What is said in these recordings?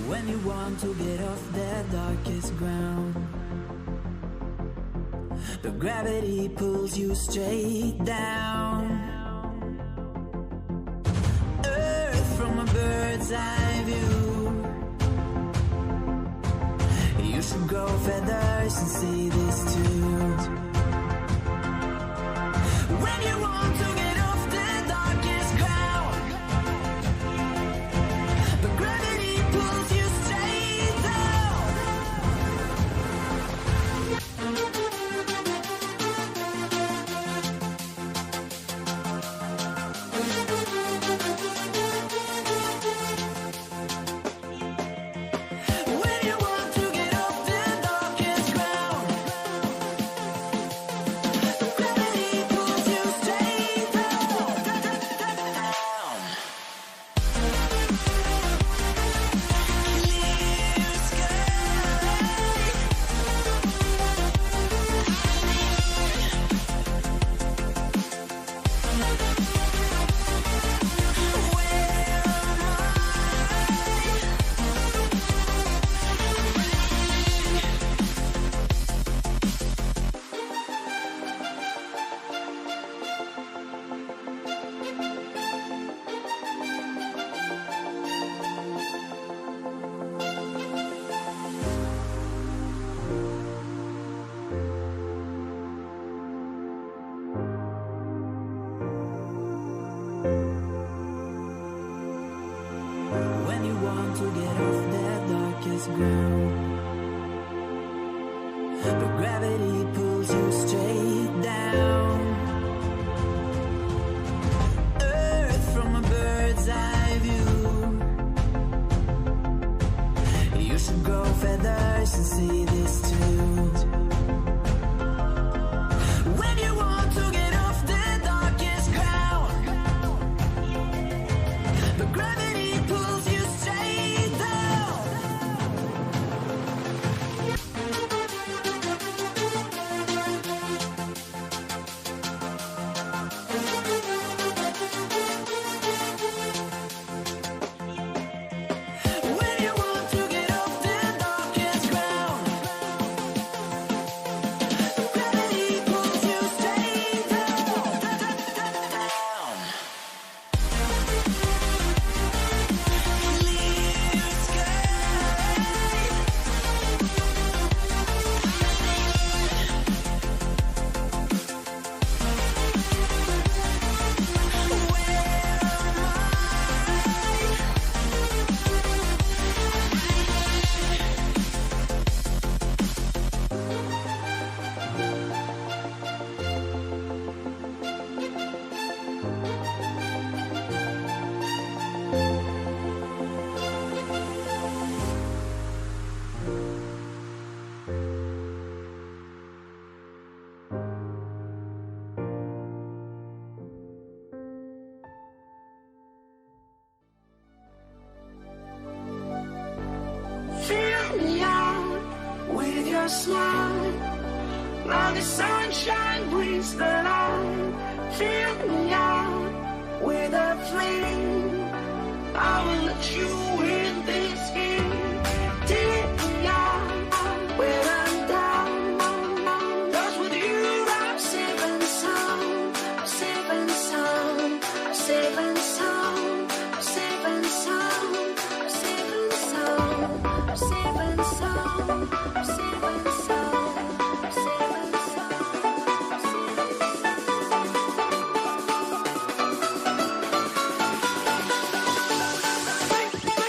When you want to get off the darkest ground, but gravity pulls you straight down. Earth from a bird's eye view. You should grow feathers and see this too. When you want to get off the darkest ground, but gravity pulls you straight down. When you want to get off the darkest ground, gravity pulls you straight down. Clear sky. When you want to get off the darkest ground, but gravity pulls you straight down. Earth from a bird's eye view. You should grow feathers and see this too. When you want to get off the darkest ground, but gravity pulls you straight down. When you want to get off the darkest ground, gravity pulls you straight down. Clear sky. Fill me out with your smile. Now the sunshine brings the light. Fill me out with a flame. I will let you in this game. Take me out when I'm down. 'Cause with you I'm safe and sound. I'm safe and sound. I'm safe and sound. I'm safe and sound. I'm safe and sound. I'm safe and sound. I'm safe and sound. I'm safe and sound. I'm safe and sound.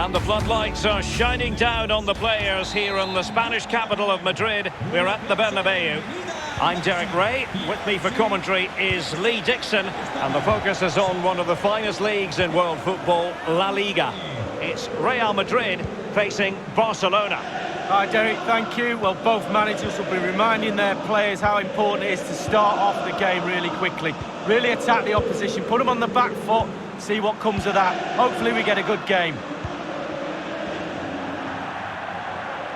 And the floodlights are shining down on the players here in the Spanish capital of Madrid. We're at the Bernabeu. I'm Derek Ray. With me for commentary is Lee Dixon. And the focus is on one of the finest leagues in world football, La Liga. It's Real Madrid facing Barcelona. Hi Derek, thank you. Well, both managers will be reminding their players how important it is to start off the game really quickly. Really attack the opposition, put them on the back foot, see what comes of that. Hopefully we get a good game.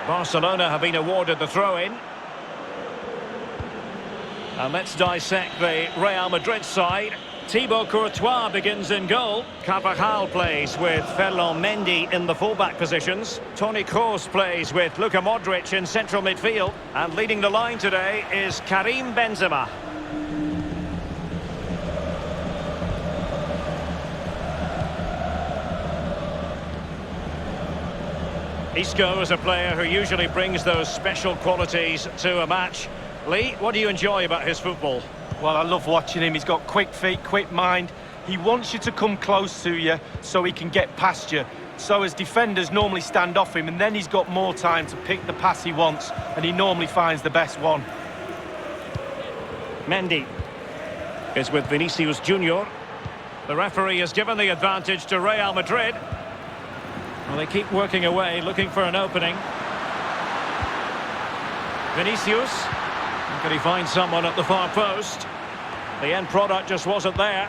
Barcelona have been awarded the throw-in. And let's dissect the Real Madrid side. Thibaut Courtois begins in goal. Carvajal plays with Ferland Mendy in the fullback positions. Toni Kroos plays with Luka Modric in central midfield. And leading the line today is Karim Benzema. Isco is a player who usually brings those special qualities to a match. Lee, what do you enjoy about his football? Well, I love watching him. He's got quick feet, quick mind. He wants you to come close to you so he can get past you. So as defenders normally stand off him, and then he's got more time to pick the pass he wants, and he normally finds the best one. Mendy is with Vinicius Junior. The referee has given the advantage to Real Madrid. Well, they keep working away, looking for an opening. Vinicius. Could he find someone at the far post? The end product just wasn't there.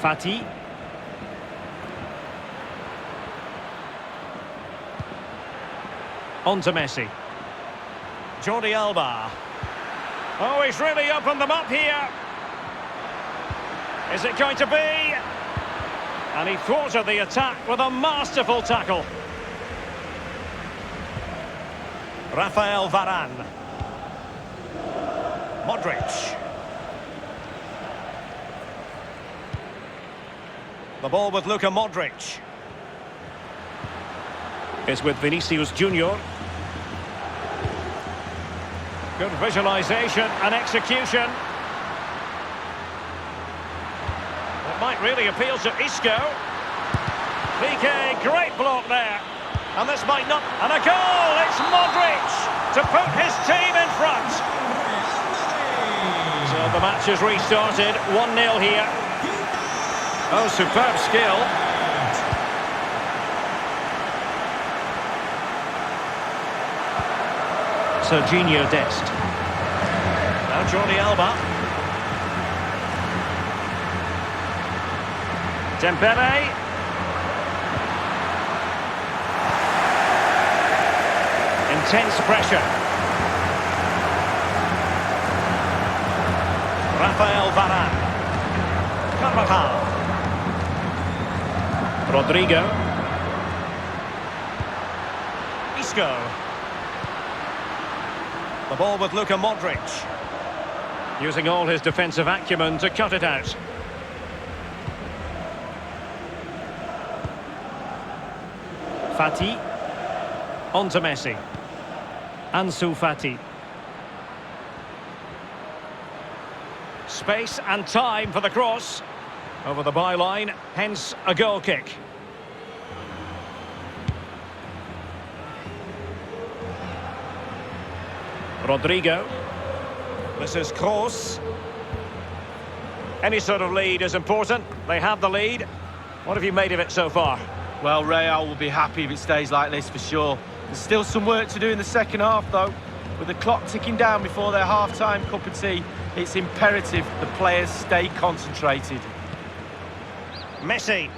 Fati. On to Messi. Jordi Alba. Oh, he's really opened them up here. Is it going to be? And he thwarted the attack with a masterful tackle. Rafael Varane. Modric. The ball with Luka Modric. Is with Vinicius Junior. Good visualization and execution. It might really appeal to Isco. PK, great block there. And this might not... And a goal! It's Modric to put his team in front. So the match has restarted. 1-0 here. Oh, superb skill. Serginho Dest. Now Jordi Alba. Dembele. Intense pressure. Rafael Varane. Carvajal. Rodrigo. Isco. The ball with Luka Modric. Using all his defensive acumen to cut it out. Fati. On to Messi. Ansu Fati. Space and time for the cross. Over the byline, hence a goal kick. Rodrigo. This is Kroos. Any sort of lead is important. They have the lead. What have you made of it so far? Well, Real will be happy if it stays like this for sure. There's still some work to do in the second half, though. With the clock ticking down before their half-time cup of tea, it's imperative the players stay concentrated. Messi.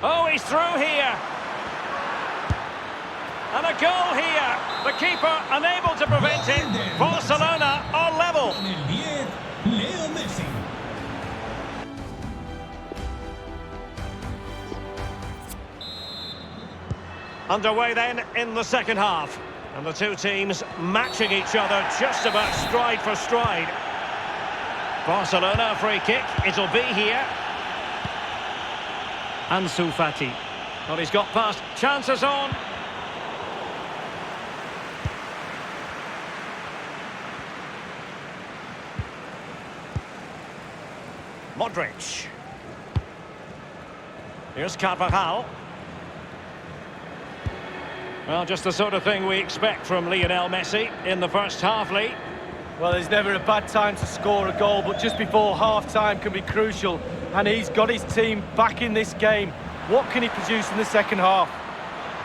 Oh, he's through here. And a goal here. The keeper unable to prevent it. Barcelona are level. Underway then in the second half. And the two teams matching each other just about stride for stride. Barcelona, a free kick. It'll be here. Ansu Fati. Well, he's got past. Chances on. Modric. Here's Carvajal. Well, just the sort of thing we expect from Lionel Messi in the first half, Lee. Well, there's never a bad time to score a goal, but just before half-time can be crucial. And he's got his team back in this game. What can he produce in the second half?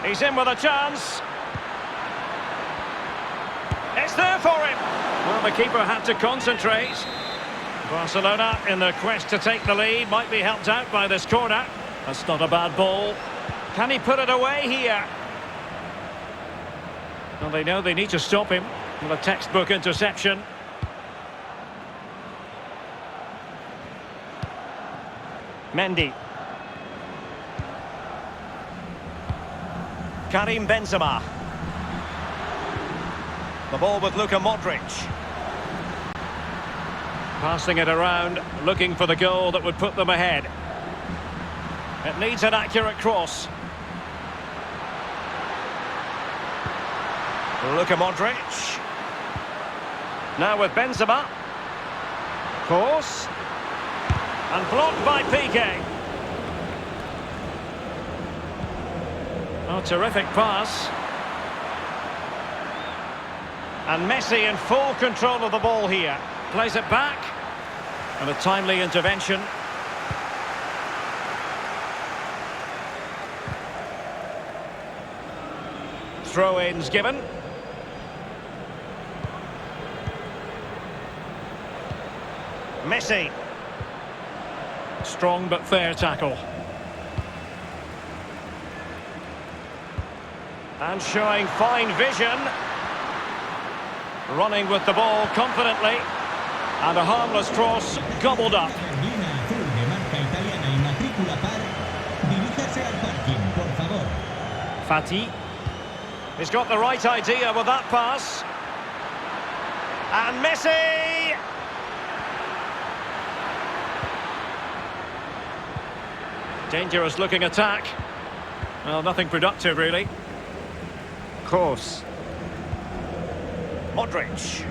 He's in with a chance. It's there for him. Well, the keeper had to concentrate. Barcelona, in their quest to take the lead, might be helped out by this corner. That's not a bad ball. Can he put it away here? Well, they know they need to stop him with a textbook interception. Mendy. Karim Benzema. The ball with Luka Modric. Passing it around, looking for the goal that would put them ahead. It needs an accurate cross. Luka Modric. Now with Benzema. Cross. And blocked by Piqué. Oh, terrific pass. And Messi in full control of the ball here. Plays it back. And a timely intervention. Throw-ins given. Messi. Strong but fair tackle. And showing fine vision. Running with the ball confidently. And a harmless cross gobbled up. Fati. He's got the right idea with that pass. And Messi! Dangerous looking attack. Well, nothing productive really. Course. Modric.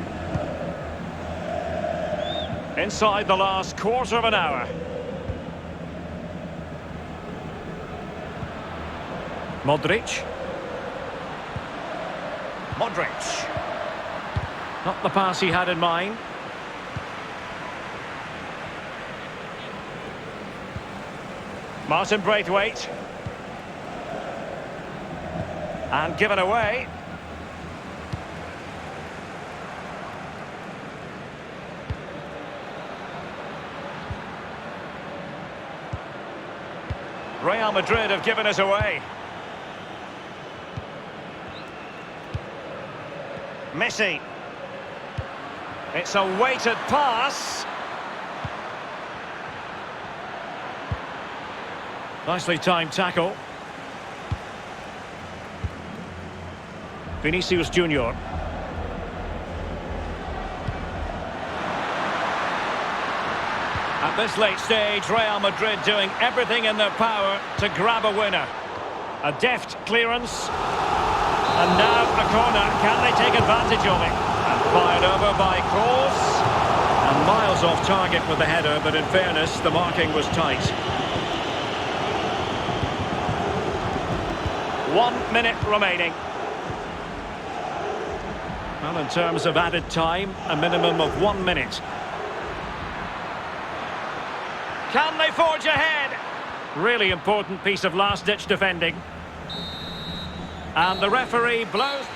Inside the last quarter of an hour. Modric. Modric. Not the pass he had in mind. Martin Braithwaite. And given away. Real Madrid have given us away. Messi. It's a weighted pass. Nicely timed tackle. Vinicius Junior. At this late stage, Real Madrid doing everything in their power to grab a winner. A deft clearance. And now a corner. Can they take advantage of it? And fired over by Kroos. And miles off target with the header, but in fairness, the marking was tight. 1 minute remaining. Well, in terms of added time, a minimum of 1 minute. Can they forge ahead? Really important piece of last-ditch defending. And the referee blows.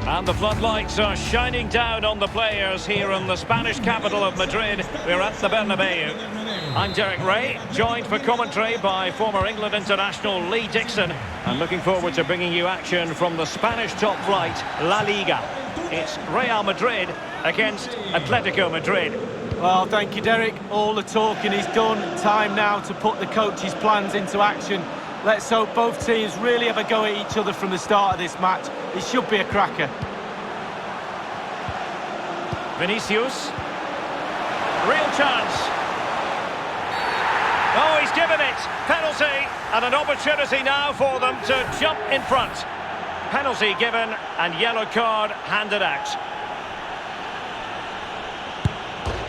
And the floodlights are shining down on the players here in the Spanish capital of Madrid. We're at the Bernabeu. I'm Derek Ray, joined for commentary by former England international Lee Dixon. And looking forward to bringing you action from the Spanish top flight, La Liga. It's Real Madrid against Atletico Madrid. Well, thank you, Derek. All the talking is done. Time now to put the coach's plans into action. Let's hope both teams really have a go at each other from the start of this match. It should be a cracker. Vinicius. Real chance. Oh, he's given it. Penalty. And an opportunity now for them to jump in front. Penalty given and yellow card handed out.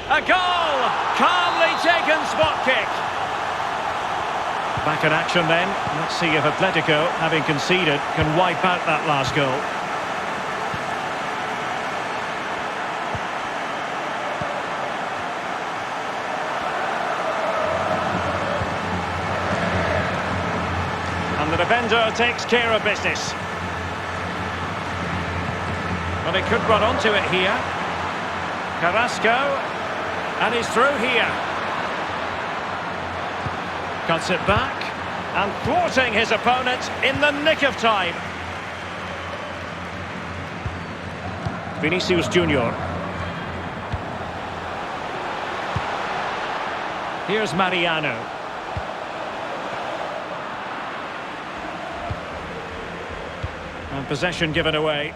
A goal! Calmly taken spot kick. Back in action then. Let's see if Atletico, having conceded, can wipe out that last goal. And the defender takes care of business. But he could run onto it here. Carrasco. And he's through here. Cuts it back. And thwarting his opponent in the nick of time. Vinicius Junior. Here's Mariano. And possession given away.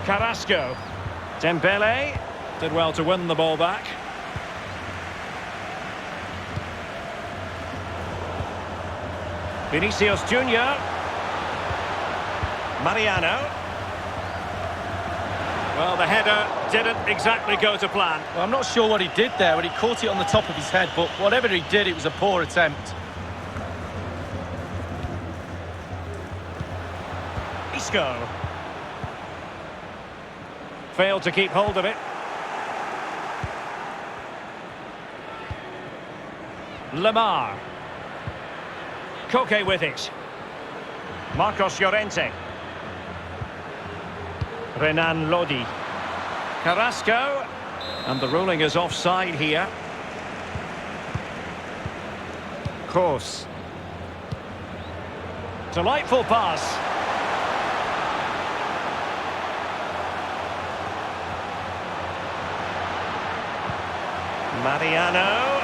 Carrasco. Dembele did well to win the ball back. Vinicius Junior. Mariano. Well, the header didn't exactly go to plan. Well, I'm not sure what he did there when he caught it on the top of his head, but whatever he did, it was a poor attempt. Isco. Failed to keep hold of it. Lemar. Koke with it. Marcos Llorente. Renan Lodi. Carrasco. And the ruling is offside here. Kroos. Delightful pass. Mariano.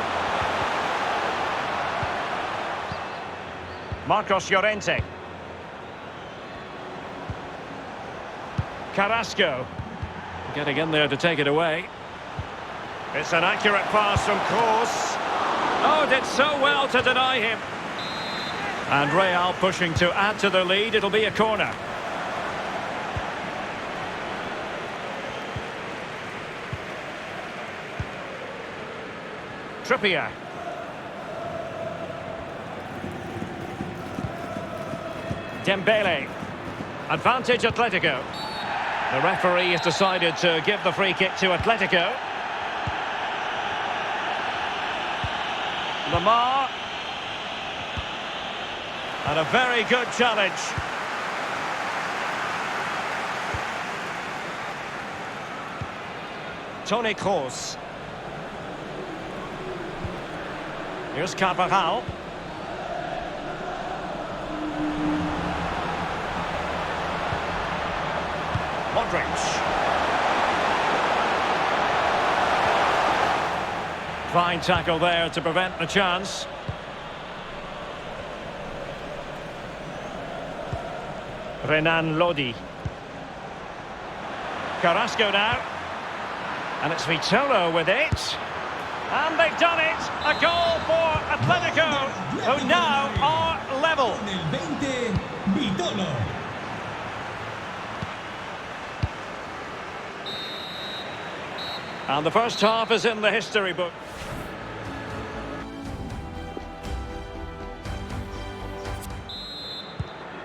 Marcos Llorente. Carrasco. Getting in there to take it away. It's an accurate pass from Kroos. Oh, did so well to deny him. And Real pushing to add to their lead. It'll be a corner. Trippier. Dembele. Advantage Atletico. The referee has decided to give the free kick to Atletico. Lemar. And a very good challenge. Toni Kroos. Here's Carvajal. Modric. Fine tackle there to prevent the chance. Renan Lodi. Carrasco now. And it's Vitolo with it. And they've done it! A goal for Atletico, who now are level. And the first half is in the history book.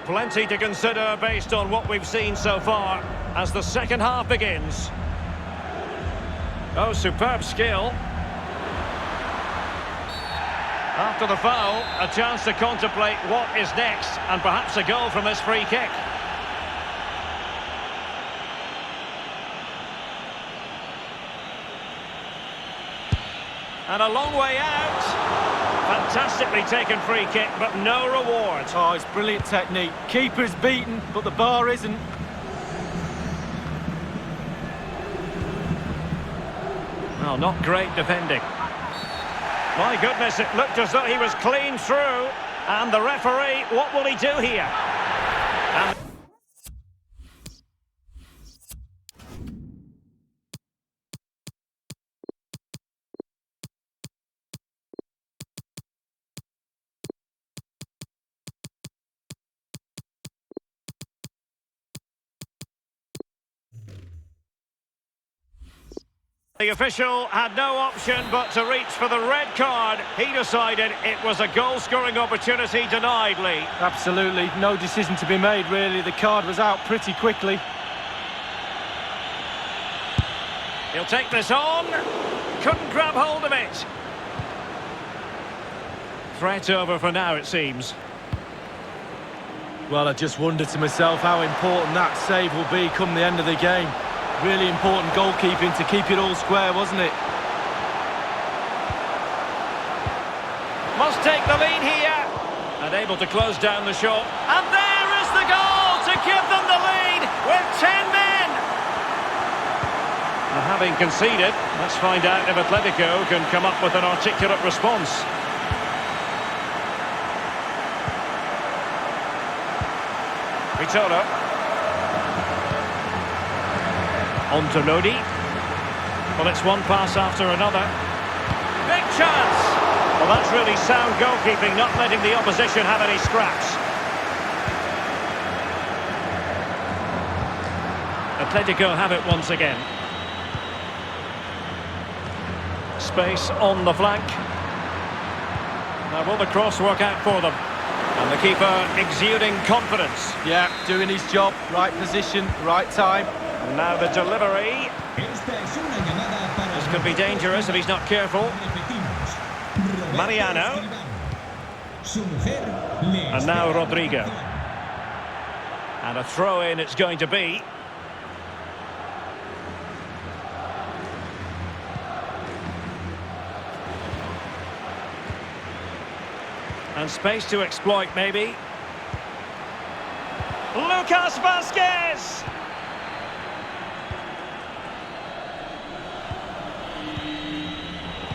Plenty to consider based on what we've seen so far as the second half begins. Oh, superb skill. After the foul, a chance to contemplate what is next, and perhaps a goal from this free kick. And a long way out. Fantastically taken free kick, but no reward. Oh, it's brilliant technique. Keeper's beaten, but the bar isn't. Well, not great defending. My goodness, it looked as though he was clean through. And the referee, what will he do here? And the official had no option but to reach for the red card. He decided it was a goal-scoring opportunity denied, Lee. Absolutely, no decision to be made, really. The card was out pretty quickly. He'll take this on. Couldn't grab hold of it. Threat over for now, it seems. Well, I just wonder to myself how important that save will be come the end of the game. Really important goalkeeping to keep it all square, wasn't it? Must take the lead here. And able to close down the shot. And there is the goal to give them the lead with 10 men. And having conceded, let's find out if Atletico can come up with an articulate response. Vitolo. On to Lodi. Well, it's one pass after another. Big chance! Well, that's really sound goalkeeping, not letting the opposition have any scraps. Atletico have it once again. Space on the flank. Now, will the cross work out for them? And the keeper exuding confidence. Yeah, doing his job. Right position, right time. And now the delivery. This could be dangerous if he's not careful. Mariano. And now Rodrigo. And a throw-in it's going to be. And space to exploit, maybe. Lucas Vazquez!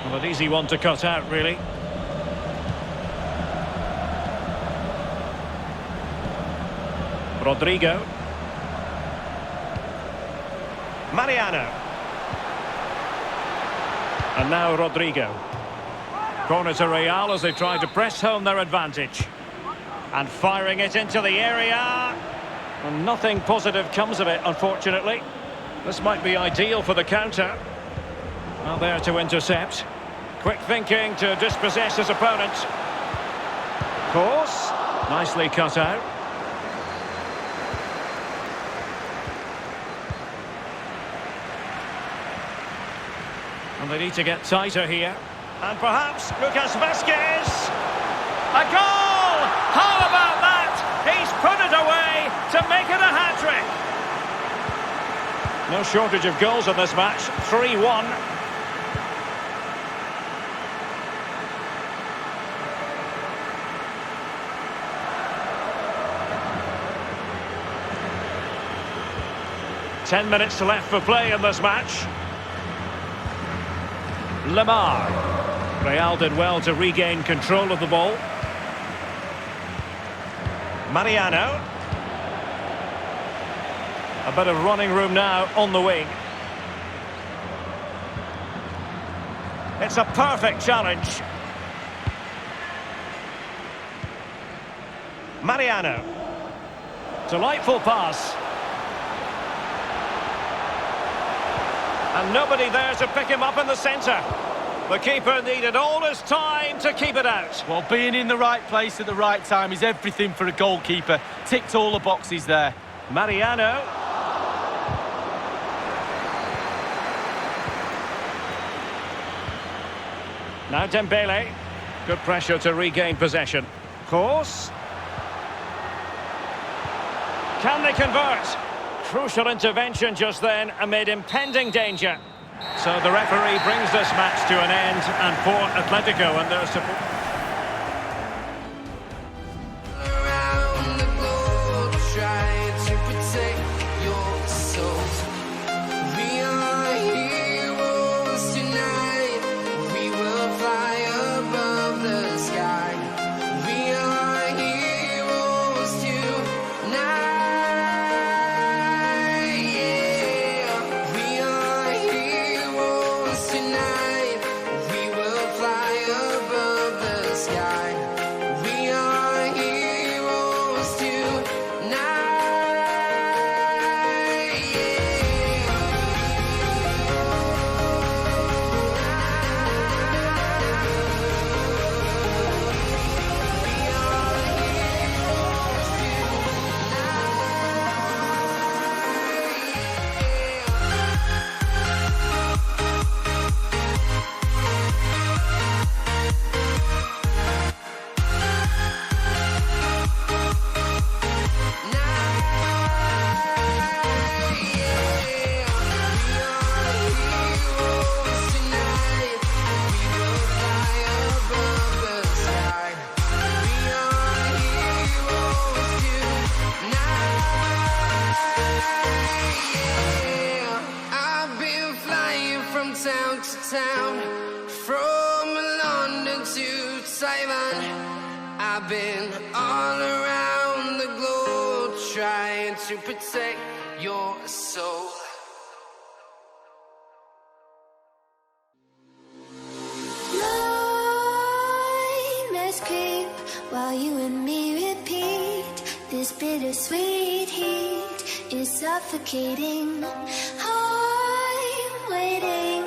Well, an easy one to cut out, really. Rodrigo. Mariano. And now Rodrigo. Corner to Real as they try to press home their advantage. And firing it into the area. And nothing positive comes of it, unfortunately. This might be ideal for the counter. Well, there to intercept. Quick thinking to dispossess his opponent. Course. Nicely cut out. And they need to get tighter here. And perhaps Lucas Vazquez. A goal! How about that? He's put it away to make it a hat-trick. No shortage of goals in this match. 3-1. Ten minutes left for play in this match. Lemar. Real did well to regain control of the ball. Mariano. A bit of running room now on the wing. It's a perfect challenge. Mariano. Delightful pass. And nobody there to pick him up in the centre. The keeper needed all his time to keep it out. Well, being in the right place at the right time is everything for a goalkeeper. Ticked all the boxes there. Mariano. Now Dembele. Good pressure to regain possession. Course. Can they convert? Crucial intervention just then amid impending danger. So the referee brings this match to an end, and for Atletico and their support. Around the globe, trying to protect your soul. We are heroes tonight. We will fly above the sky. We are heroes tonight. Yeah. We are heroes tonight. We will fly above the sky. We are heroes I've been flying from town to town, from London to Taiwan. I've been all around the globe trying to protect your soul. Nightmares creep while you and me repeat. This bittersweet heat is suffocating. I'm waiting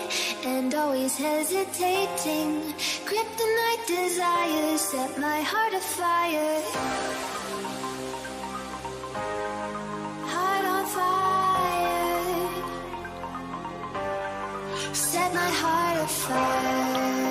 and always hesitating. Kryptonite desires set my heart afire. Heart on fire. Set my heart afire.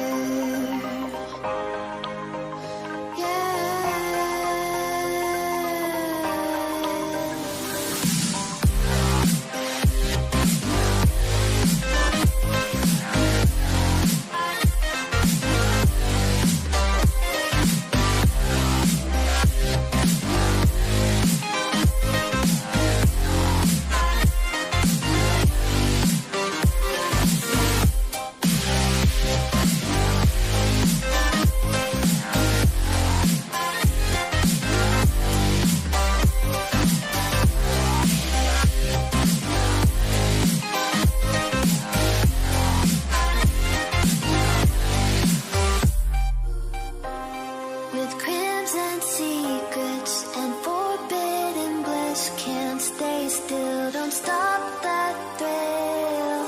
With crimson secrets and forbidden bliss, can't stay still, don't stop that thrill.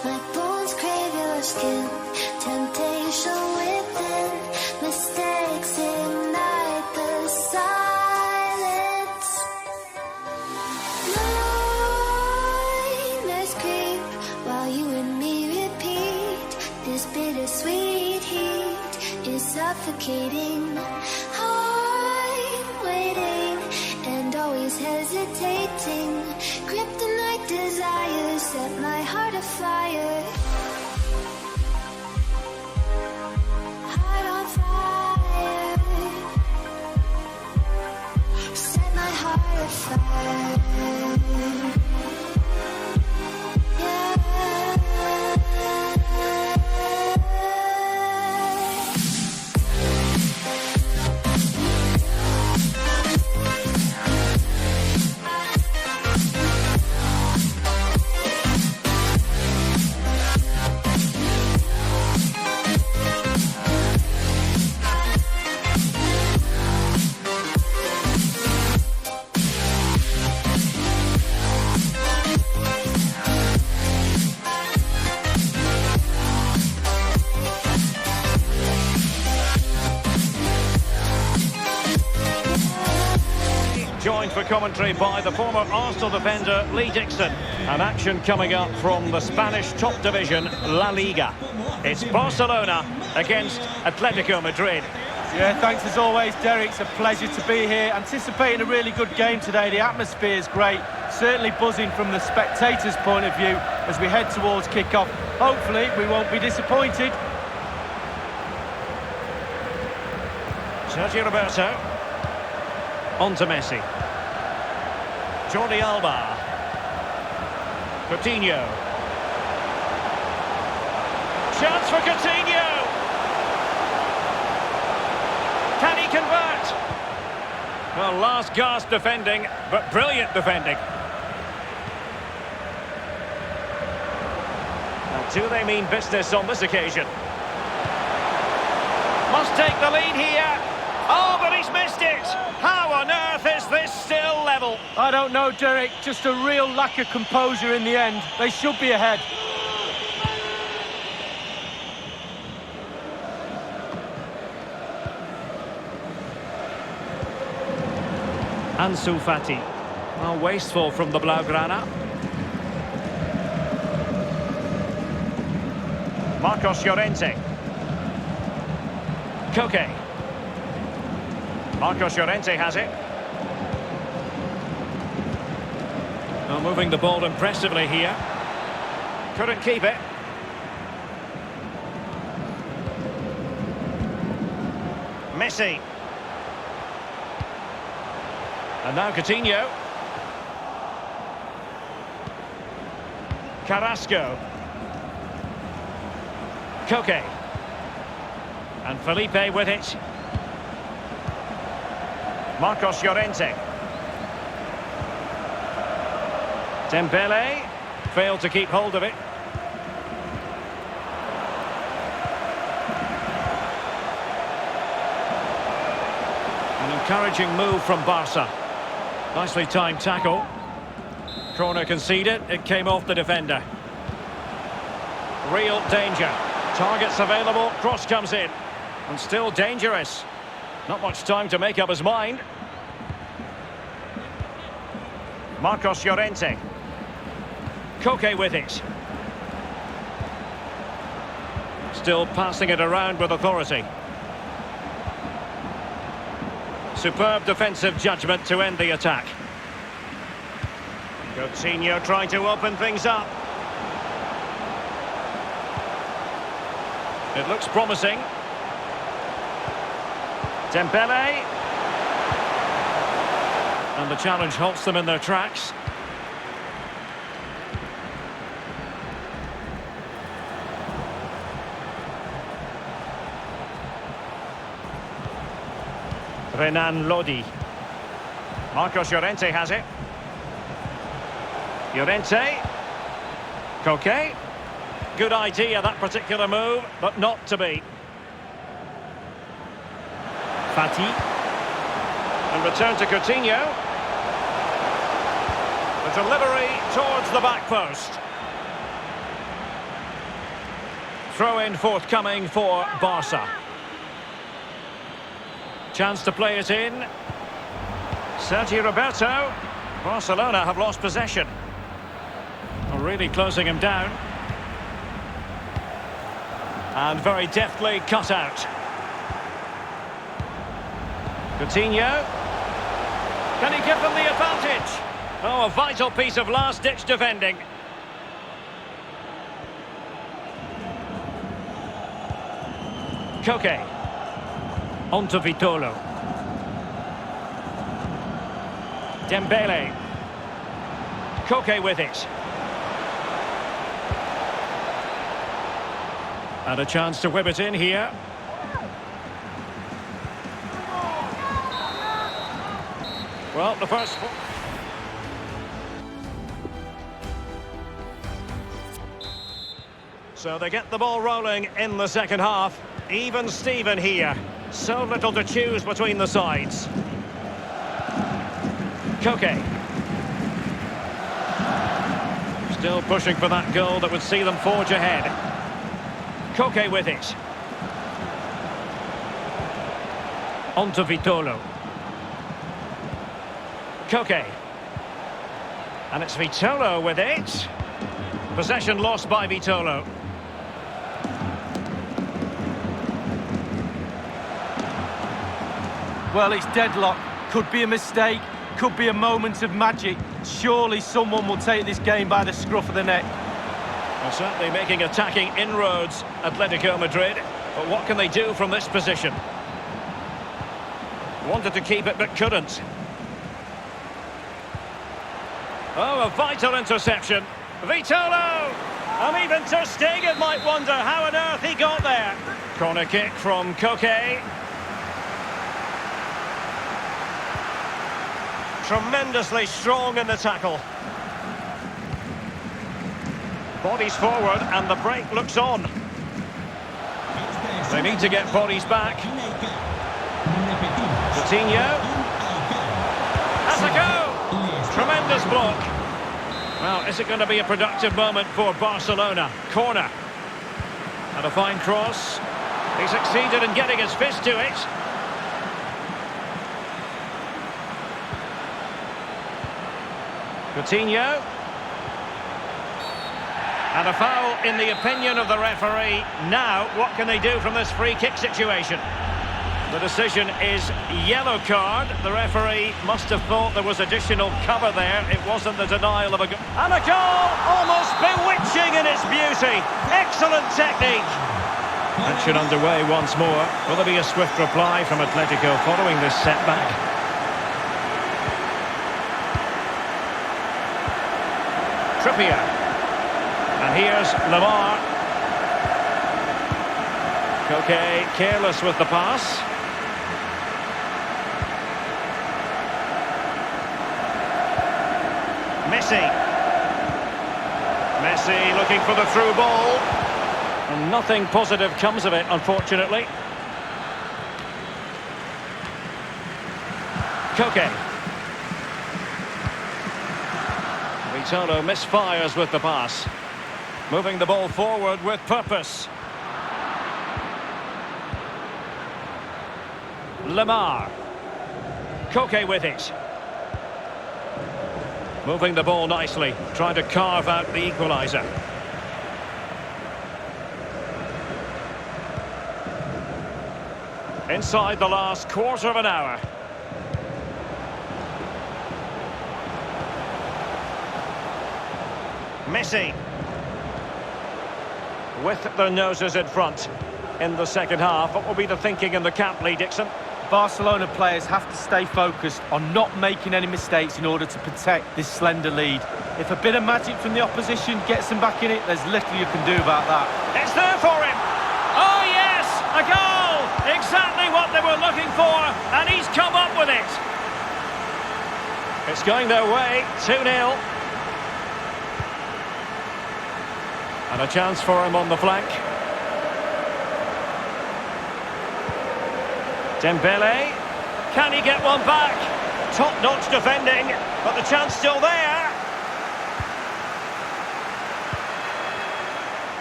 My bones crave your skin, temptation within, mistakes ignite the silence. Nightmares creep while you and me repeat. This bittersweet heat is suffocating. I'm waiting and always hesitating. Kryptonite desires set my heart afire. Heart on fire. Set my heart afire. Joined for commentary by the former Arsenal defender Lee Dixon. An action coming up from the Spanish top division, La Liga. It's Barcelona against Atletico Madrid. Yeah, thanks as always, Derek. It's a pleasure to be here. Anticipating a really good game today. The atmosphere is great. Certainly buzzing from the spectators' point of view as we head towards kick-off. Hopefully, we won't be disappointed. Sergio Roberto. On to Messi. Jordi Alba. Coutinho. Chance for Coutinho. Can he convert? Well, last gasp defending, but brilliant defending. Now, do they mean business on this occasion? Must take the lead here. Oh, but he's missed it. How on earth is this still level? I don't know, Derek. Just a real lack of composure in the end. They should be ahead. Ansu Fati. Well, wasteful from the Blaugrana. Marcos Llorente. Koke. Marcos Llorente has it. Well, moving the ball impressively here. Couldn't keep it. Messi. And now Coutinho. Carrasco. Koke. And Felipe with it. Marcos Llorente. Dembele failed to keep hold of it. An encouraging move from Barca. Nicely timed tackle. Corner conceded, it came off the defender. Real danger. Targets available, cross comes in. And still dangerous. Not much time to make up his mind. Marcos Llorente. Koke with it. Still passing it around with authority. Superb defensive judgment to end the attack. Coutinho trying to open things up. It looks promising. Dembele. And the challenge halts them in their tracks. Renan Lodi. Marcos Llorente has it. Llorente. Koke. Good idea, that particular move, but not to be. Fati. And return to Coutinho. The delivery towards the back post. Throw in forthcoming for Barca. Chance to play it in. Sergio Roberto. Barcelona have lost possession. Really closing him down. And very deftly cut out. Coutinho. Can he give them the advantage? Oh, a vital piece of last-ditch defending. Koke. On to Vitolo. Dembele. Koke with it. And a chance to whip it in here. Well, the first... So they get the ball rolling in the second half. Even Steven here. So little to choose between the sides. Koke. Still pushing for that goal that would see them forge ahead. Koke with it. On to Vitolo. Koke. And it's Vitolo with it. Possession lost by Vitolo. Well, it's deadlock. Could be a mistake, could be a moment of magic. Surely someone will take this game by the scruff of the neck. They're certainly making attacking inroads, Atletico Madrid. But what can they do from this position? Wanted to keep it, but couldn't. Oh, a vital interception. Vitolo! And even Ter Stegen might wonder how on earth he got there. Corner kick from Koke. Tremendously strong in the tackle. Bodies forward and the break looks on. They need to get bodies back. Coutinho. Has a go! Tremendous block. Well, is it going to be a productive moment for Barcelona? Corner. And a fine cross. He succeeded in getting his fist to it. Coutinho. And a foul in the opinion of the referee. Now, what can they do from this free kick situation? The decision is yellow card. The referee must have thought there was additional cover there. It wasn't the denial of a goal. And a goal! Almost bewitching in its beauty. Excellent technique. Action underway once more. Will there be a swift reply from Atletico following this setback? Trippier. And here's Lamar. Koke careless with the pass. Messi looking for the through ball. And nothing positive comes of it, unfortunately. Koke. Vitolo misfires with the pass. Moving the ball forward with purpose. Lamar. Koke with it. Moving the ball nicely, trying to carve out the equaliser. Inside the last quarter of an hour. Messi. With their noses in front in the second half. What will be the thinking in the camp, Lee Dixon? Barcelona players have to stay focused on not making any mistakes in order to protect this slender lead. If a bit of magic from the opposition gets them back in it, there's little you can do about that. It's there for him! Oh yes! A goal! Exactly what they were looking for, and he's come up with it! It's going their way, 2-0. And a chance for him on the flank. Dembele, can he get one back? Top-notch defending, but the chance still there.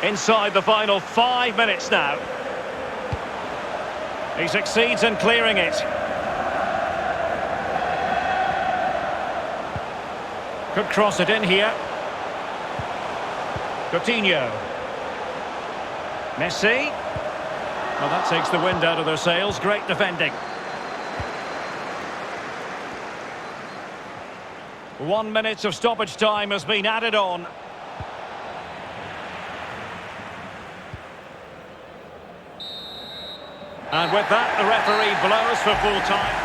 Inside the final 5 minutes now. He succeeds in clearing it. Could cross it in here. Coutinho. Messi. Well, that takes the wind out of their sails. Great defending. 1 minute of stoppage time has been added on. And with that, the referee blows for full time.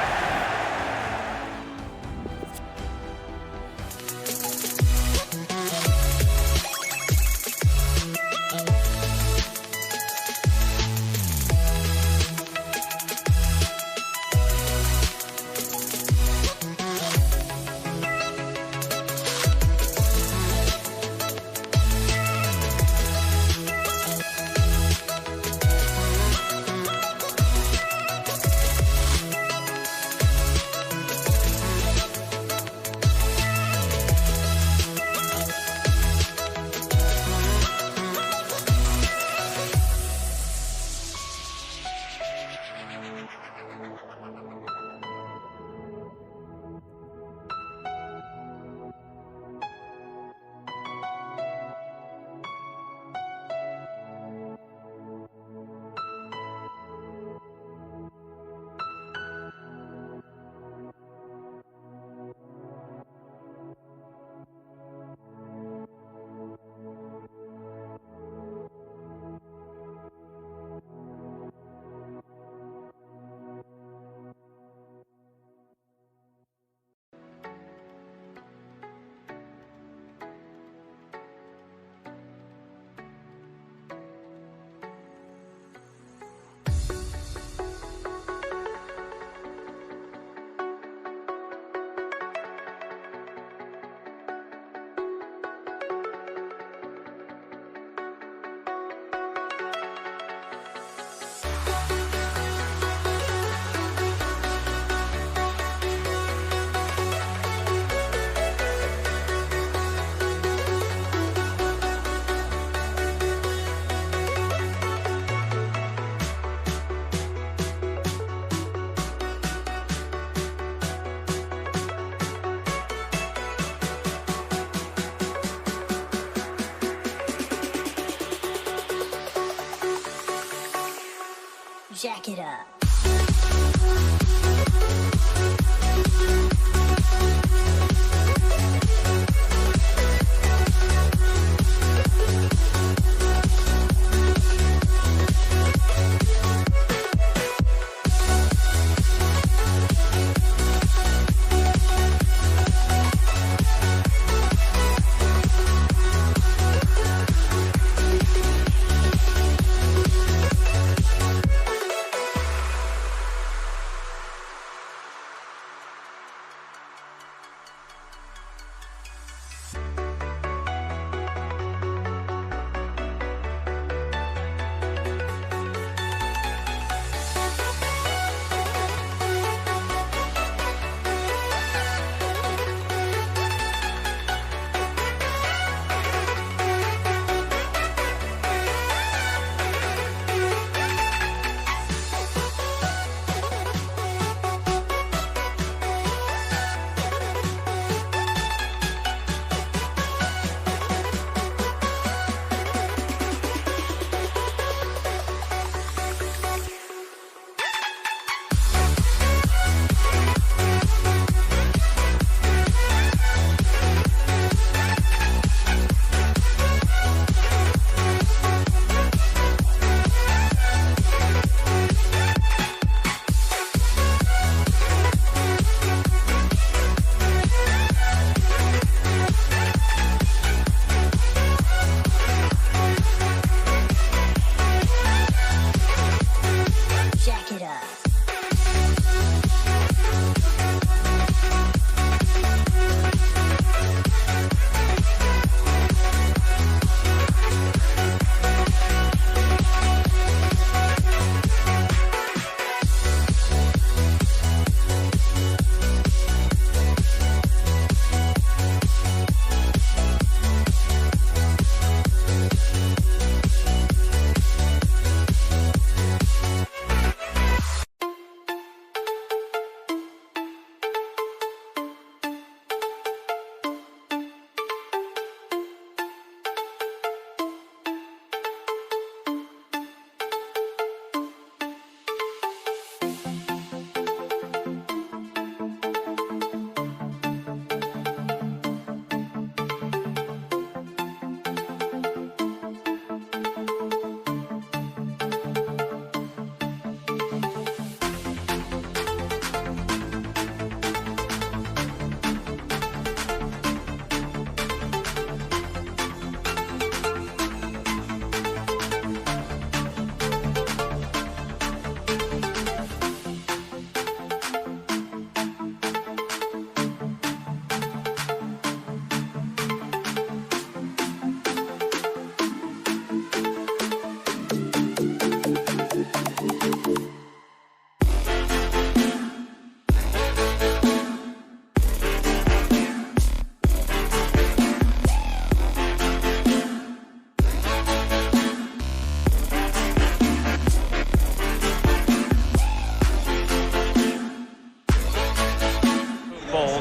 Jack it up.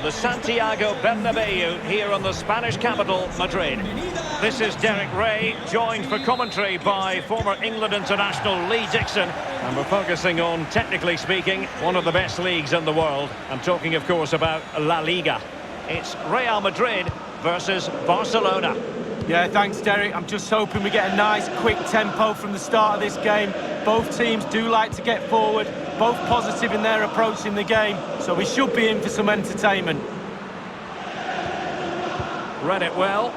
The Santiago Bernabeu here on the Spanish capital, Madrid. This is Derek Ray, joined for commentary by former England international Lee Dixon. And we're focusing on, technically speaking, one of the best leagues in the world. I'm talking, of course, about La Liga. It's Real Madrid versus Barcelona. Yeah, thanks, Derek. I'm just hoping we get a nice, quick tempo from the start of this game. Both teams do like to get forward, both positive in their approach in the game, so we should be in for some entertainment. Read it well.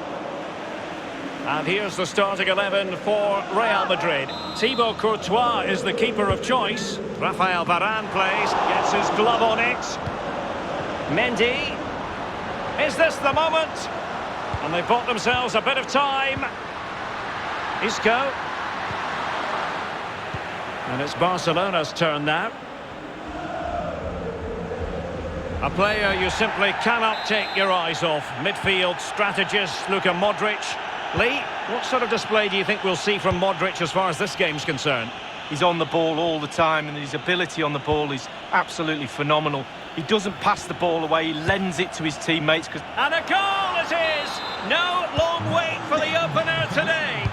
And here's the starting 11 for Real Madrid. Thibaut Courtois is the keeper of choice. Rafael Varane plays, gets his glove on it. Mendy. Is this the moment? And they've bought themselves a bit of time. Isco. And it's Barcelona's turn now. A player you simply cannot take your eyes off. Midfield strategist Luka Modric. Lee, what sort of display do you think we'll see from Modric as far as this game's concerned? He's on the ball all the time, and his ability on the ball is absolutely phenomenal. He doesn't pass the ball away, he lends it to his teammates. And a goal it is! No long wait for the opener today.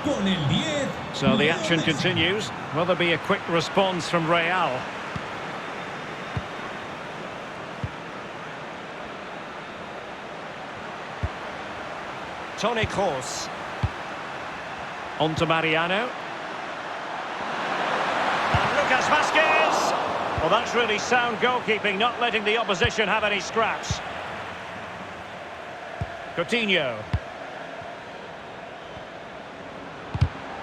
con el 10. So the action Messi. continues. Will there be a quick response from Real? Toni Kroos. On to Mariano. And Lucas Vazquez. Well, that's really sound goalkeeping, not letting the opposition have any scraps. Coutinho.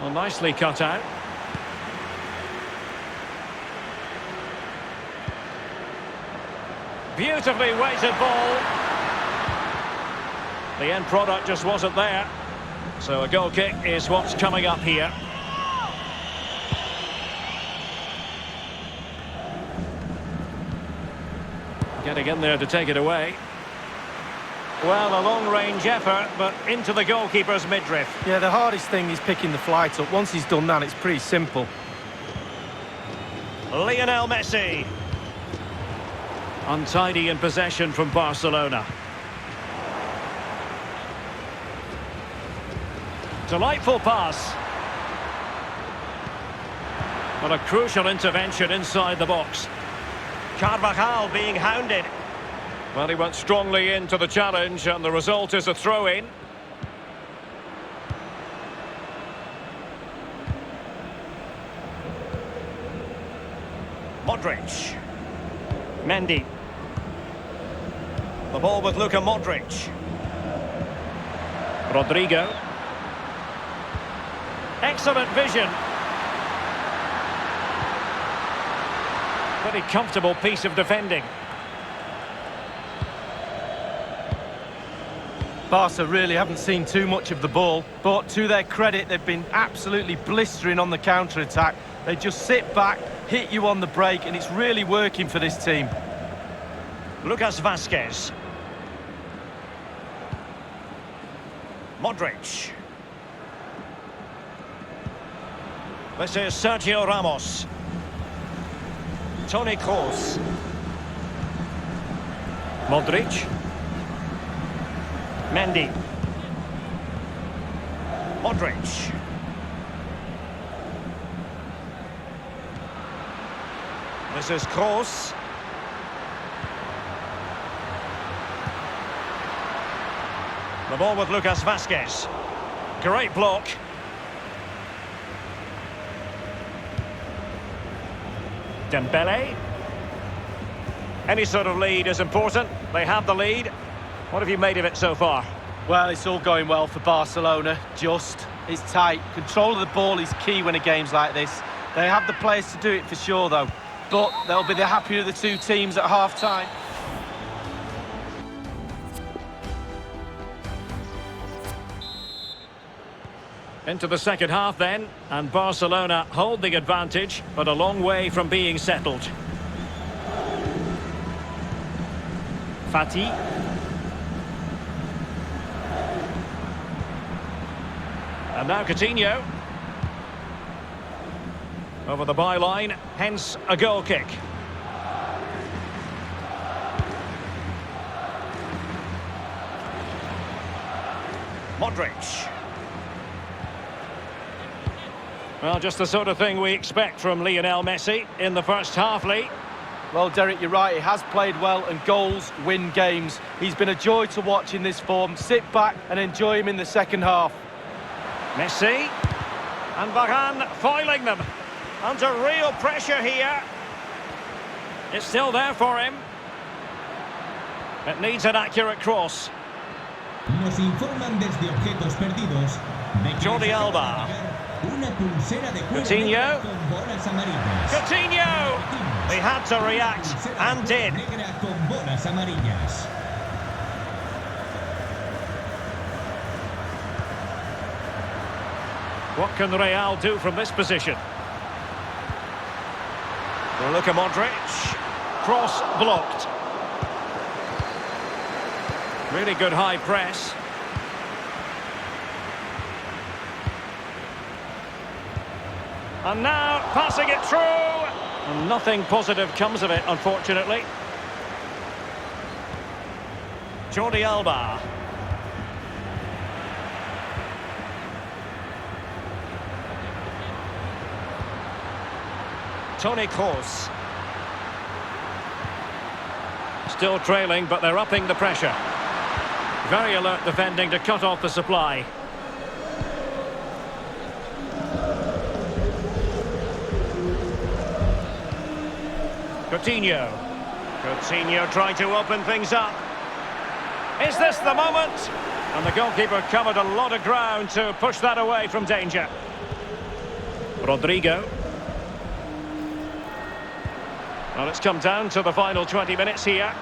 Well, nicely cut out. Beautifully weighted ball. The end product just wasn't there. So a goal kick is what's coming up here. Getting in there to take it away. Well, a long-range effort, but into the goalkeeper's midriff. Yeah, the hardest thing is picking the flight up. Once he's done that, it's pretty simple. Lionel Messi. Untidy in possession from Barcelona. Delightful pass. But a crucial intervention inside the box. Carvajal being hounded. Well, he went strongly into the challenge, and the result is a throw-in. Modric. Mendy. The ball with Luka Modric. Rodrigo. Excellent vision. Pretty comfortable piece of defending. Barca really haven't seen too much of the ball, but to their credit, they've been absolutely blistering on the counter-attack. They just sit back, hit you on the break, and it's really working for this team. Lucas Vazquez. Modric. This is Sergio Ramos. Toni Kroos. Modric. Mendy. Modric. This is Kroos. The ball with Lucas Vazquez. Great block. Dembele. Any sort of lead is important. They have the lead. What have you made of it so far? Well, it's all going well for Barcelona. It's tight. Control of the ball is key when a game's like this. They have the players to do it for sure, though. But they'll be the happier of the two teams at half-time. Into the second half then, and Barcelona hold the advantage, but a long way from being settled. Fati. And now Coutinho. Over the byline, hence a goal kick. Modric. Well, just the sort of thing we expect from Lionel Messi in the first half, Lee. Well, Derek, you're right. He has played well, and goals win games. He's been a joy to watch in this form. Sit back and enjoy him in the second half. Messi. And Varane foiling them. Under real pressure here. It's still there for him. It needs an accurate cross. Nos informan desde objetos perdidos de que Jordi se acaba de Alba. llegar una pulsera de cuero Coutinho. negra con bolas amarillas. Coutinho! He had to react, Pulsera and de cuero did. negra con bolas amarillas. What can Real do from this position? Luka Modric. Cross blocked. Really good high press. And now passing it through. And nothing positive comes of it, unfortunately. Jordi Alba. Toni Kroos. Still trailing, but they're upping the pressure. Very alert defending to cut off the supply. Coutinho. Coutinho trying to open things up. Is this the moment? And the goalkeeper covered a lot of ground to push that away from danger. Rodrigo. Well, it's come down to the final 20 minutes here.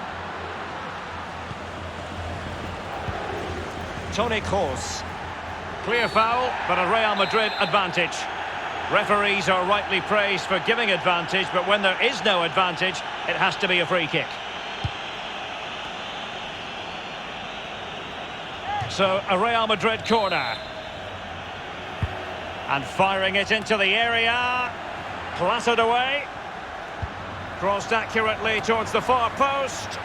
Toni Kroos. Clear foul, but a Real Madrid advantage. Referees are rightly praised for giving advantage, but when there is no advantage, it has to be a free kick. So, a Real Madrid corner. And firing it into the area. Clattered away. Crossed accurately towards the far post.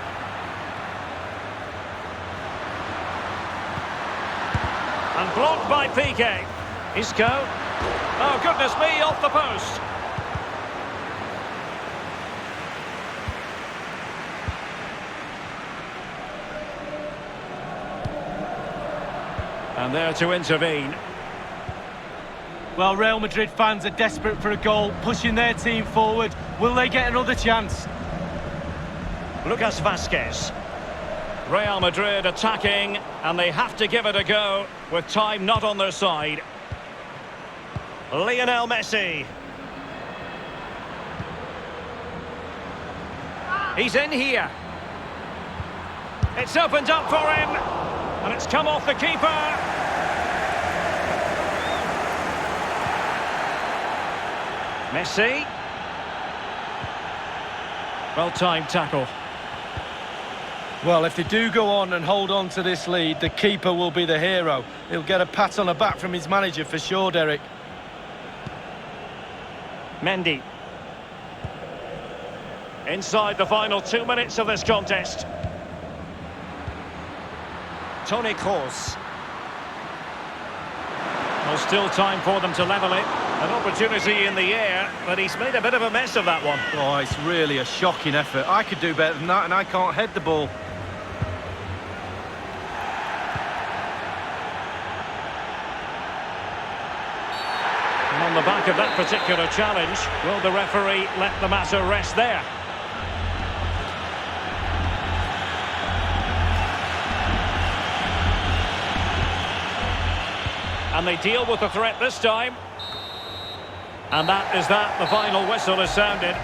And blocked by Piqué. Isco. Oh, goodness me, off the post. And there to intervene. Well, Real Madrid fans are desperate for a goal, pushing their team forward. Will they get another chance? Lucas Vazquez. Real Madrid attacking, and they have to give it a go with time not on their side. Lionel Messi. He's in here. It's opened up for him, and it's come off the keeper. Messi. Well-timed tackle. Well, if they do go on and hold on to this lead, the keeper will be the hero. He'll get a pat on the back from his manager for sure, Derek. Mendy. Inside the final 2 minutes of this contest. Toni Kroos. Well, still time for them to level it. An opportunity in the air, but he's made a bit of a mess of that one. Oh, it's really a shocking effort. I could do better than that, and I can't head the ball. And on the back of that particular challenge, will the referee let the matter rest there? And they deal with the threat this time. And that is that. The final whistle is sounded.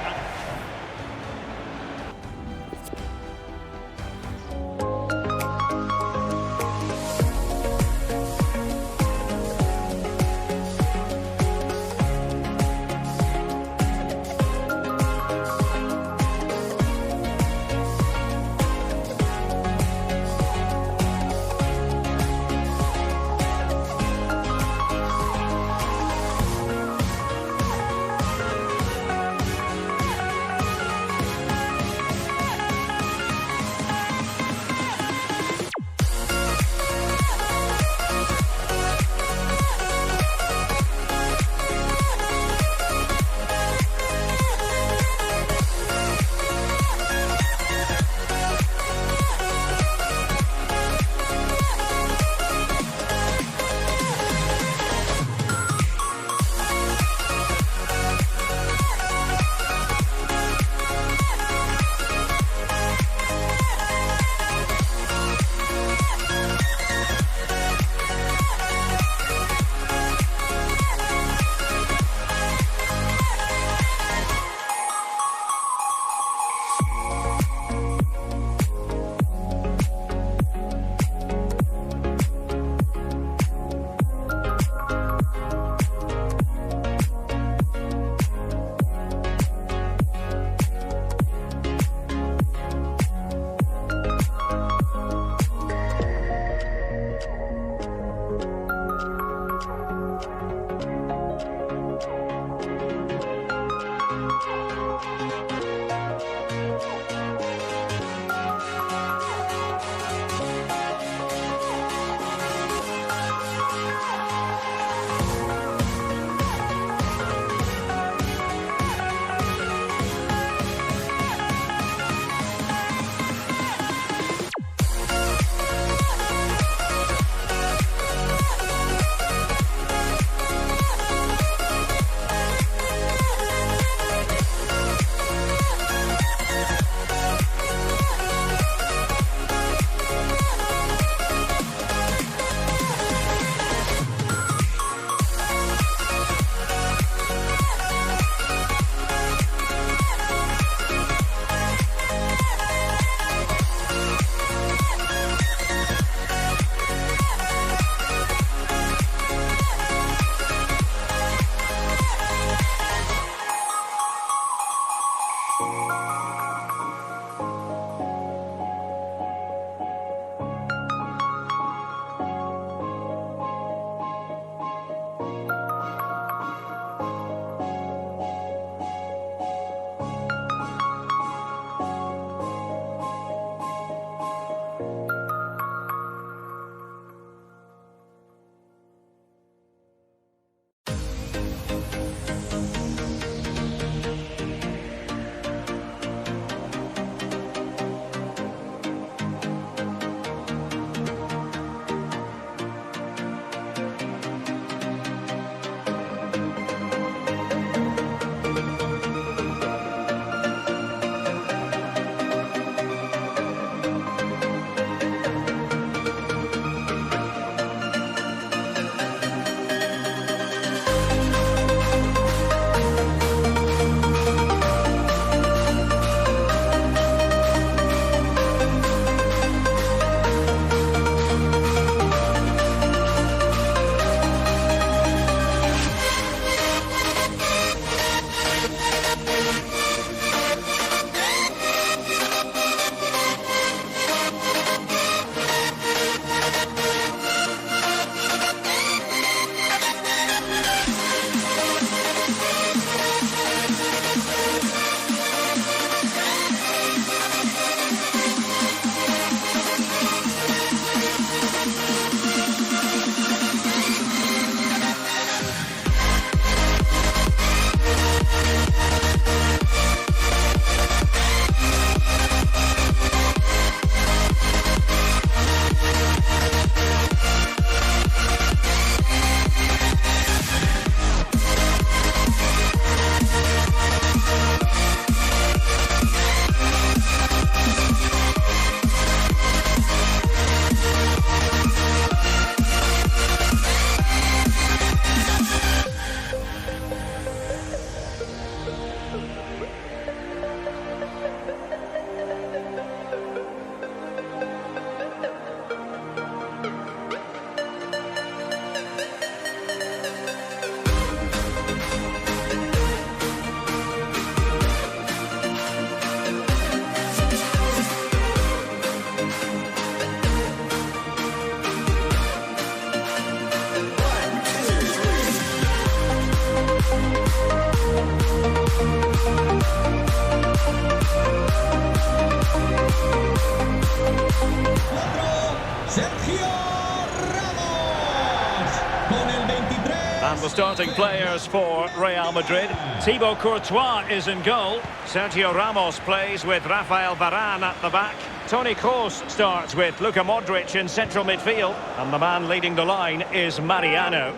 Ramos. Con el 23. And the starting players for Real Madrid. Thibaut Courtois is in goal. Sergio Ramos plays with Rafael Varane at the back. Toni Kroos starts with Luka Modric in central midfield. And the man leading the line is Mariano.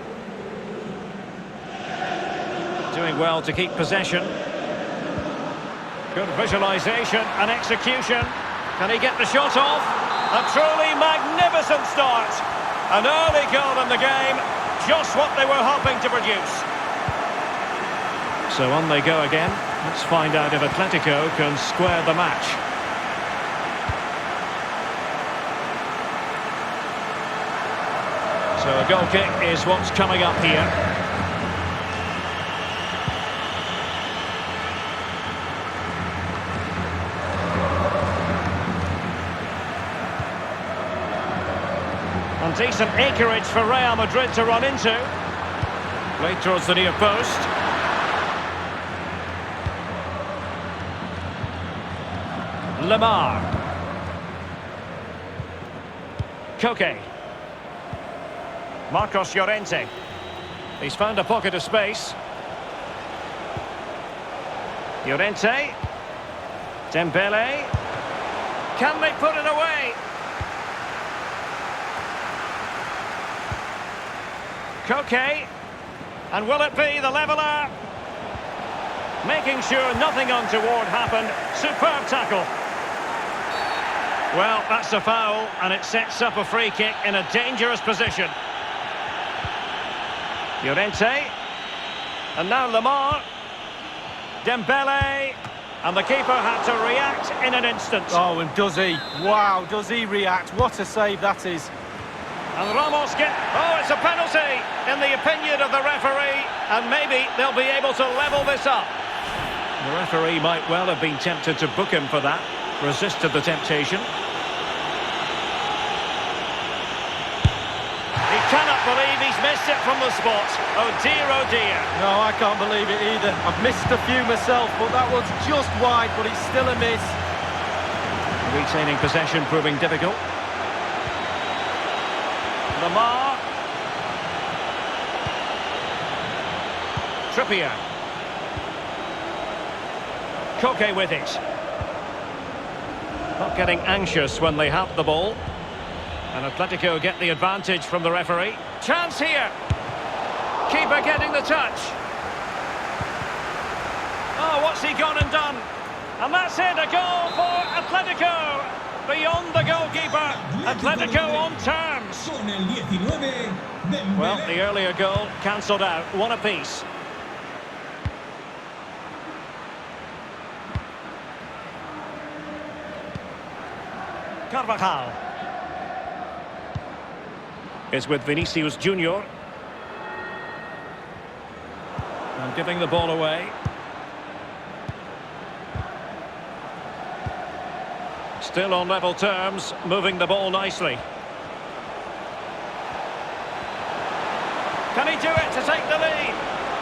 Doing well to keep possession. Good visualisation and execution. Can he get the shot off? A truly magnificent start. An early goal in the game. Just what they were hoping to produce. So on they go again. Let's find out if Atletico can square the match. So a goal kick is what's coming up here. And decent acreage for Real Madrid to run into. Played towards the near post. Lemar. Koke. Marcos Llorente. He's found a pocket of space. Llorente. Dembele. Can they put it away? Koke. And will it be the leveller? Making sure nothing untoward happened. Superb tackle. Well, that's a foul, and it sets up a free kick in a dangerous position. Llorente. And now Lemar. Dembele. And the keeper had to react in an instant. Oh, and does he? Wow, does he react? What a save that is. And Ramos Oh, it's a penalty in the opinion of the referee. And maybe they'll be able to level this up. The referee might well have been tempted to book him for that. Resisted the temptation. He cannot believe he's missed it from the spot. Oh dear, oh dear. No, I can't believe it either. I've missed a few myself, but that was just wide, but it's still a miss. Retaining possession proving difficult. Lemar. Trippier. Koke with it. Not getting anxious when they have the ball. And Atletico get the advantage from the referee. Chance here. Keeper getting the touch. Oh, what's he gone and done? And that's it, a goal for Atletico. Beyond the goalkeeper. Atletico on terms. Con el 19. Dembele. Well, the earlier goal cancelled out. One apiece. Carvajal is with Vinicius Junior. And giving the ball away. Still on level terms, moving the ball nicely. Can he do it to take the lead?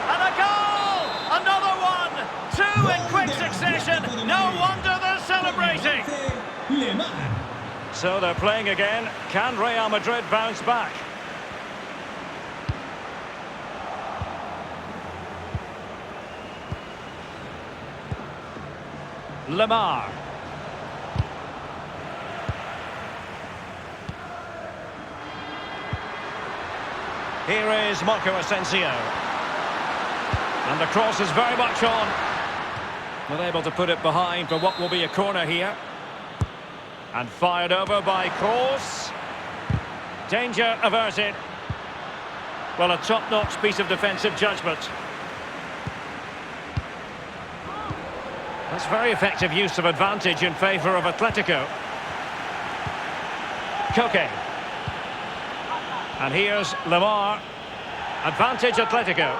And a goal! Another one! Two in quick succession. No wonder they're celebrating. Lemar. So they're playing again. Can Real Madrid bounce back? Lemar. Here is Marco Asensio. And the cross is very much on. Not able to put it behind for what will be a corner here. And fired over by Kroos. Danger averted. Well, a top-notch piece of defensive judgment. That's very effective use of advantage in favour of Atletico. Koke. And here's Lemar. Advantage Atletico.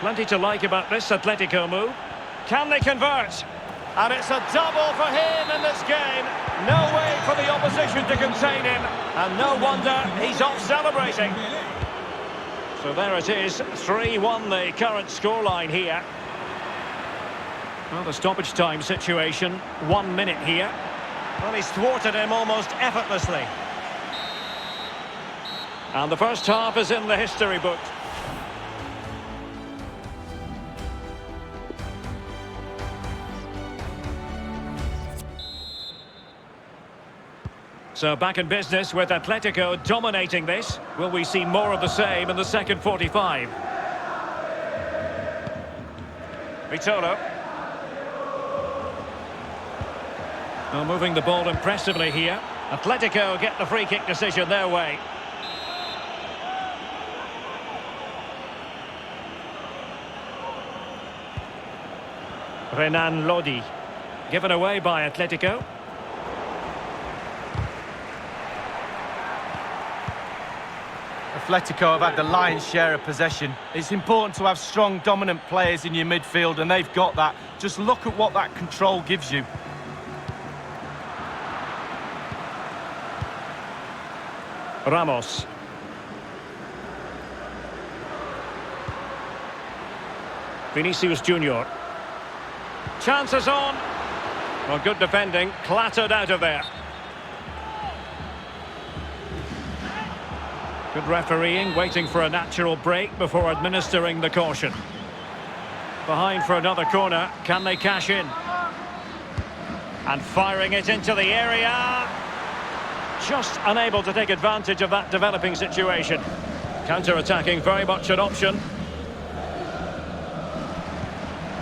Plenty to like about this Atletico move. Can they convert? And it's a double for him in this game. No way for the opposition to contain him. And no wonder he's off celebrating. So there it is, 3-1 the current scoreline here. Well, the stoppage time situation, 1 minute here. Well, he's thwarted him almost effortlessly. And the first half is in the history book. So back in business with Atletico dominating this. Will we see more of the same in the second 45? Vitolo. Well, moving the ball impressively here. Atletico get the free kick decision their way. Renan Lodi. Given away by Atletico. Atletico have had the lion's share of possession. It's important to have strong, dominant players in your midfield, and they've got that. Just look at what that control gives you. Ramos. Vinicius Junior. Chances on. Well, good defending, clattered out of there. Good refereeing, waiting for a natural break before administering the caution. Behind for another corner, can they cash in? And firing it into the area. Just unable to take advantage of that developing situation. Counter-attacking, very much an option.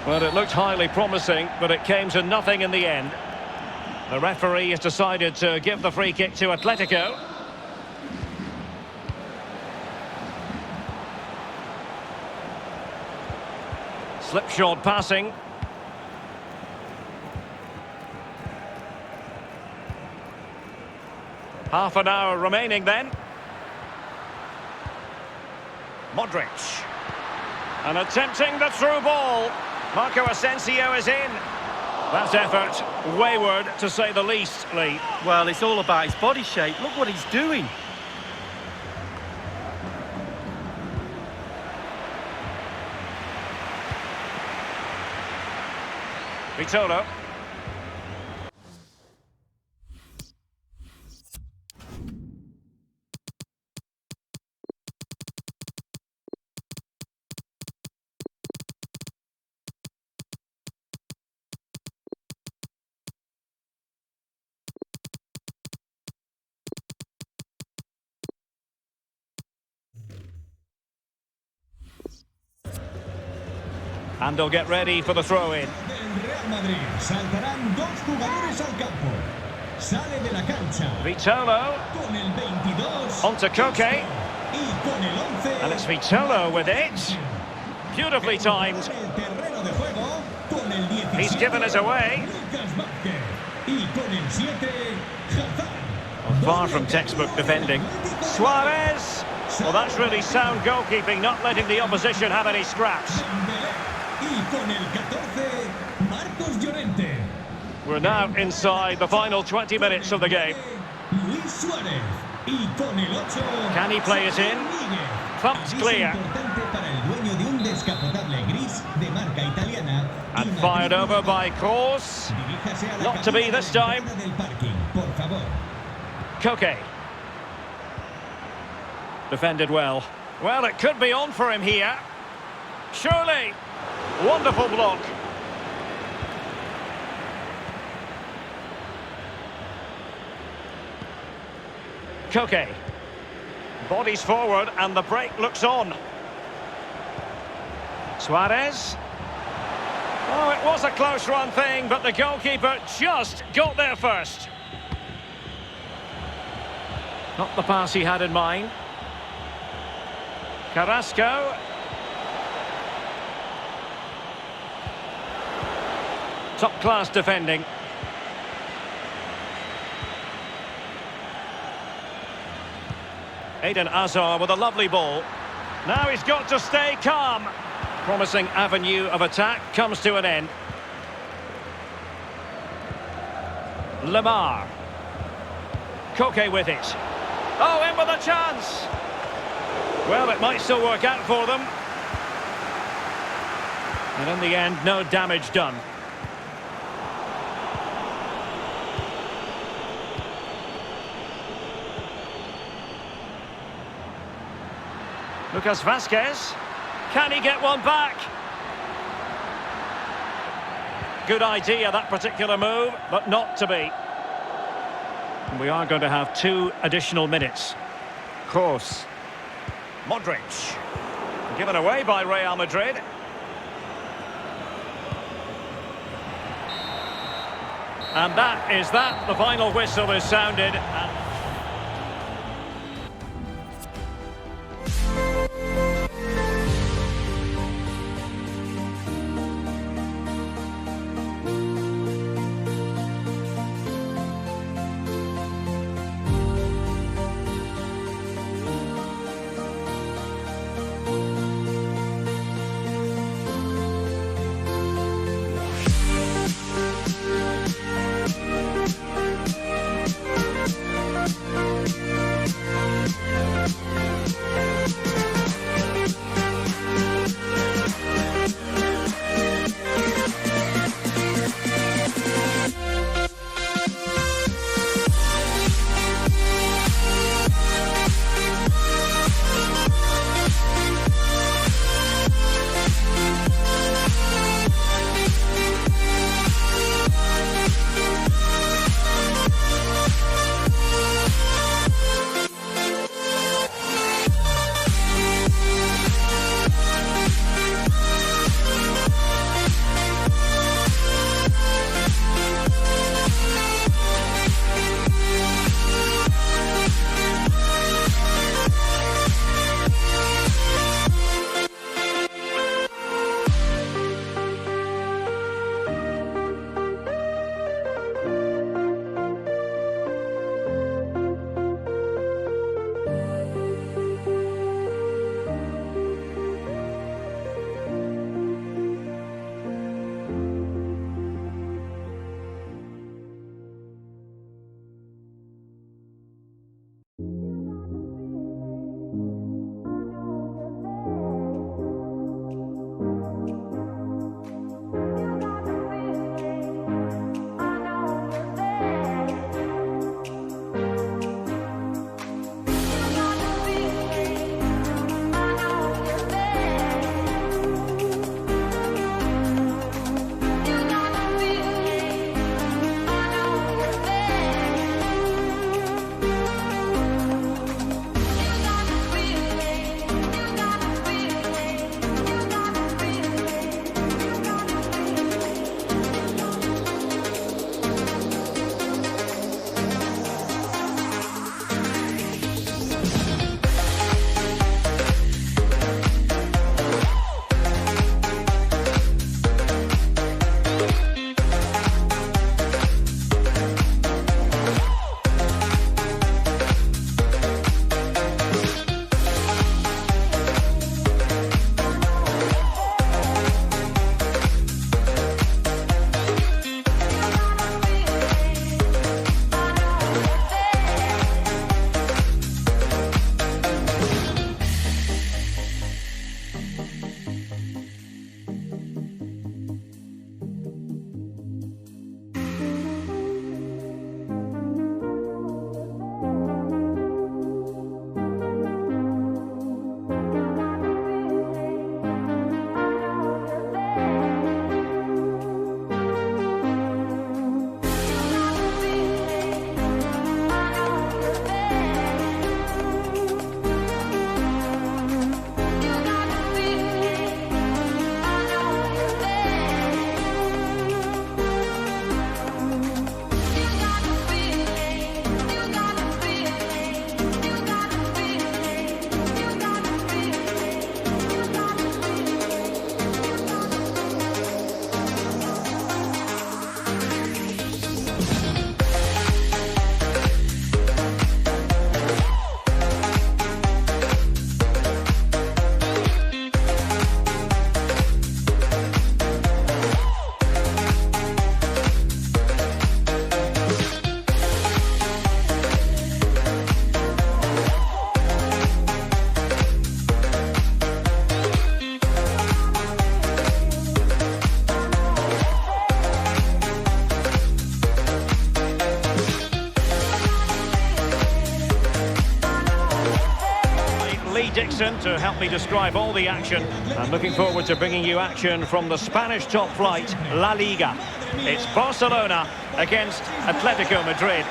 Well, it looked highly promising, but it came to nothing in the end. The referee has decided to give the free kick to Atletico. Slipshod passing. Half an hour remaining then. Modric. And attempting the through ball. Marco Asensio is in. That effort, wayward to say the least, Lee. Well, it's all about his body shape. Look what he's doing. Vitolo. And they'll get ready for the throw-in. Del Real Madrid saltarán dos jugadores al campo. Sale de la cancha. Vitolo. Con el 22. Onto Koke. Y con el 11. And it's Vitolo with it. Beautifully timed. El terreno de juego. Con el 17. He's given us away. Lucas Vázquez. Y con el 7. Hazard. Far from textbook defending. Suarez. Well, that's really sound goalkeeping, not letting the opposition have any scraps. Y con el 14, Marcos Llorente. We're now inside the final 20 minutes of the game. Luis Suárez. Y con el 8, Can he play it in? Ligue. Thumped Aviso clear. importante para el dueño de un descapotable gris de marca italiana. And fired over by Kroos. Diríjase a la Not to be cabina this time. del parking, por favor. Koke. Defended well. Well, it could be on for him here. Surely. Wonderful block. Koke. Bodies forward and the break looks on. Suarez. Oh, it was a close run thing, but the goalkeeper just got there first. Not the pass he had in mind. Carrasco. Top-class defending. Eden Hazard with a lovely ball. Now he's got to stay calm. Promising avenue of attack comes to an end. Lemar. Koke with it. Oh, in with a chance. Well, it might still work out for them. And in the end, no damage done. Lucas Vazquez. Can he get one back? Good idea, that particular move, but not to be. We are going to have 2 additional minutes. Kroos. Modric. Given away by Real Madrid. And that is that. The final whistle is sounded. Lee Dixon to help me describe all the action. I'm looking forward to bringing you action from the Spanish top flight, La Liga. It's Barcelona against Atletico Madrid.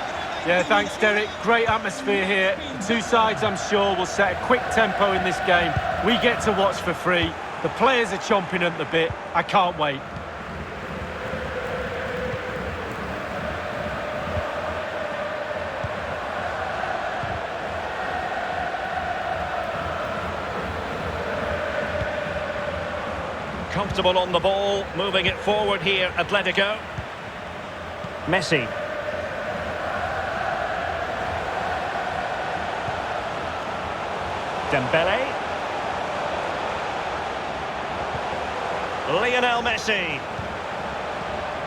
Yeah, thanks, Derek. Great atmosphere here. The two sides, I'm sure, will set a quick tempo in this game. We get to watch for free. The players are chomping at the bit. I can't wait. Comfortable on the ball, moving it forward here, Atletico. Messi. Dembele. Lionel Messi.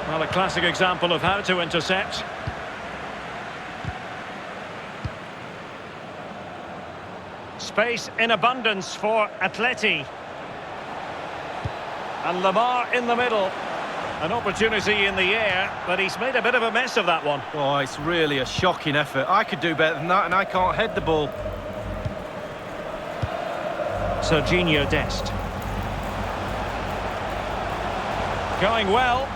Well, a classic example of how to intercept. Space in abundance for Atleti. And Lamar in the middle. An opportunity in the air, but he's made a bit of a mess of that one. Oh, it's really a shocking effort. I could do better than that, and I can't head the ball. Serginho Dest. Going well.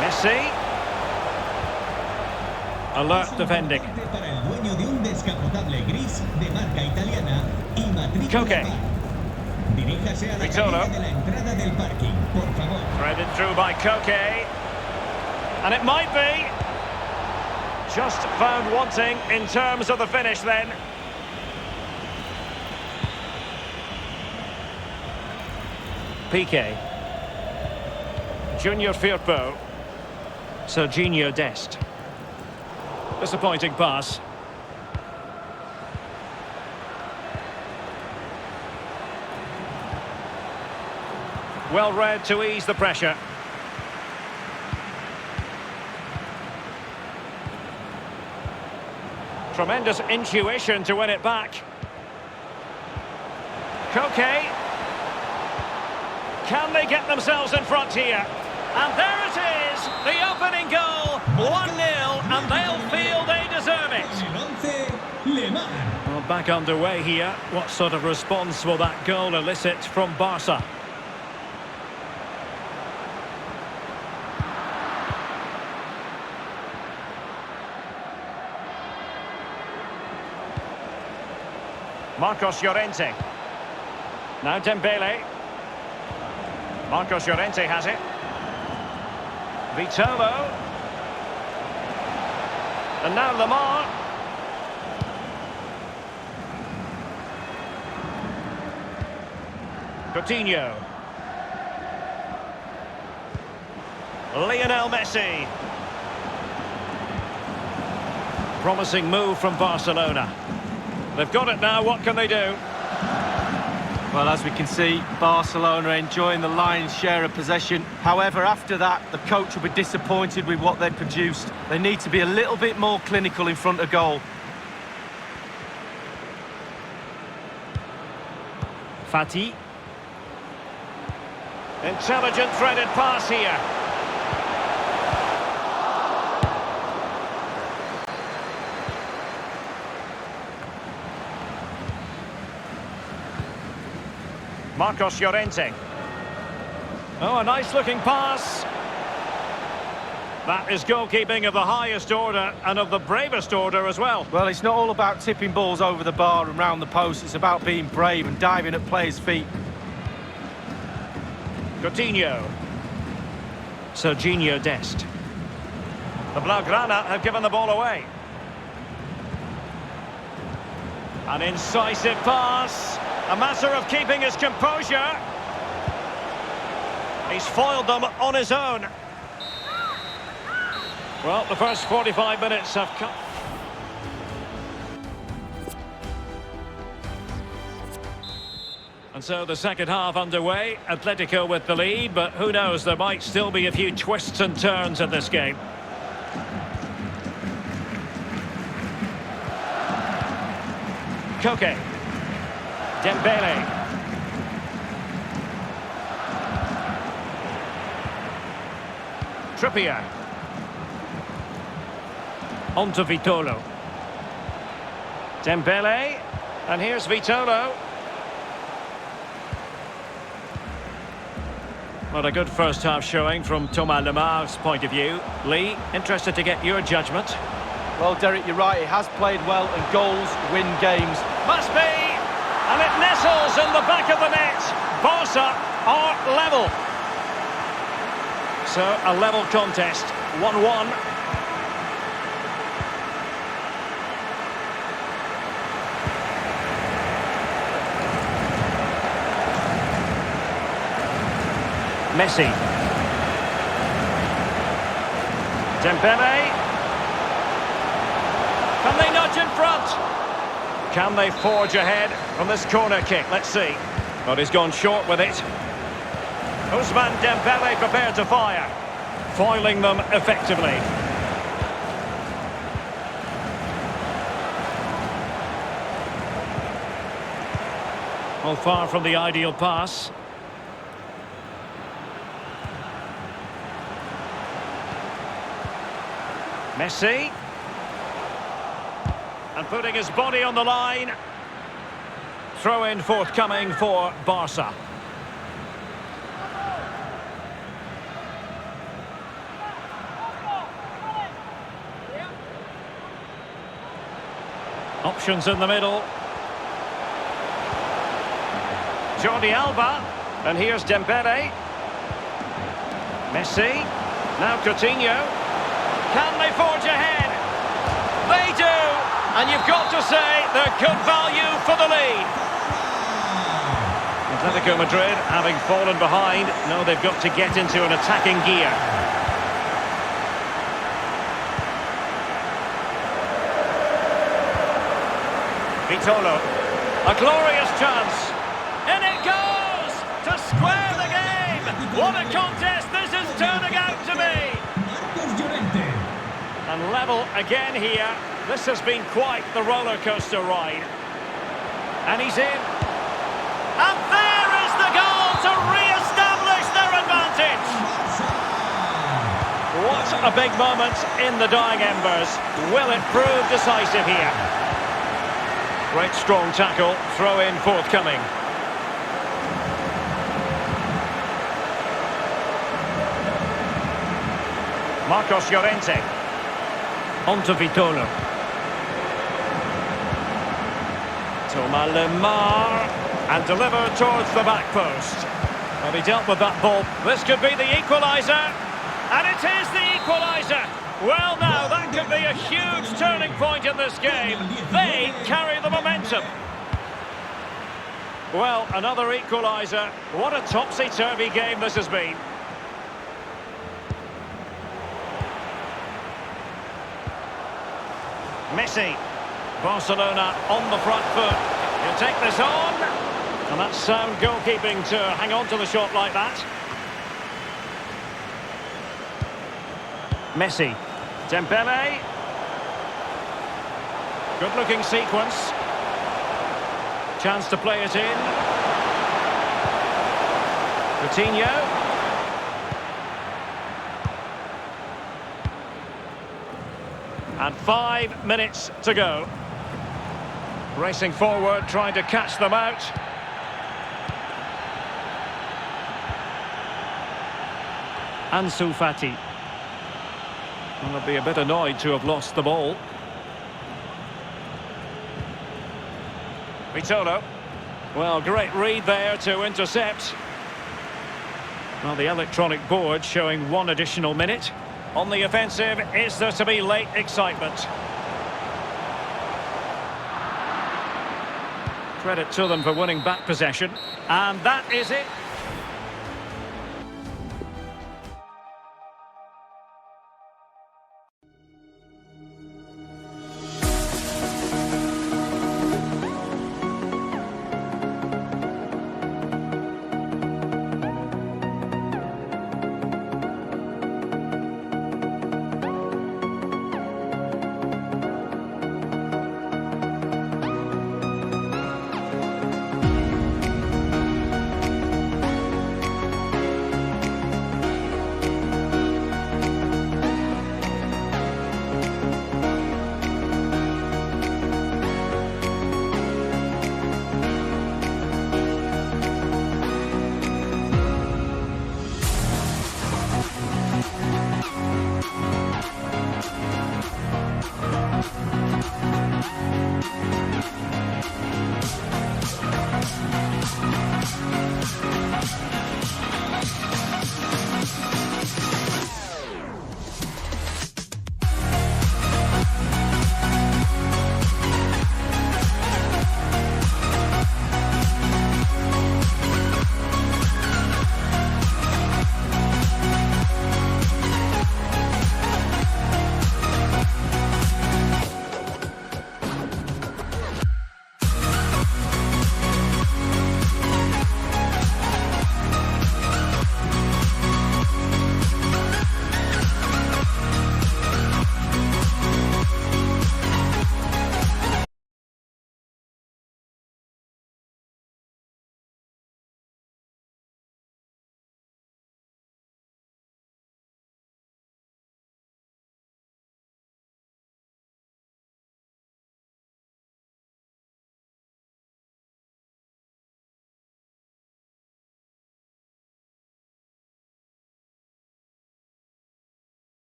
Messi. Alert defending. Para el dueño de un descapotable gris de marca italiana y matrícula Koke. par. Diríjase a la Vitolo. cabina de la entrada del parking, por favor. Threaded through by Koke. And it might be. Just found wanting in terms of the finish then. Piqué. Junior Firpo. Serginho Dest. Disappointing pass. Well read to ease the pressure. Tremendous intuition to win it back. Koke. Can they get themselves in front here? And there it is, the opening goal, 1-0, and they'll feel they deserve it. En el 11, Lemar. Well, back underway here. What sort of response will that goal elicit from Barca? Marcos Llorente. Now Dembele. Marcos Llorente has it. Vitolo. And now Lamar. Coutinho. Lionel Messi. Promising move from Barcelona. They've got it now, what can they do? Well, as we can see, Barcelona enjoying the lion's share of possession. However, after that, the coach will be disappointed with what they've produced. They need to be a little bit more clinical in front of goal. Fati. Intelligent threaded pass here. Marcos Llorente. Oh, a nice looking pass. That is goalkeeping of the highest order and of the bravest order as well. Well, it's not all about tipping balls over the bar and round the post. It's about being brave and diving at players' feet. Coutinho. Serginho Dest. The Blaugrana have given the ball away. An incisive pass. A matter of keeping his composure. He's foiled them on his own. Well, the first 45 minutes have come. And so the second half underway. Atletico with the lead, but who knows, there might still be a few twists and turns in this game. Koke. Dembele. Trippier. On to Vitolo. Dembele. And here's Vitolo. What a good first half showing from Thomas Lemar's point of view. Lee, interested to get your judgment. Well, Derek, you're right. He has played well, and goals win games. Must be! And it nestles in the back of the net. Barca are level. So, a level contest. 1-1. Messi. Dembele. Can they nudge in front? Can they forge ahead from this corner kick? Let's see. But he's gone short with it. Ousmane Dembele prepared to fire, foiling them effectively. Well, far from the ideal pass. Messi. And putting his body on the line. Throw-in forthcoming for Barca. Options in the middle. Jordi Alba. And here's Dembele. Messi. Now Coutinho. Can they forge ahead? They do! And you've got to say they're good value for the lead. Atletico Madrid, having fallen behind, know they've got to get into an attacking gear. Vitolo. A glorious chance. In it goes! To square the game! What a contest this is turning out to be! And level again here. This has been quite the roller coaster ride. And he's in. And there is the goal to re-establish their advantage. What a big moment in the dying embers. Will it prove decisive here? Great strong tackle. Throw in forthcoming. Marcos Llorente. On to Vitolo. Thomas Lemar. And delivered towards the back post. Well, he dealt with that ball. This could be the equaliser. And it is the equaliser. Well, now, that could be a huge turning point in this game. They carry the momentum. Well, another equaliser. What a topsy-turvy game this has been. Messi. Barcelona on the front foot. He'll take this on. And that's sound goalkeeping to hang on to the shot like that. Messi. Dembele. Good-looking sequence. Chance to play it in. Coutinho. And 5 minutes to go. Racing forward, trying to catch them out. Ansu Fati. Well, they'll be a bit annoyed to have lost the ball. Vitolo. Well, great read there to intercept. Well, the electronic board showing 1 additional minute. On the offensive, is there to be late excitement? Credit to them for winning back possession. And that is it.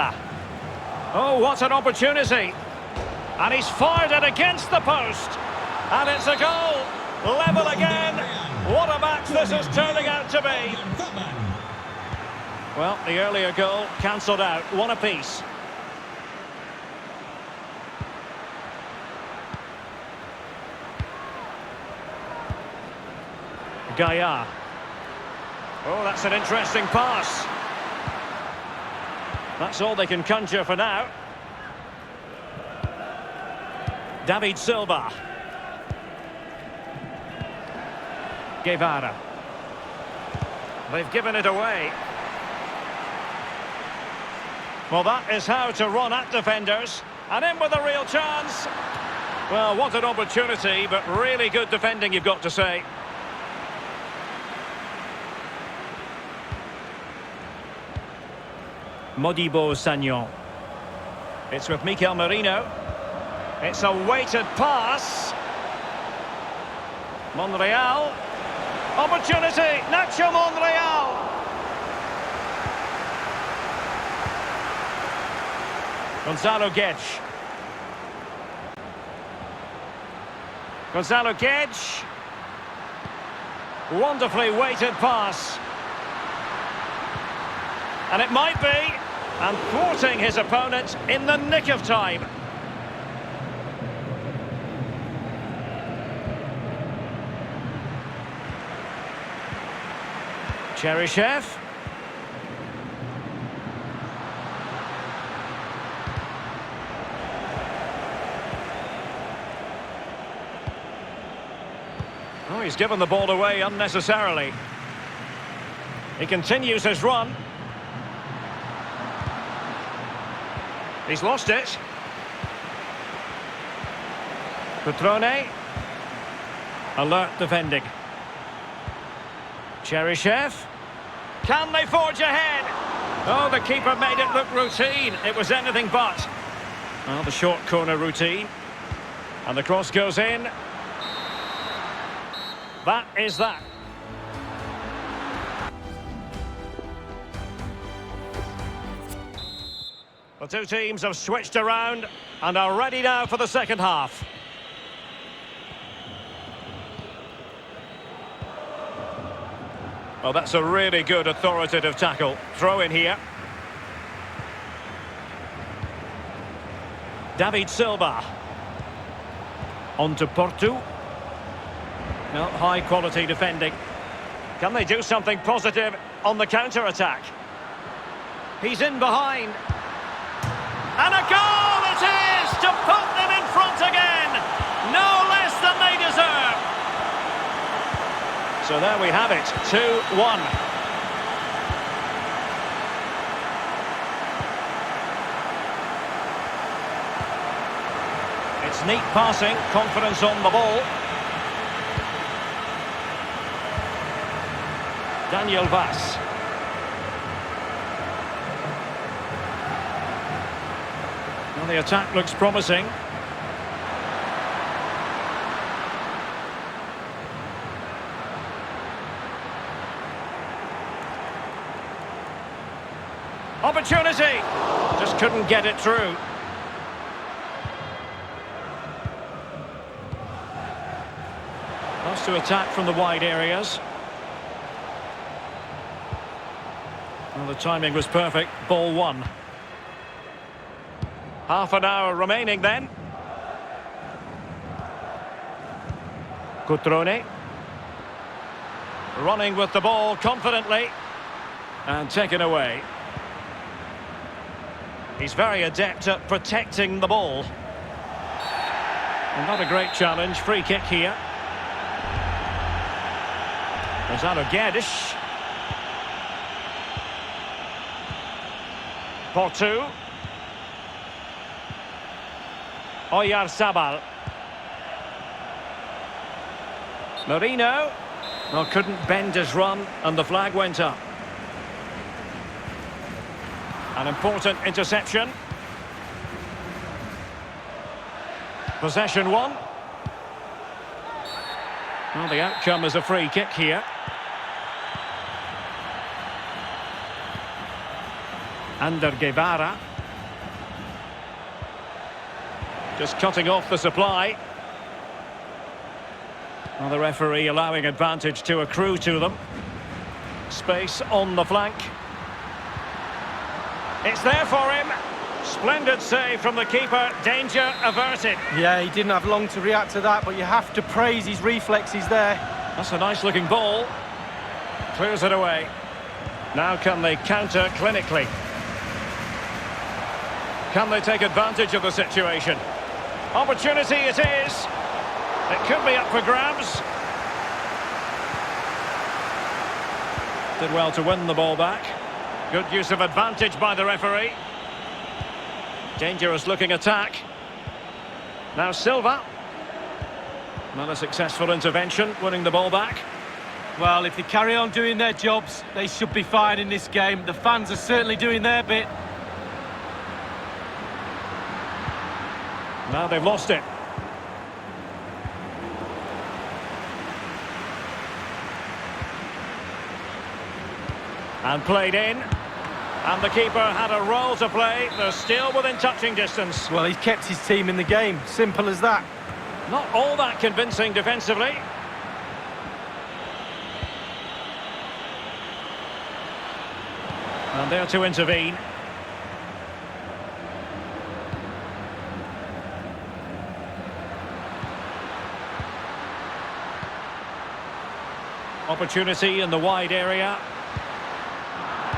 Oh, what an opportunity. And he's fired it against the post. And it's a goal. Level again. What a match this is turning out to be. Well, the earlier goal cancelled out. One apiece. Gaia. Oh, that's an interesting pass. That's all they can conjure for now. David Silva. Guevara. They've given it away. Well, that is how to run at defenders. And in with a real chance. Well, what an opportunity, but really good defending, you've got to say. Modibo Sagnon. It's with Mikel Merino. It's a weighted pass. Monreal. Opportunity. Nacho Monreal. Gonzalo Guedes. Gonzalo Guedes. Wonderfully weighted pass. And it might be. And thwarting his opponent in the nick of time. Cheryshev. Oh, he's given the ball away unnecessarily. He continues his run. He's lost it. Petrone. Alert defending. Cheryshev. Can they forge ahead? Oh, the keeper made it look routine. It was anything but. Well, the short corner routine. And the cross goes in. That is that. The two teams have switched around and are ready now for the second half. Well, that's a really good authoritative tackle. Throw in here. David Silva. On to Porto. No, high quality defending. Can they do something positive on the counter-attack? He's in behind. And a goal it is to put them in front again. No less than they deserve. So there we have it, 2-1. It's neat passing, confidence on the ball. Daniel Vaz. Well, the attack looks promising. Opportunity! Just couldn't get it through. Wants to attack from the wide areas. Well, the timing was perfect. Ball one. Half an hour remaining then. Cutrone. Running with the ball confidently. And taken away. He's very adept at protecting the ball. And not a great challenge. Free kick here. Gonzalo Guedes. Porto. Oyarzabal. Merino. Well, couldn't bend his run and the flag went up. An important interception. Possession one. Well, the outcome is a free kick here. Ander Guevara. Just cutting off the supply. Well, the referee allowing advantage to accrue to them. Space on the flank. It's there for him. Splendid save from the keeper. Danger averted. Yeah, he didn't have long to react to that, but you have to praise his reflexes there. That's a nice looking ball. Clears it away. Now can they counter clinically? Can they take advantage of the situation? Opportunity it is. It could be up for grabs. Did well to win the ball back. Good use of advantage by the referee. Dangerous looking attack. Now Silva. Not a successful intervention, winning the ball back. Well, if they carry on doing their jobs, they should be fine in this game. The fans are certainly doing their bit. Now they've lost it. And played in. And the keeper had a role to play. They're still within touching distance. Well, he's kept his team in the game. Simple as that. Not all that convincing defensively. And there to intervene. Opportunity in the wide area.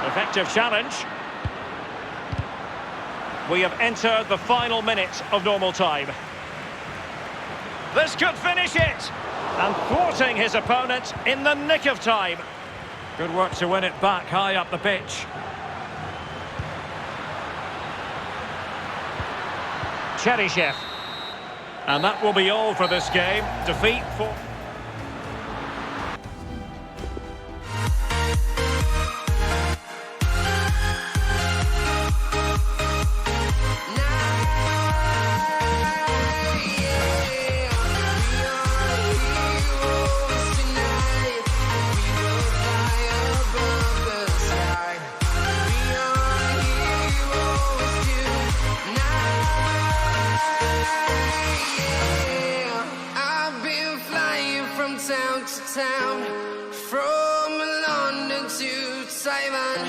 Effective challenge. We have entered the final minute of normal time. This could finish it! And thwarting his opponent in the nick of time. Good work to win it back high up the pitch. Cheryshev. And that will be all for this game. Defeat for... town to town, from London to Taiwan.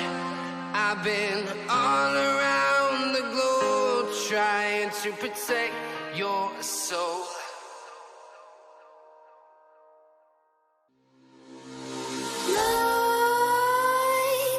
I've been all around the globe trying to protect your soul.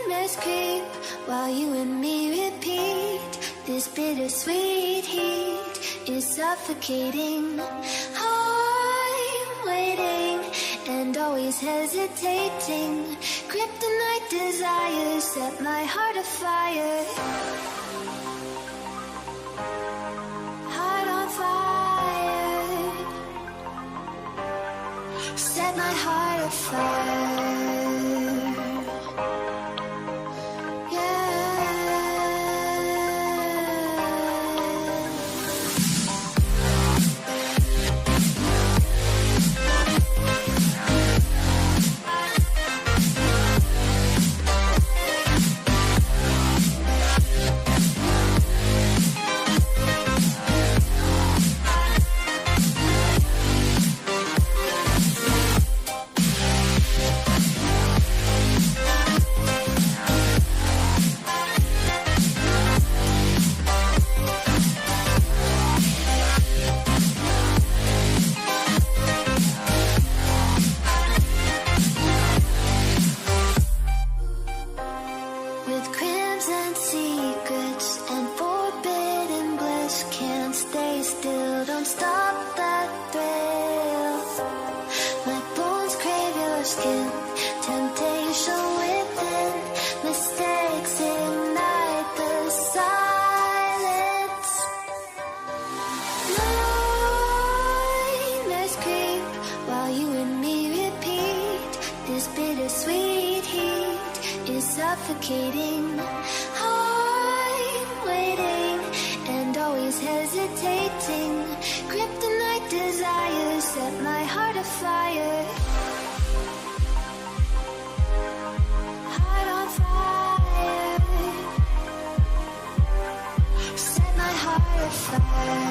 Nightmares creep while you and me repeat. This bittersweet heat is suffocating. I'm waiting and always hesitating. Kryptonite desires set my heart afire. Heart on fire. Set my heart afire. Suffocating. I'm waiting and always hesitating. Kryptonite desires set my heart afire. Heart on fire. heart afire.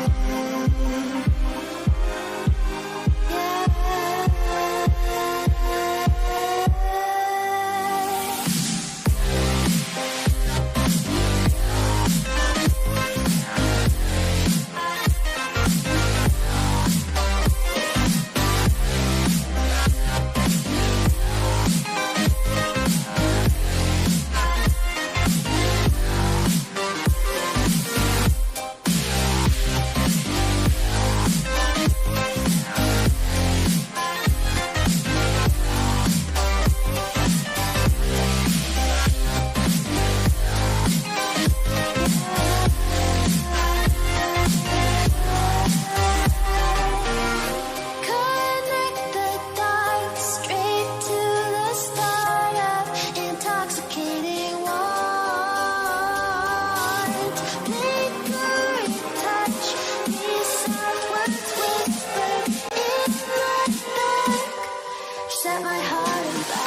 Connect the dots straight to the start of intoxicating want. Flickering touch, these soft words whispered in the dark. Set my heart on fire.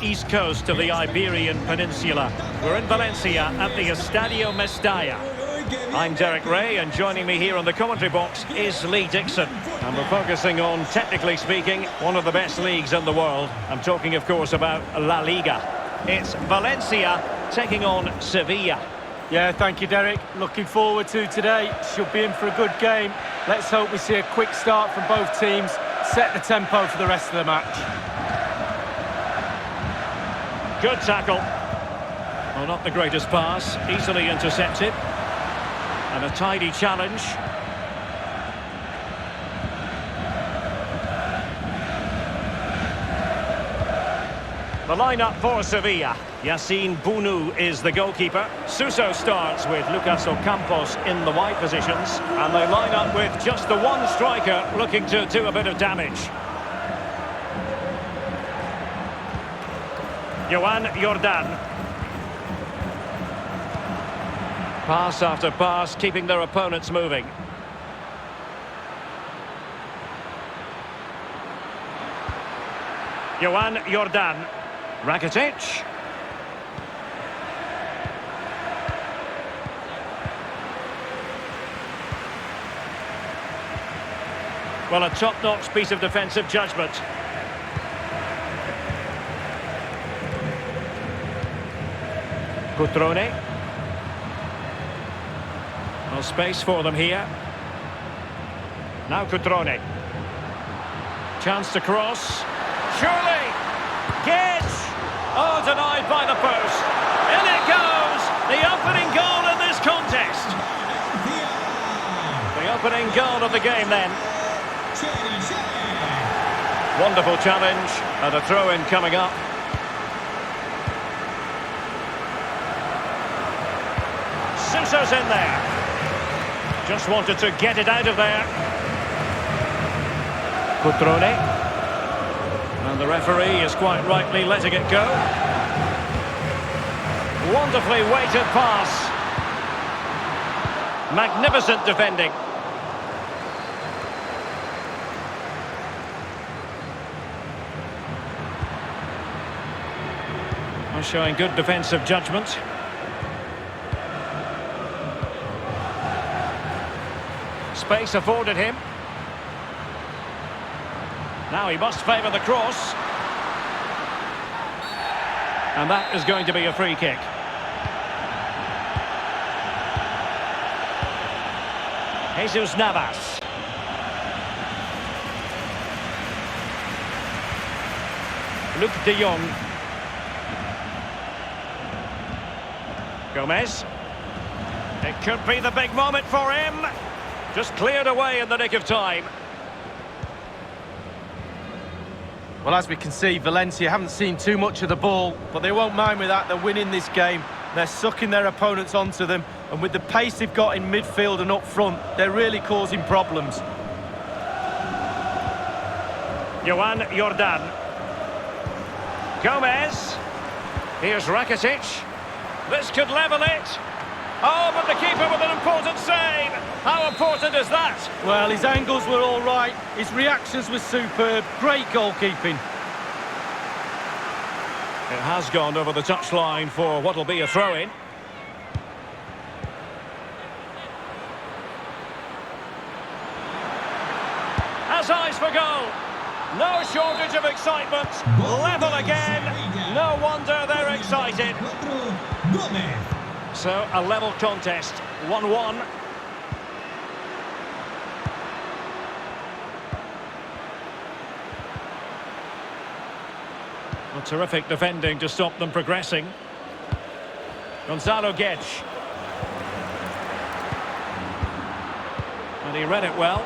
East coast of the Iberian Peninsula. We're in Valencia at the Estadio Mestalla. I'm Derek Ray, and joining me here on the commentary box is Lee Dixon. And we're focusing on, technically speaking, one of the best leagues in the world. I'm talking, of course, about La Liga. It's Valencia taking on Sevilla. Yeah, thank you, Derek. Looking forward to today. Should be in for a good game. Let's hope we see a quick start from both teams. Set the tempo for the rest of the match. Good tackle. Well, not the greatest pass. Easily intercepted. And a tidy challenge. The lineup for Sevilla. Yassine Bounou is the goalkeeper. Suso starts with Lucas Ocampos in the wide positions. And they line up with just the one striker looking to do a bit of damage. Joan Jordan. Pass after pass, keeping their opponents moving. Joan Jordan. Rakitic. Well, a top-notch piece of defensive judgment. Cutrone. Well, space for them here. Now Cutrone. Chance to cross. Surely! Gets! Oh, denied by the post. In it goes! The opening goal in this contest. The opening goal of the game then. Wonderful challenge, and a throw-in coming up. Suso's in there. Just wanted to get it out of there. Cutrone. And the referee is quite rightly letting it go. Wonderfully weighted pass. Magnificent defending. Showing good defensive judgment. Space afforded him. Now he must favour the cross. And that is going to be a free kick. Jesus Navas. Luc de Jong. Gomez. It could be the big moment for him. Just cleared away in the nick of time. Well, as we can see, Valencia haven't seen too much of the ball, but they won't mind with that. They're winning this game. They're sucking their opponents onto them, and with the pace they've got in midfield and up front, they're really causing problems. Joan Jordan. Gomez. Here's Rakitic. This could level it. Oh, but the keeper with an important save. How important is that? Well, his angles were all right. His reactions were superb. Great goalkeeping. It has gone over the touchline for what will be a throw-in. Has eyes for goal. No shortage of excitement. Level again. No wonder they're excited. So, a level contest. 1-1. Well, terrific defending to stop them progressing. Gonzalo Guedes. And he read it well.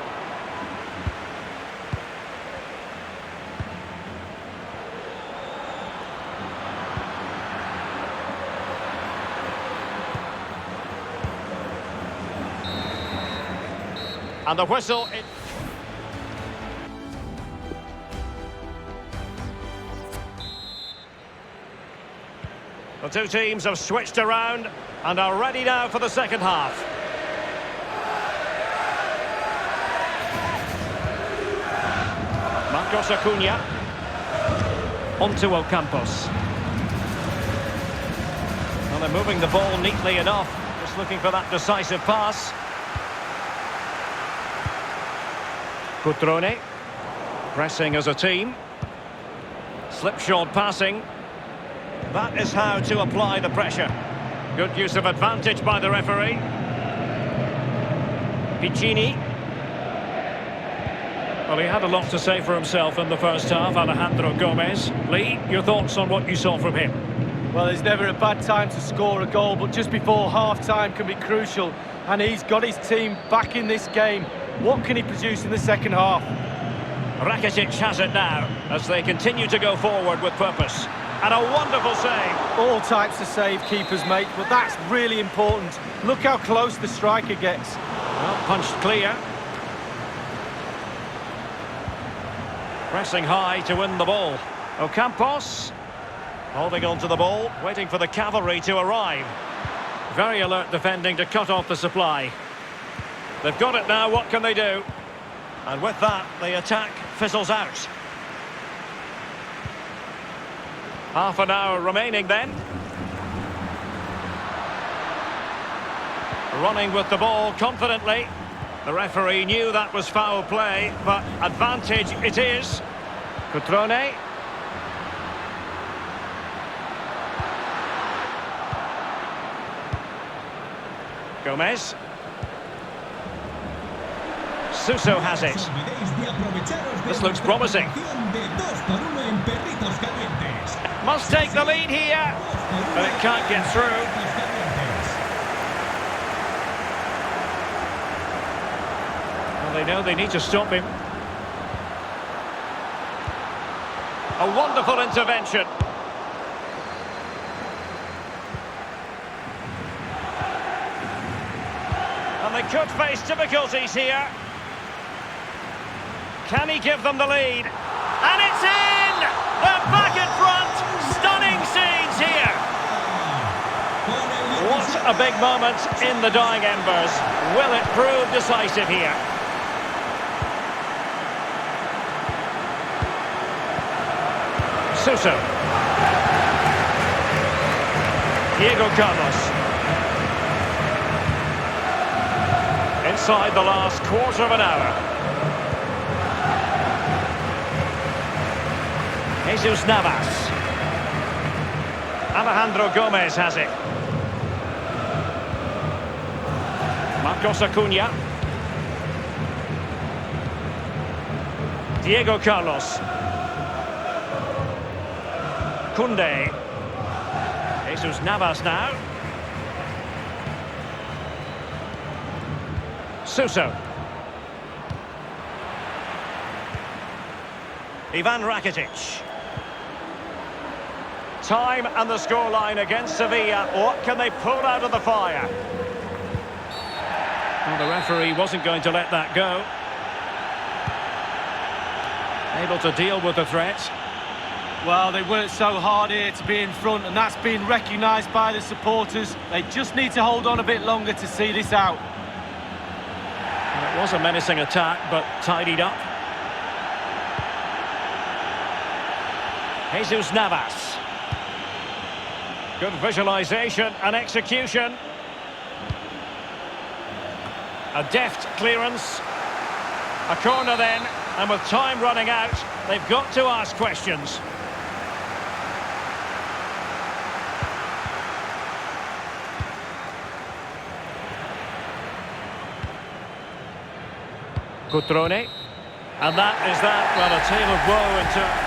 And the whistle... The two teams have switched around and are ready now for the second half. Marcos Acuna. Onto Ocampos. Well, they're moving the ball neatly enough. Just looking for that decisive pass. Cutrone. Pressing as a team. Slipshod passing. That is how to apply the pressure. Good use of advantage by the referee. Piccini. Well, he had a lot to say for himself in the first half, Alejandro Gomez. Lee, your thoughts on what you saw from him? Well, there's never a bad time to score a goal, but just before half-time can be crucial. And he's got his team back in this game. What can he produce in the second half? Rakitic has it now, as they continue to go forward with purpose. And a wonderful save. All types of save keepers make, but that's really important. Look how close the striker gets. Well, punched clear. Pressing high to win the ball. Ocampos. Holding on to the ball, waiting for the cavalry to arrive. Very alert defending to cut off the supply. They've got it now, what can they do? And with that, the attack fizzles out. Half an hour remaining then. Running with the ball confidently. The referee knew that was foul play, but advantage it is. Cutrone. Gomez. Suso has it. This looks promising. Must take the lead here, but it can't get through. Well, they know they need to stop him. A wonderful intervention. And they could face difficulties here. Can he give them the lead? And it's in! They're back in front! Stunning scenes here! What a big moment in the dying embers. Will it prove decisive here? Suso. Diego Carlos. Inside the last quarter of an hour. Jesus Navas. Alejandro Gomez has it. Marcos Acuna. Diego Carlos. Koundé. Jesus Navas now. Suso. Ivan Rakitic. Time and the scoreline against Sevilla. What can they pull out of the fire? Well, the referee wasn't going to let that go. Able to deal with the threat. Well, they worked so hard here to be in front, and that's been recognised by the supporters. They just need to hold on a bit longer to see this out. Well, it was a menacing attack, but tidied up. Jesus Navas. Good visualisation and execution. A deft clearance. A corner then, and with time running out, they've got to ask questions. Cutrone. And that is that. Well, a tale of woe in terms.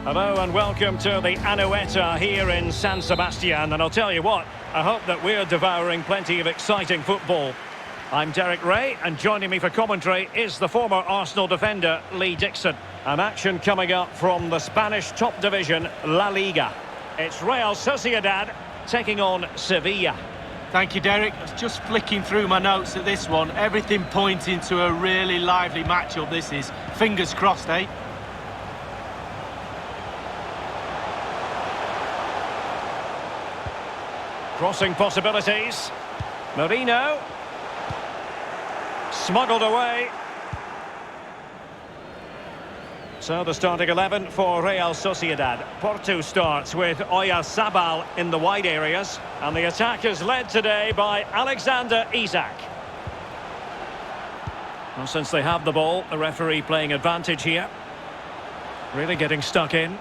Hello and welcome to the Anoeta here in San Sebastian. And I'll tell you what, I hope that we're devouring plenty of exciting football. I'm Derek Ray, and joining me for commentary is the former Arsenal defender, Lee Dixon. An action coming up from the Spanish top division, La Liga. It's Real Sociedad taking on Sevilla. Thank you, Derek. I was just flicking through my notes at this one. Everything pointing to a really lively matchup this is. Fingers crossed, eh? Crossing possibilities. Marino. Smuggled away. So the starting 11 for Real Sociedad. Porto starts with Oyarzabal in the wide areas. And the attack is led today by Alexander Isak. Well, since they have the ball, the referee playing advantage here. Really getting stuck in.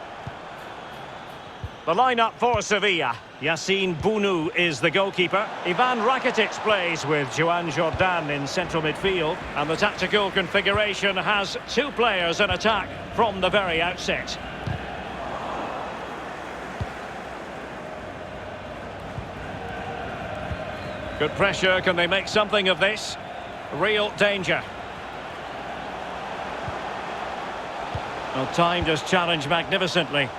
The lineup for Sevilla. Yassine Bounou is the goalkeeper. Ivan Rakitic plays with Joan Jordan in central midfield. And the tactical configuration has two players in attack from the very outset. Good pressure. Can they make something of this? Real danger. Well, timed his challenge magnificently.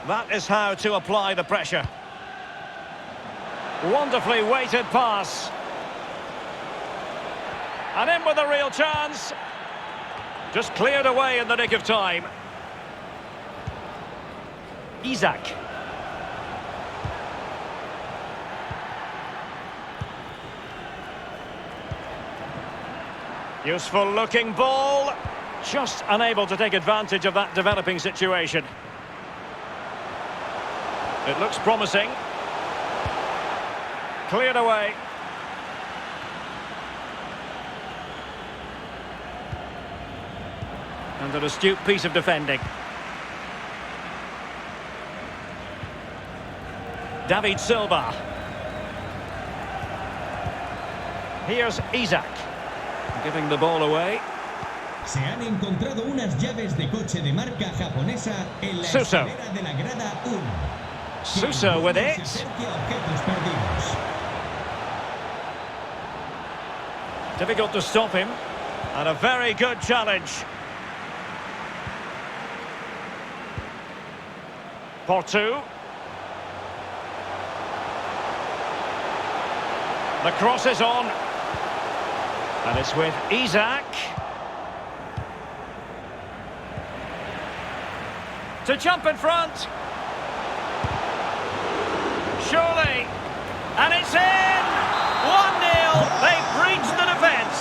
That is how to apply the pressure. Wonderfully weighted pass. And in with a real chance. Just cleared away in the nick of time. Isak. Useful looking ball. Just unable to take advantage of that developing situation. It looks promising. Cleared away. And an astute piece of defending. David Silva. Here's Isak. Giving the ball away. Se han encontrado unas llaves de coche de marca japonesa en la Suso. escalera de la grada 1. Suso with it. Objetos perdidos. Difficult to stop him. And a very good challenge. Porto. The cross is on. And it's with Isak. To jump in front. Surely. And it's in! 1-0. They've breached the defence.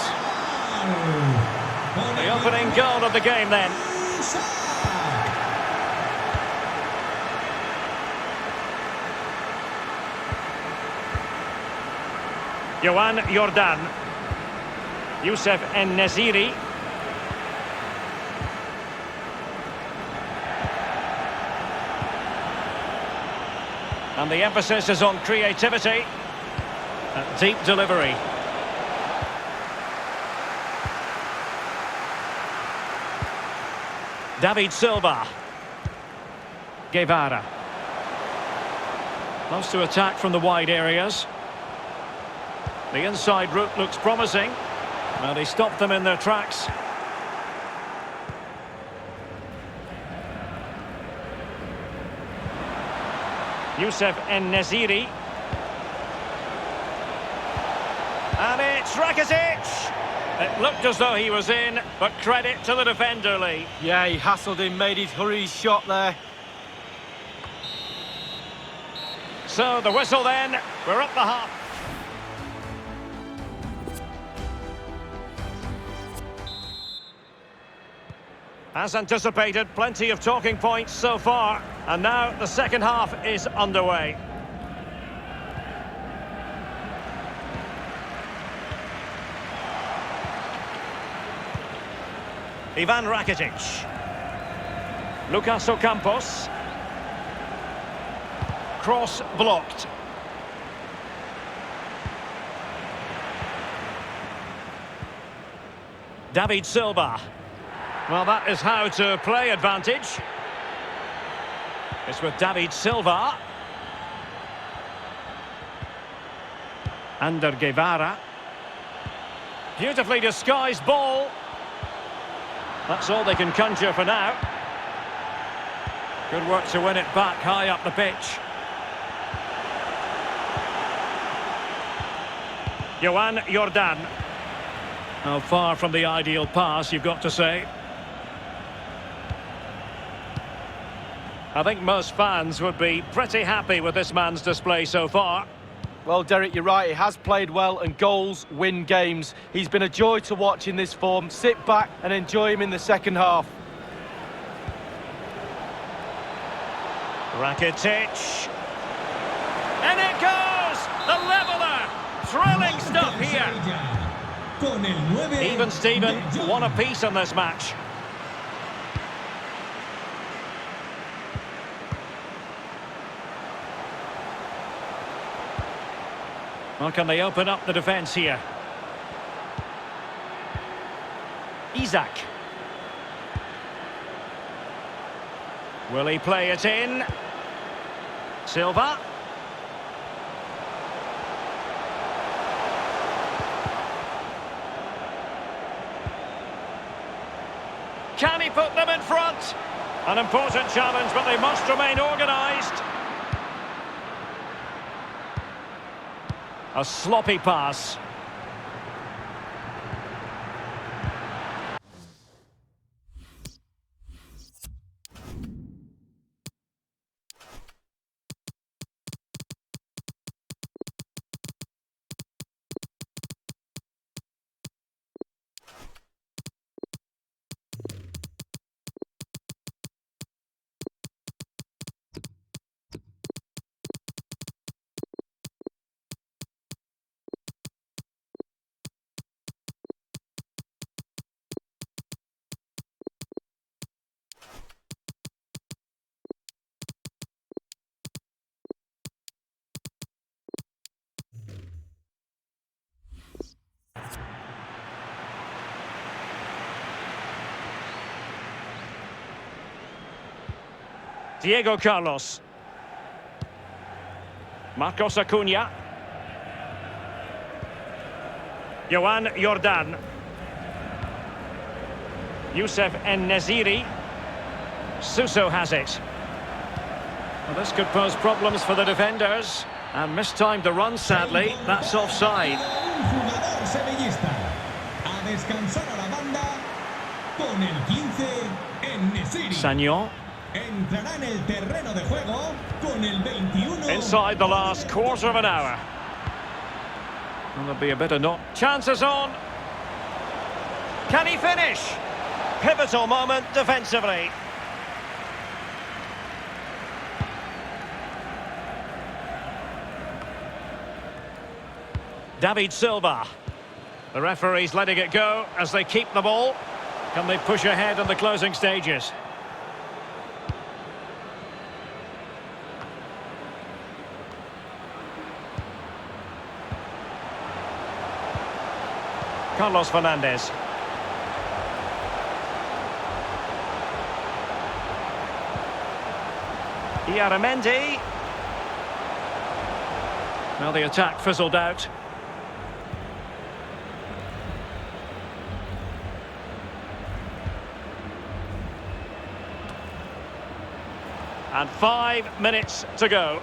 The opening goal of the game then. Joan Jordan. Youssef En-Nesyri. And the emphasis is on creativity. A deep delivery. David Silva. Guevara. Close to attack from the wide areas. The inside route looks promising. Well, he stopped them in their tracks. Youssef En-Nesyri. And it's Rakitic! It looked as though he was in, but credit to the defender, Lee. Yeah, he hassled him, made his hurry shot there. So the whistle then, we're up the half. As anticipated, plenty of talking points so far. And now the second half is underway. Ivan Rakitic. Lucas Ocampos. Cross blocked. David Silva. Well, that is how to play advantage. It's with David Silva. Ander Guevara. Beautifully disguised ball. That's all they can conjure for now. Good work to win it back high up the pitch. Johan Jordan. Now far from the ideal pass, you've got to say. I think most fans would be pretty happy with this man's display so far. Well, Derek, you're right. He has played well, and goals win games. He's been a joy to watch in this form. Sit back and enjoy him in the second half. Rakitic. And it goes! The leveller! Thrilling stuff here. Con el 9 Even Steven, de Jong. one apiece in this match. Well, can they open up the defence here? Isaac. Will he play it in? Silva. Can he put them in front? An important challenge, but they must remain organised. A sloppy pass. Diego Carlos. Marcos Acuna. Johan Jordan. Youssef En-Nesyri. Suso has it. Well, this could pose problems for the defenders. And mistimed the run, sadly. That's offside. Un jugador sevillista. A descansar a la banda con el 15 En-Nesyri. Sagnon. Entrará en el terreno de juego con el 21. Inside the last quarter of an hour. And there'll be a bit of not. Chances on. Can he finish? Pivotal moment defensively. David Silva. The referee's letting it go as they keep the ball. Can they push ahead in the closing stages? Carlos Fernandez. Iaramendi. Well, the attack fizzled out. And 5 minutes to go.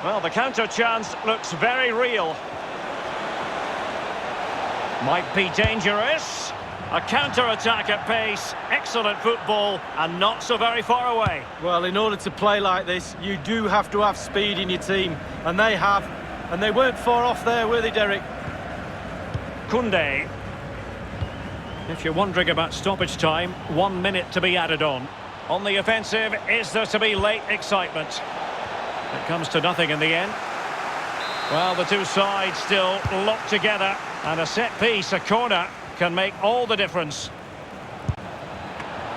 Well, the counter chance looks very real. Might be dangerous. A counter-attack at pace. Excellent football and not so very far away. Well, in order to play like this, you do have to have speed in your team. And they have. And they weren't far off there, were they, Derek? Koundé. If you're wondering about stoppage time, 1 minute to be added on. On the offensive, is there to be late excitement? It comes to nothing in the end. Well, the two sides still locked together, and a set piece, a corner, can make all the difference.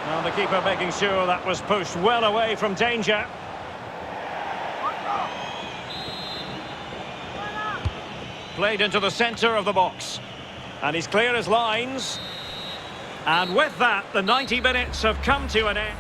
Well, the keeper making sure that was pushed well away from danger. Played into the centre of the box. And he's clear as lines. And with that, the 90 minutes have come to an end.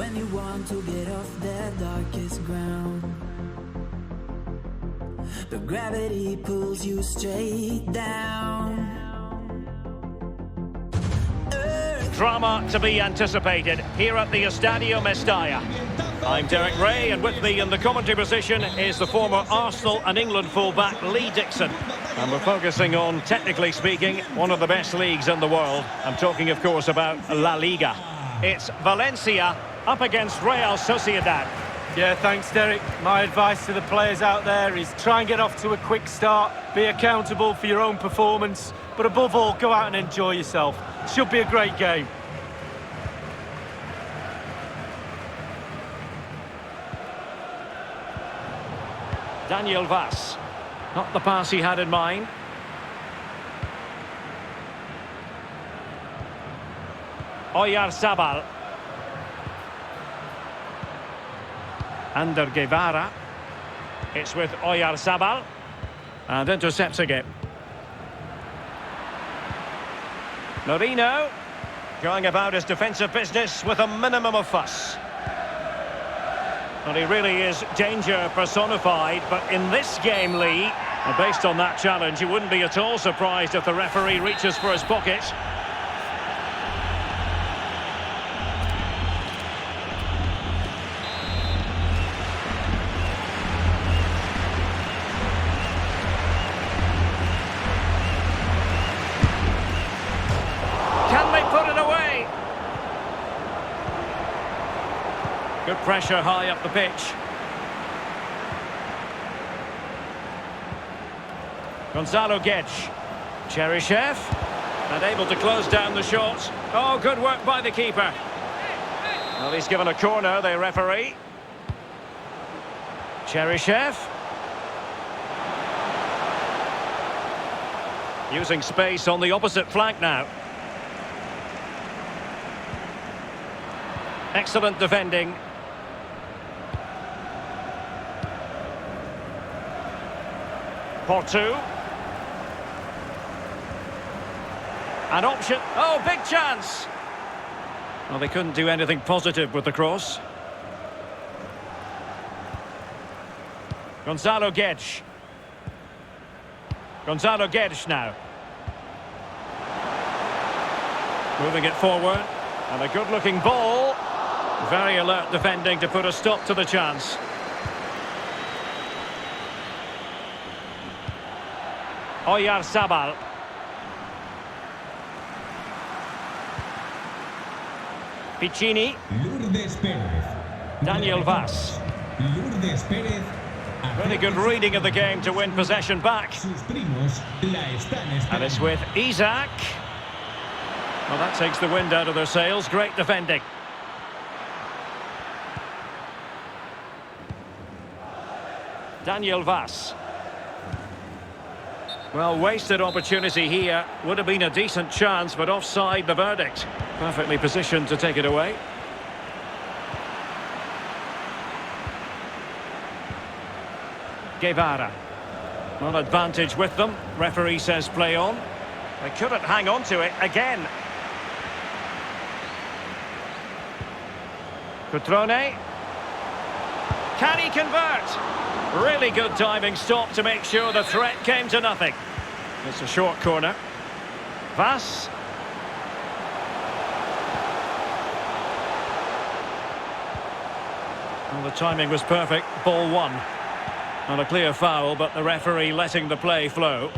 when you want to get off the darkest ground. But gravity pulls you straight down. Drama to be anticipated here at the Estadio Mestalla. I'm Derek Ray, and with me in the commentary position is the former Arsenal and England fullback Lee Dixon. And we're focusing on, technically speaking, one of the best leagues in the world. I'm talking, of course, about La Liga. It's Valencia up against Real Sociedad. Yeah, thanks, Derek. My advice to the players out there is try and get off to a quick start, be accountable for your own performance, but above all, go out and enjoy yourself. Should be a great game. Daniel Vaz. Not the pass he had in mind. Oyarzabal. Ander Guevara. It's with Oyarzabal. And intercepting it. Merino. Going about his defensive business with a minimum of fuss. And he really is danger personified, but in this game, Lee, based on that challenge, you wouldn't be at all surprised if the referee reaches for his pocket. Can they put it away? Good pressure high up the pitch. Gonzalo Guedes. Cheryshev. And able to close down the shot. Oh, good work by the keeper. Well, he's given a corner, the referee. Cheryshev. Using space on the opposite flank now. Excellent defending. Portu. An option. Oh, big chance. Well, they couldn't do anything positive with the cross. Gonzalo Guedes. Gonzalo Guedes now. Moving it forward. And a good-looking ball. Very alert defending to put a stop to the chance. Oyarzabal. Piccini. Lourdes Pérez. Daniel Vaz. Lourdes Pérez. Really good reading of the game to win possession back. Sus primos la están And it's esperando. with Isaac. Well, that takes the wind out of their sails. Great defending. Daniel Vaz. Well, wasted opportunity here. Would have been a decent chance, but offside the verdict. Perfectly positioned to take it away. Guevara. Well, advantage with them. Referee says play on. They couldn't hang on to it again. Cutrone. Can he convert? Really good diving stop to make sure the threat came to nothing. It's a short corner. Vaz. Well, the timing was perfect. Ball one. Not a clear foul, but the referee letting the play flow.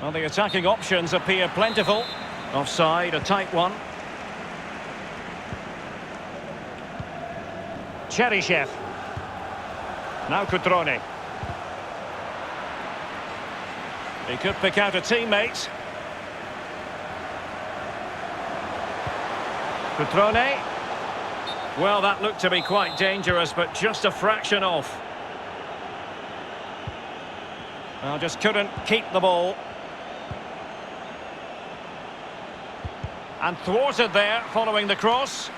Well, the attacking options appear plentiful. Offside, a tight one. Cheryshev. Now Cutrone. He could pick out a teammate. Cutrone. Well, that looked to be quite dangerous, but just a fraction off. Well, just couldn't keep the ball. And thwarted there, following the cross.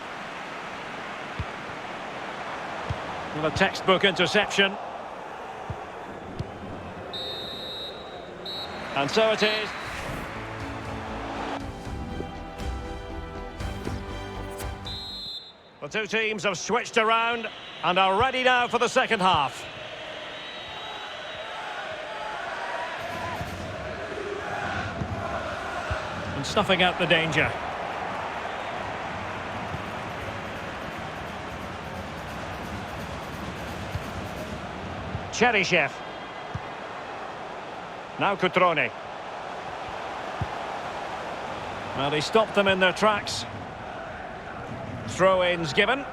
Well, a textbook interception. And so it is. The two teams have switched around and are ready now for the second half. And snuffing out the danger. Cheryshev. Now Cutrone. Well, he stopped them in their tracks. Throw-ins given.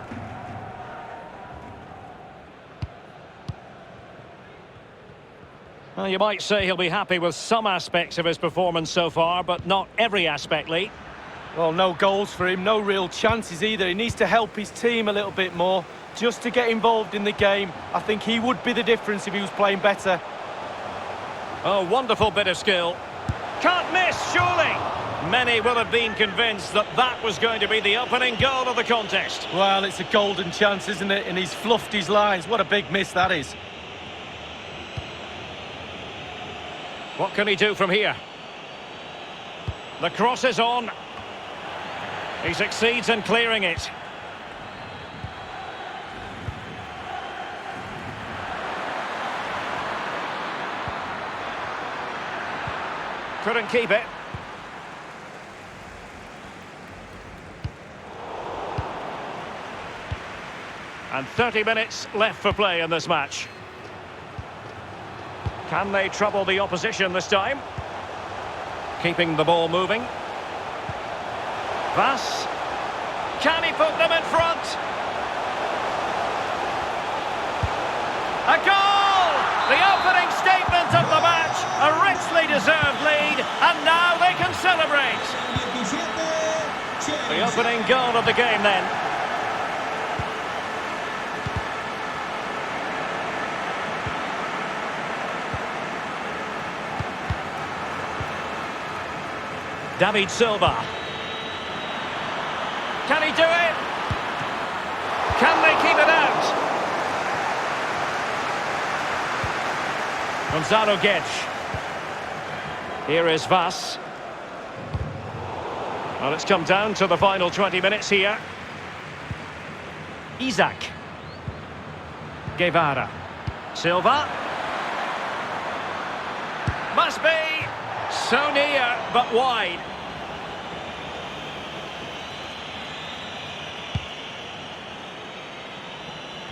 Well, you might say he'll be happy with some aspects of his performance so far, but not every aspect, Lee. Well, no goals for him, no real chances either. He needs to help his team a little bit more, just to get involved in the game. I think he would be the difference if he was playing better. Oh, wonderful bit of skill. Can't miss, surely. Many will have been convinced that that was going to be the opening goal of the contest. Well, it's a golden chance, isn't it? And he's fluffed his lines. What a big miss that is. What can he do from here? The cross is on. He succeeds in clearing it. Couldn't keep it. And 30 minutes left for play in this match. Can they trouble the opposition this time? Keeping the ball moving. Vass. Can he put them in front? A goal! The opening statement of the match. A richly deserved lead. And now they can celebrate. The opening goal of the game then. David Silva. Can he do it? Can they keep it out? Gonzalo Guedes. Here is Vass. Well, it's come down to the final 20 minutes here. Isaac. Guevara. Silva. Must be. So near, but wide.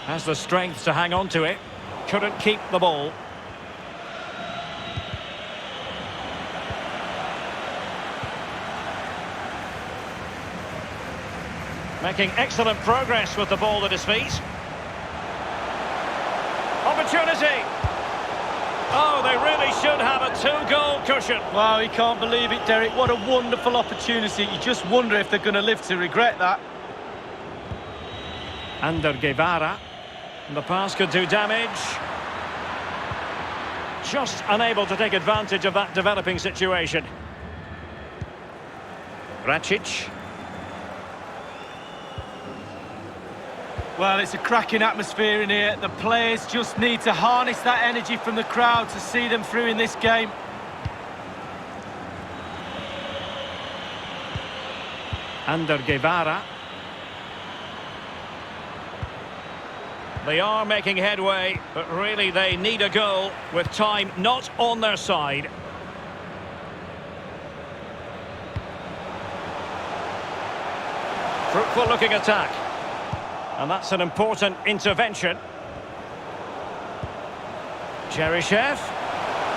Has the strength to hang on to it. Couldn't keep the ball. Making excellent progress with the ball at his feet. Opportunity. Oh, they really should have a two-goal cushion. Wow, he can't believe it, Derek. What a wonderful opportunity. You just wonder if they're going to live to regret that. Under Guevara. The pass could do damage. Just unable to take advantage of that developing situation. Racic. Well, it's a cracking atmosphere in here. The players just need to harness that energy from the crowd to see them through in this game. Under Guevara. They are making headway, but really they need a goal with time not on their side. Fruitful looking attack. And that's an important intervention. Cheryshev.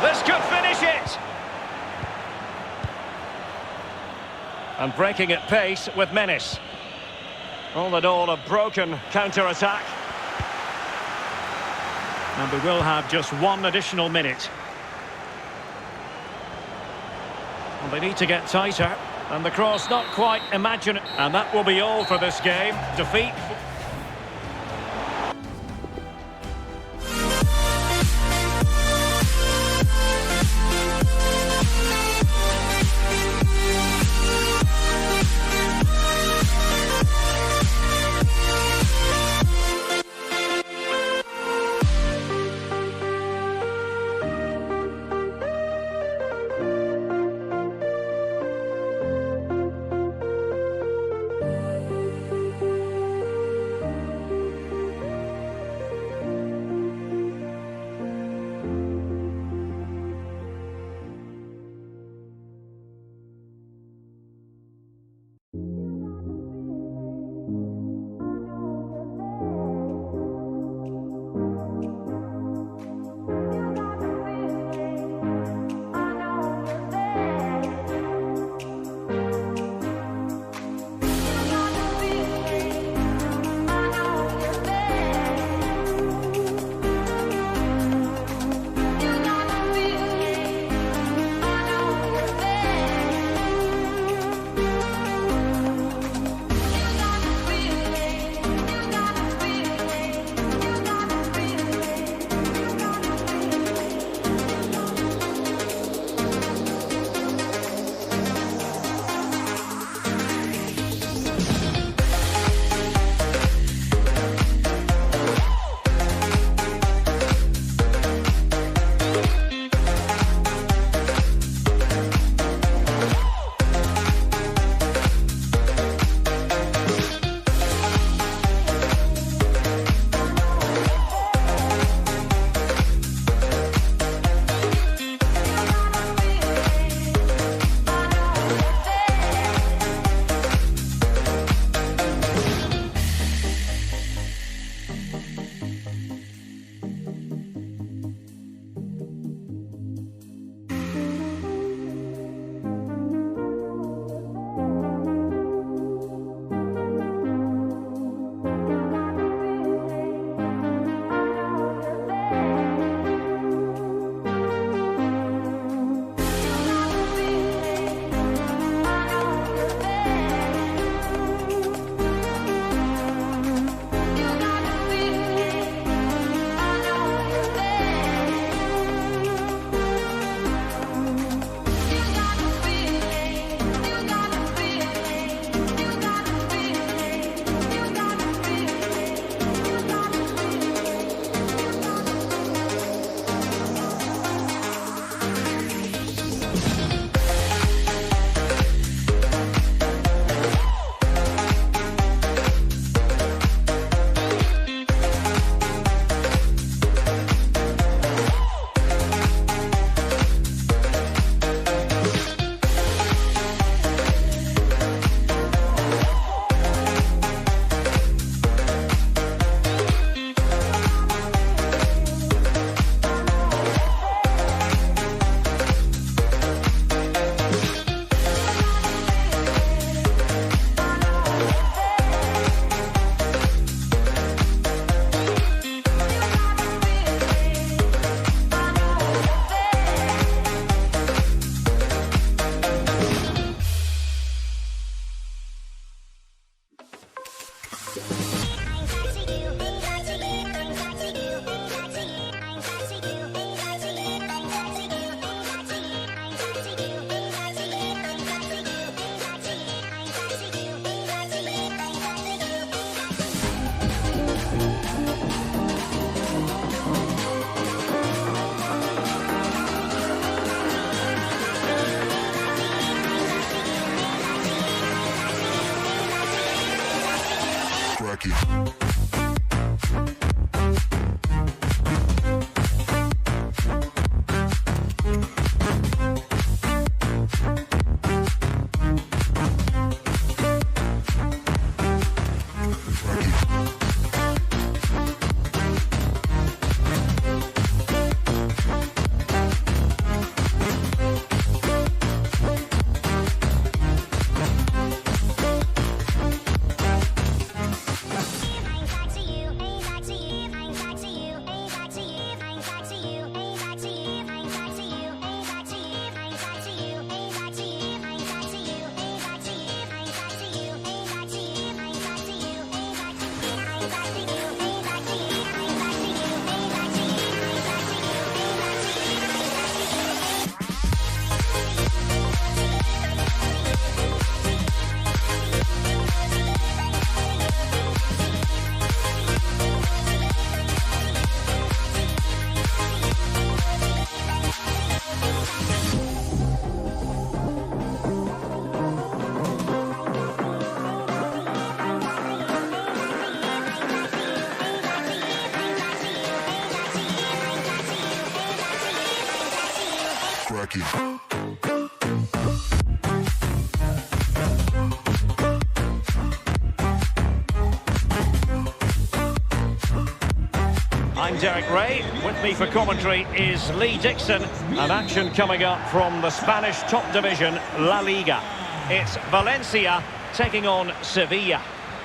This could finish it. And breaking at pace with menace. All in all, a broken counter-attack. And we will have just one additional minute. Well, they need to get tighter. And the cross not quite imaginative. And that will be all for this game. Defeat. I'm Derek Ray. With me for commentary is Lee Dixon. And action coming up from the Spanish top division, La Liga. It's Valencia taking on Sevilla.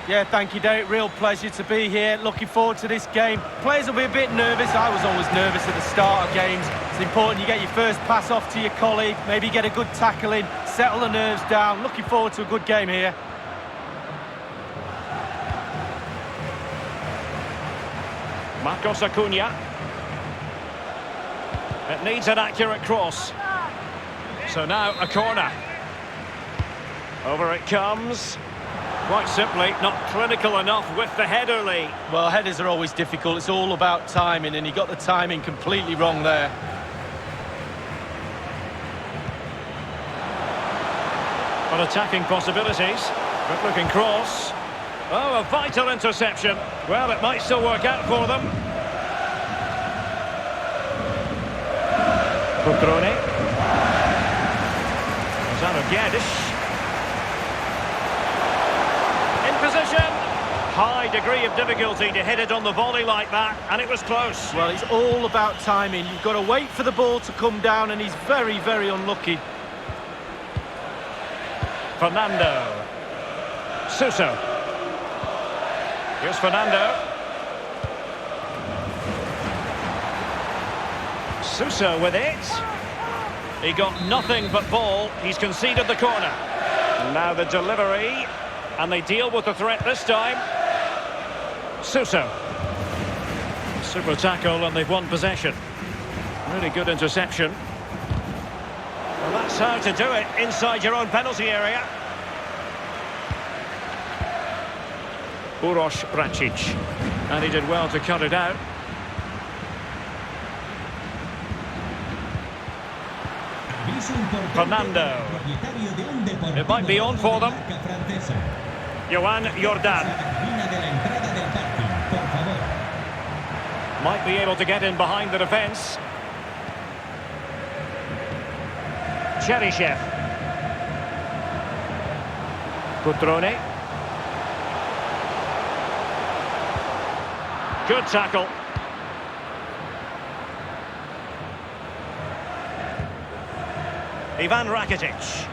Yeah, thank you, Derek. Real pleasure to be here. Looking forward to this game. Players will be a bit nervous. I was always nervous at the start of games. It's important you get your first pass off to your colleague, maybe get a good tackle in, settle the nerves down. Looking forward to a good game here. Marcos Acuna. It needs an accurate cross. So now a corner. Over it comes. Quite simply, not clinical enough with the header, Lee. Well, headers are always difficult. It's all about timing, and he got the timing completely wrong there. But attacking possibilities. Good looking cross. Oh, a vital interception. Well, it might still work out for them. Cutrone. Gonzalo Guedes. In position. High degree of difficulty to hit it on the volley like that, and it was close. Well, it's all about timing. You've got to wait for the ball to come down, and he's very, very unlucky. Fernando. Suso. Here's Fernando. Suso with it. He got nothing but ball. He's conceded the corner. Now the delivery. And they deal with the threat this time. Suso. Super tackle and they've won possession. Really good interception. Well, that's how to do it inside your own penalty area. Uroš Račić. And he did well to cut it out. Fernando. It might be on for them. Joan Jordan. Might be able to get in behind the defence. Cheryshev. Cutrone. Good tackle. Ivan Rakitic.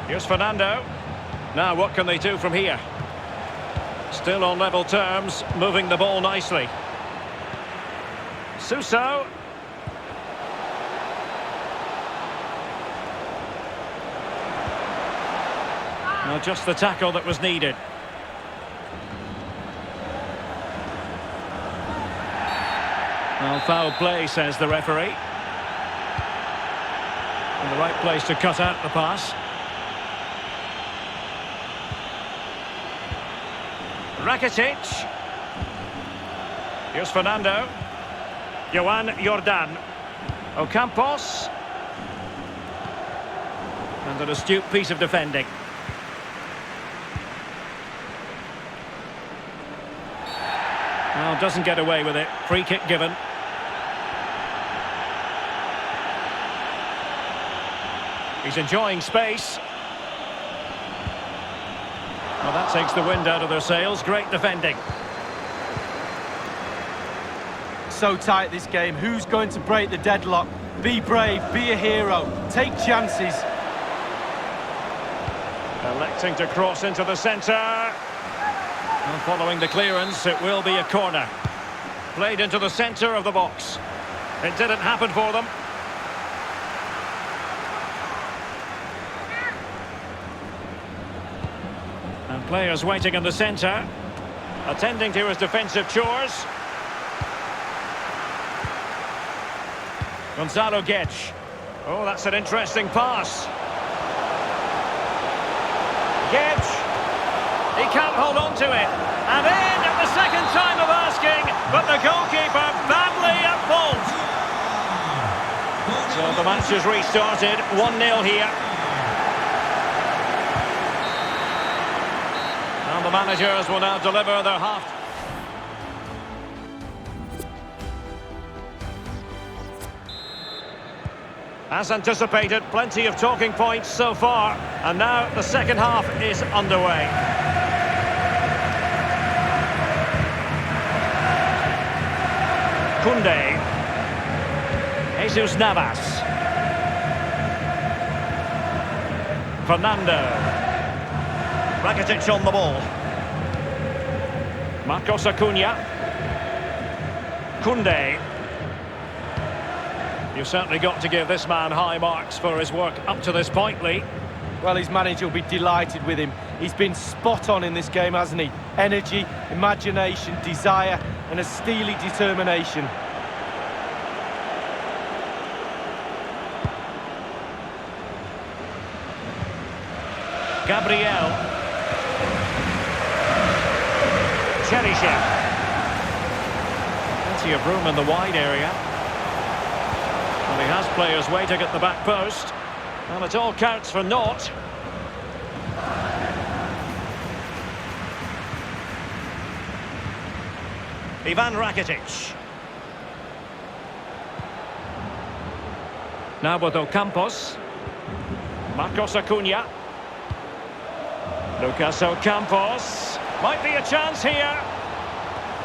Here's Fernando. Now what can they do from here? Still on level terms, moving the ball nicely. Suso. Now just the tackle that was needed. Well, foul play, says the referee. In the right place to cut out the pass. Rakitic. Here's Fernando. Joan Jordan. Ocampos. And an astute piece of defending. Well, doesn't get away with it. Free kick given. He's enjoying space. Well, that takes the wind out of their sails. Great defending. So tight this game. Who's going to break the deadlock? Be brave, be a hero, take chances. Electing to cross into the centre. And following the clearance, it will be a corner. Played into the centre of the box. It didn't happen for them. And players waiting in the centre, attending to his defensive chores. Gonzalo Guedes. Oh, that's an interesting pass. Guedes. He can't hold on to it. And in at the second time of asking, but the goalkeeper badly at fault. So the match has restarted, 1-0 here. And the managers will now deliver their half. As anticipated, plenty of talking points so far, and now the second half is underway. Koundé. Jesus Navas. Fernando. Rakitic on the ball. Marcos Acuna. Koundé. You've certainly got to give this man high marks for his work up to this point, Lee. Well, his manager will be delighted with him. He's been spot on in this game, hasn't he? Energy, imagination, desire, and a steely determination. Gabriel. Cheryshev. Plenty of room in the wide area. Well, he has players waiting at the back post. And it all counts for naught. Ivan Rakitic. Now with Ocampos. Marcos Acuna. Lucas Ocampos. Might be a chance here.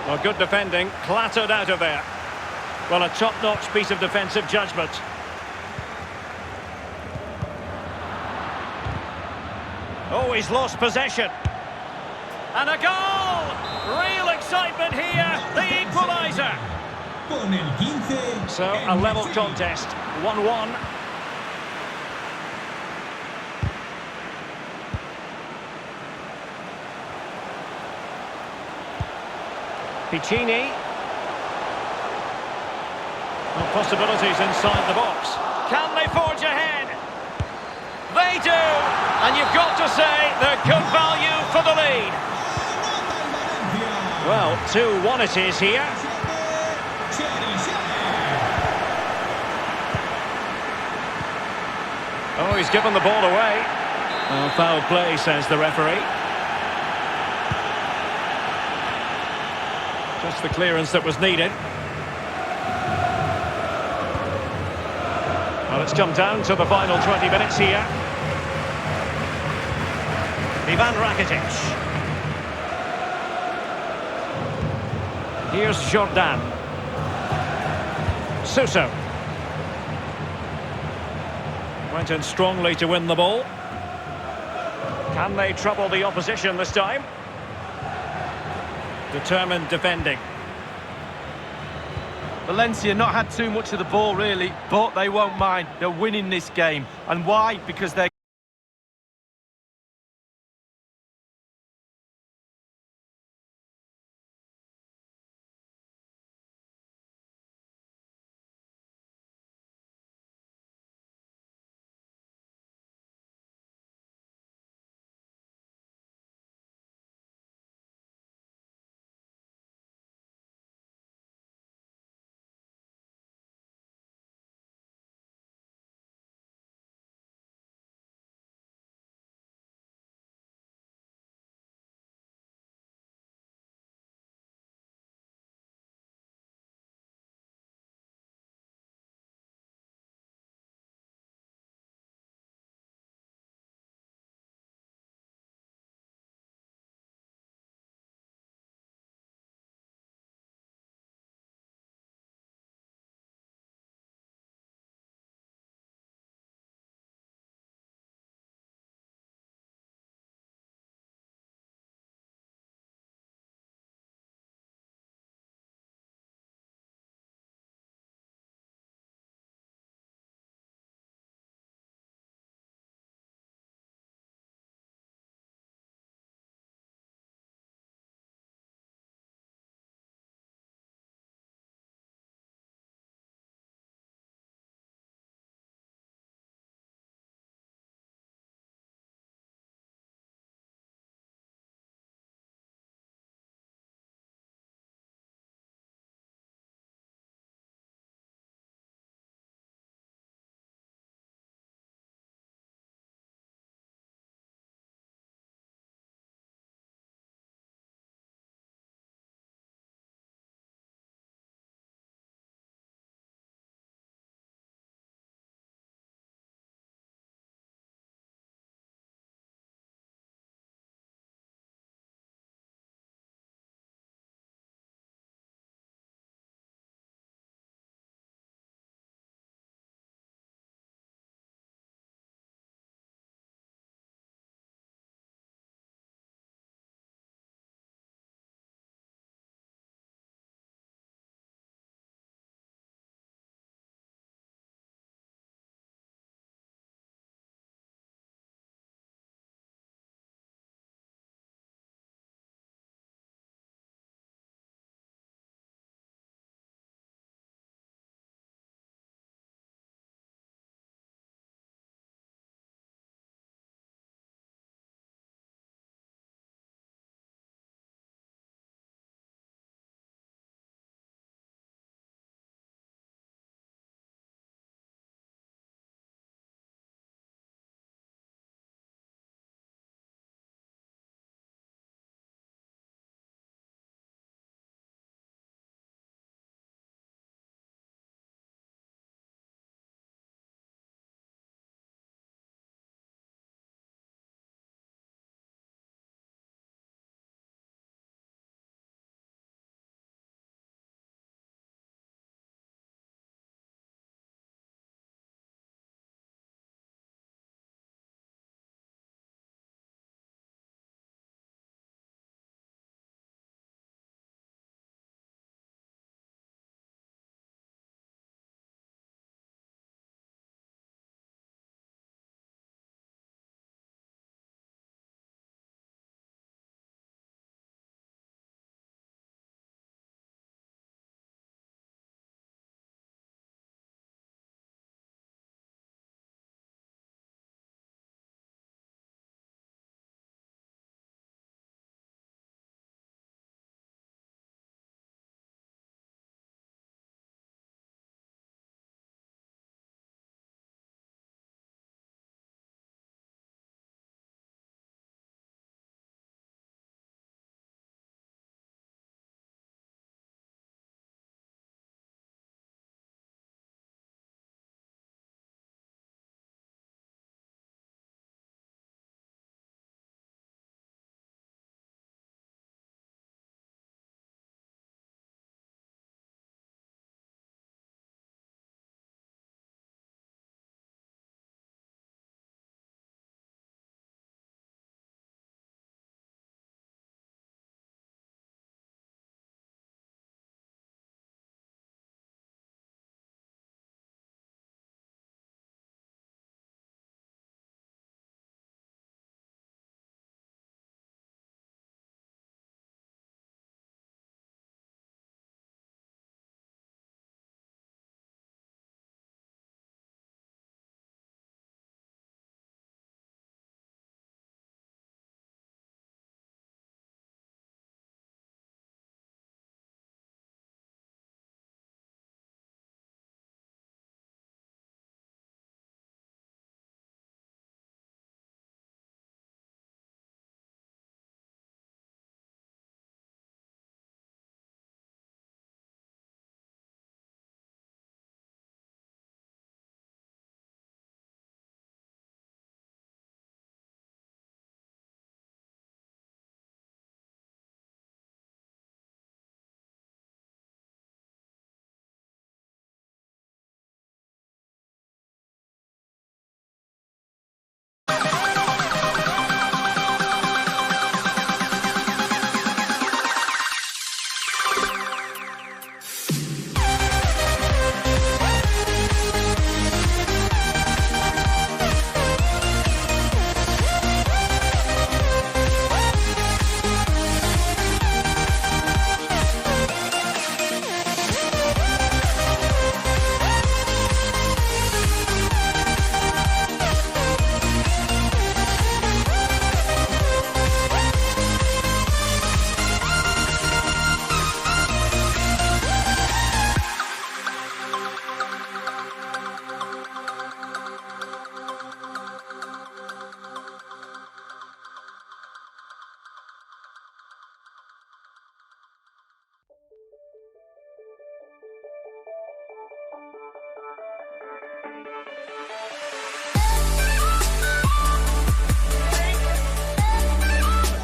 Well, good defending, clattered out of there. Well, a top-notch piece of defensive judgment. Oh, he's lost possession. And a goal! Real excitement here, the equaliser. Con el 15 So, a en level City. contest, 1-1. Piccini. Well, possibilities inside the box. Can they forge ahead? They do! And you've got to say they're good value for the lead. Well, 2-1 it is here. Oh, he's given the ball away. Well, foul play, says the referee. Just the clearance that was needed. Well, it's come down to the final 20 minutes here. Ivan Rakitic. Here's Jordan. Suso. Went in strongly to win the ball. Can they trouble the opposition this time? Determined defending. Valencia not had too much of the ball, really, but they won't mind. They're winning this game. And why? Because they're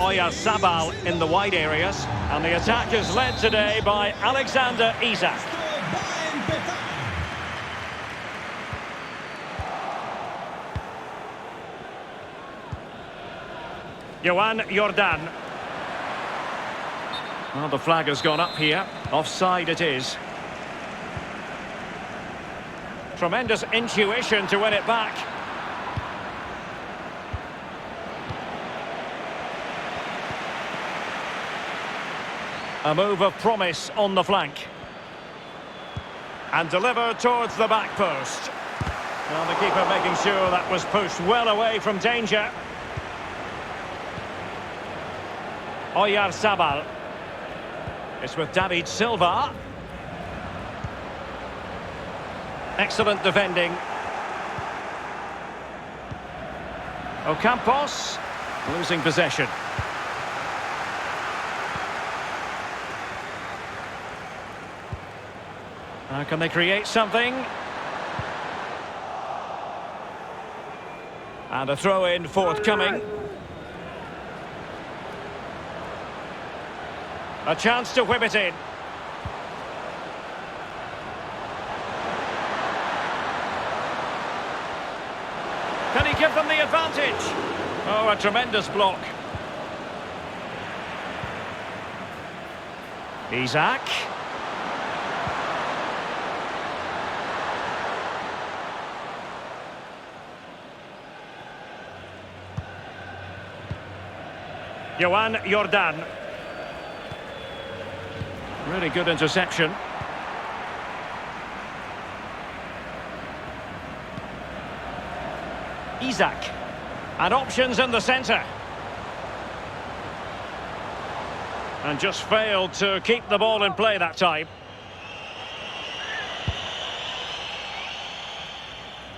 Oyarzabal in the wide areas. And the attack is led today by Alexander Isak. Va a empezar. Johan Jordan. Well, the flag has gone up here. Offside it is. Tremendous intuition to win it back. A move of promise on the flank. And delivered towards the back post. Well, the keeper making sure that was pushed well away from danger. Oyarzabal. It's with David Silva. Excellent defending. Ocampos losing possession. Now can they create something? And a throw-in forthcoming. A chance to whip it in. Can he give them the advantage? Oh, a tremendous block. Isak. Johan Jordan. Really good interception. Isak. And options in the centre. And just failed to keep the ball in play that time.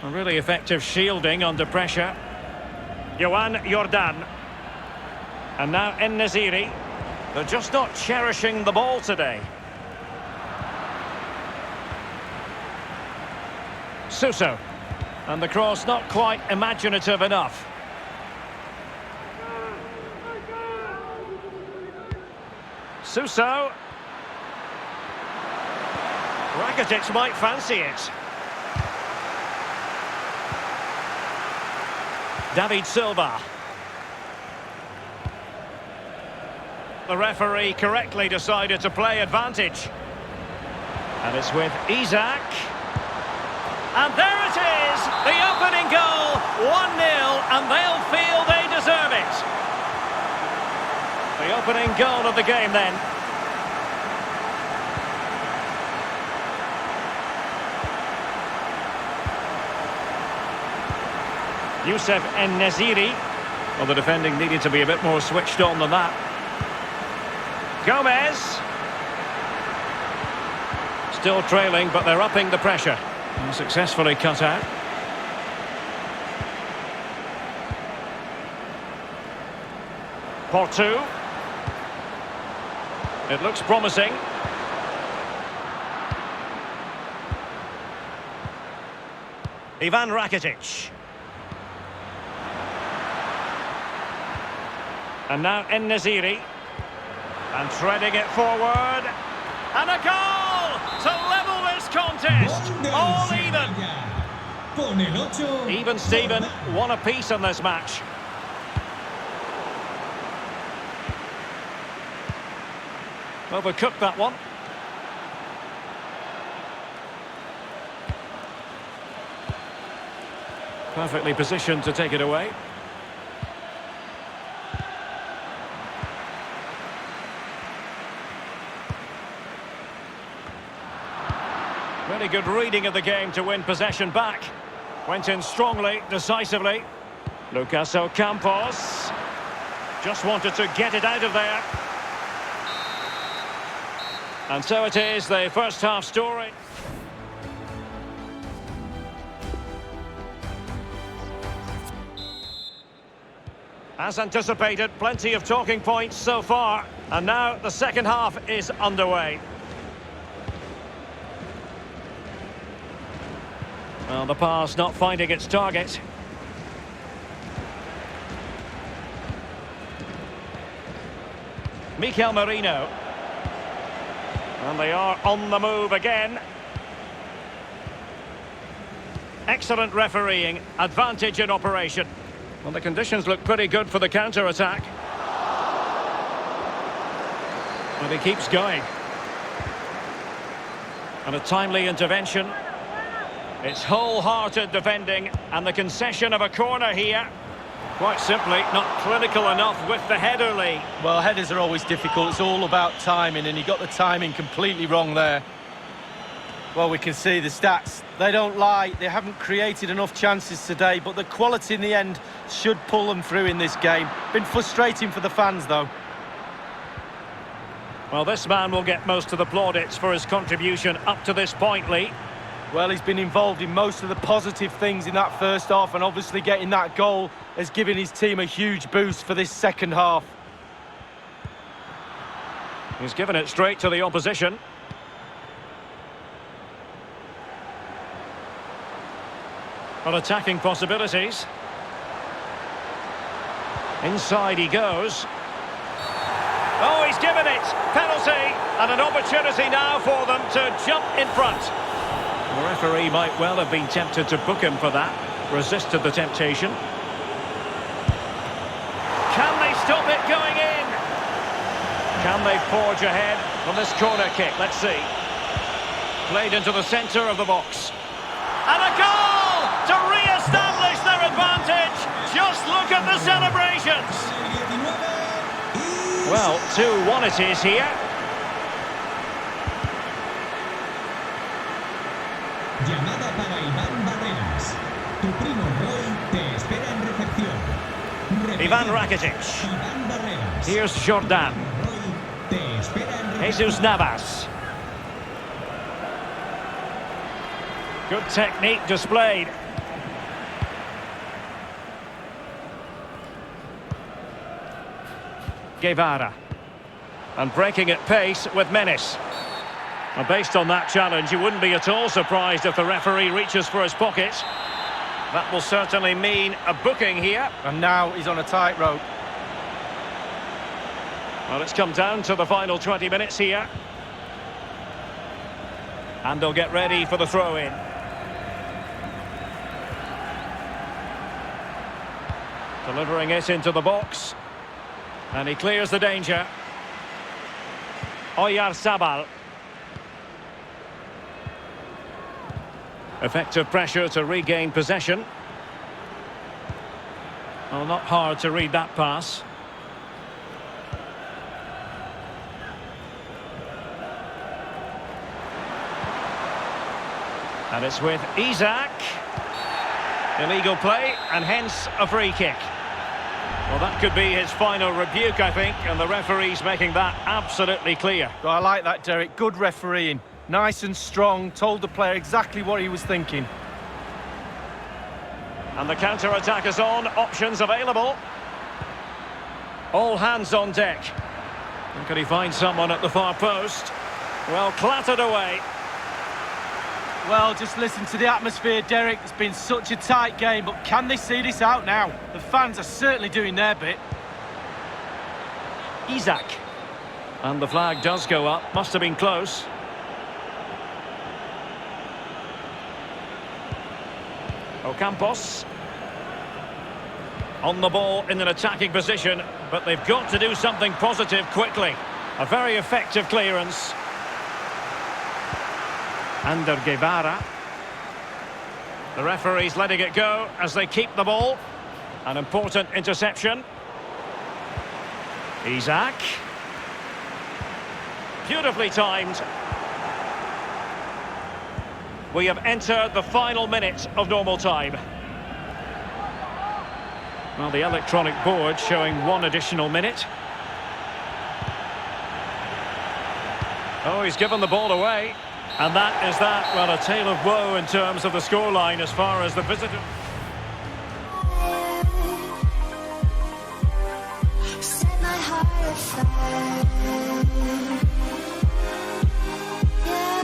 A really effective shielding under pressure. Johan Jordan. And now En-Nesyri. They're just not cherishing the ball today. Suso. And the cross not quite imaginative enough. Suso. Rakitic might fancy it. David Silva. The referee correctly decided to play advantage. And it's with Isak. And there it is! The opening goal, 1-0, and they'll feel they deserve it. The opening goal of the game then. Youssef En-Nesyri. Well, the defending needed to be a bit more switched on than that. Gomez. Still trailing, but they're upping the pressure. And successfully cut out. Portu. It looks promising. Ivan Rakitic. And now En-Nesyri. And treading it forward. And a goal to level this contest. All even. Con el 8. Even Steven, one apiece in this match. Overcooked that one. Perfectly positioned to take it away. Really good reading of the game to win possession back. Went in strongly, decisively. Lucas Ocampos just wanted to get it out of there. And so it is, the first half story. As anticipated, plenty of talking points so far. And now the second half is underway. Well, the pass not finding its target. Mikel Merino. And they are on the move again. Excellent refereeing, advantage in operation. Well, the conditions look pretty good for the counter-attack. And he keeps going. And a timely intervention. It's wholehearted defending, and the concession of a corner here. Quite simply, not clinical enough with the header, Lee. Well, headers are always difficult. It's all about timing, and he got the timing completely wrong there. Well, we can see the stats. They don't lie. They haven't created enough chances today, but the quality in the end should pull them through in this game. Been frustrating for the fans, though. Well, this man will get most of the plaudits for his contribution up to this point, Lee. Well, he's been involved in most of the positive things in that first half, and obviously getting that goal has given his team a huge boost for this second half. He's given it straight to the opposition. Well, attacking possibilities. Inside he goes. Oh, he's given it! Penalty! And an opportunity now for them to jump in front. The referee might well have been tempted to book him for that. Resisted the temptation. Can they stop it going in? Can they forge ahead from this corner kick? Let's see. Played into the centre of the box. And a goal to re-establish their advantage. Just look at the celebrations. Well, 2-1 it is here. Llamada para Iván Barreras. Tu primo Roy te espera en recepción. Ivan Rakitic. Iván Barreras. Here's Jordan. Roy te espera en recepción. Jesus Navas. Good technique displayed. Guevara. And breaking at pace with menace. And based on that challenge, you wouldn't be at all surprised if the referee reaches for his pocket. That will certainly mean a booking here. And now he's on a tightrope. Well, it's come down to the final 20 minutes here. And they'll get ready for the throw-in. Delivering it into the box. And he clears the danger. Oyarzabal. Effective pressure to regain possession. Well, not hard to read that pass. And it's with Isaac. Illegal play, and hence a free kick. Well, that could be his final rebuke, I think, and the referee's making that absolutely clear. Well, I like that, Derek. Good refereeing. Nice and strong, told the player exactly what he was thinking. And the counter-attack is on, options available. All hands on deck. And can he find someone at the far post? Well, clattered away. Well, just listen to the atmosphere, Derek. It's been such a tight game, but can they see this out now? The fans are certainly doing their bit. Isaac. And the flag does go up, must have been close. Ocampos. On the ball in an attacking position, but they've got to do something positive quickly. A very effective clearance. Ander Guevara. The referee's letting it go as they keep the ball. An important interception. Isaac. Beautifully timed. We have entered the final minute of normal time. Well, the electronic board showing 1 additional minute. Oh, he's given the ball away. And that is that. Well, a tale of woe in terms of the scoreline as far as the visitor. Set my heart afire. Yeah.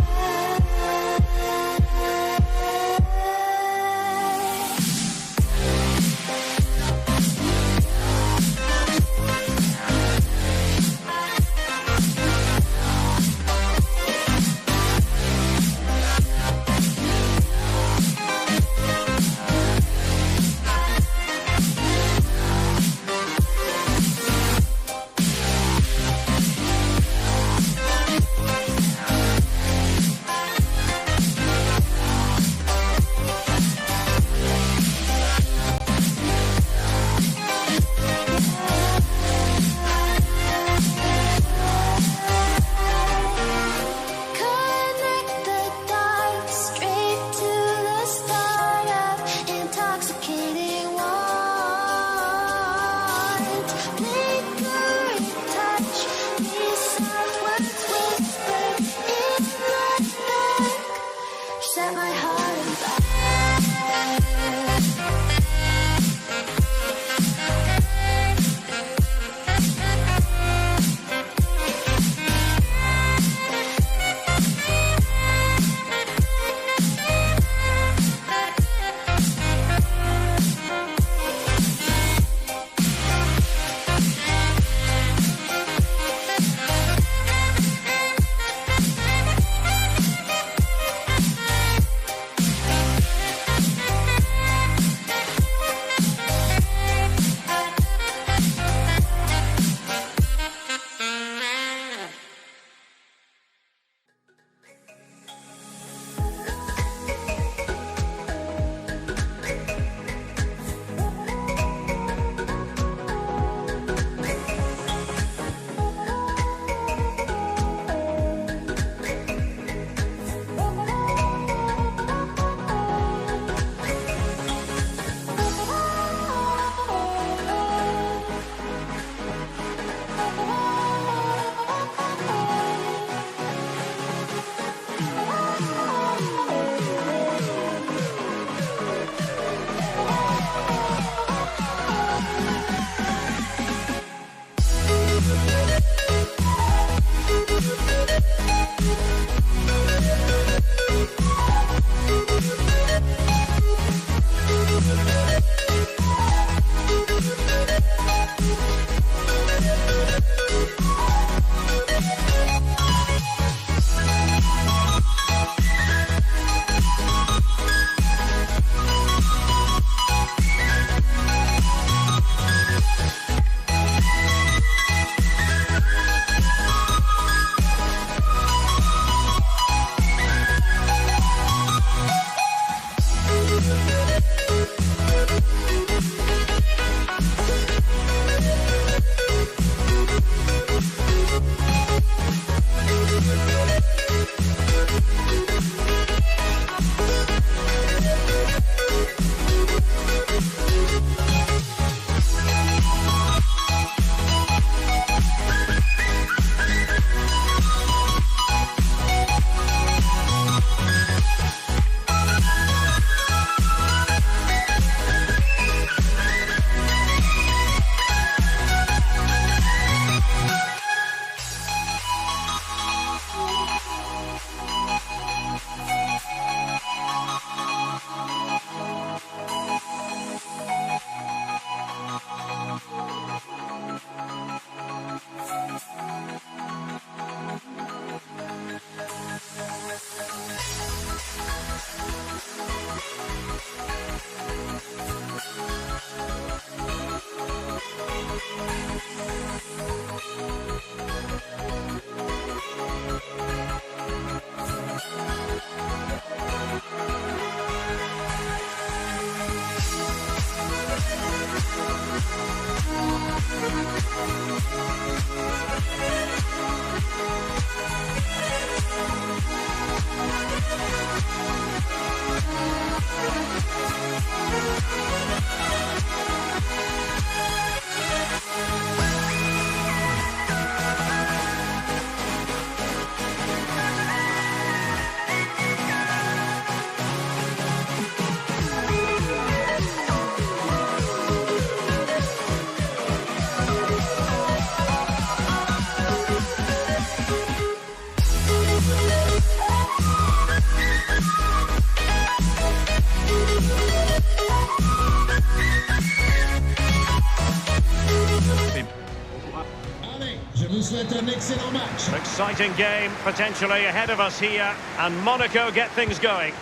Allez, je vous souhaite un excellent match. Exciting game potentially ahead of us here, and Monaco get things going.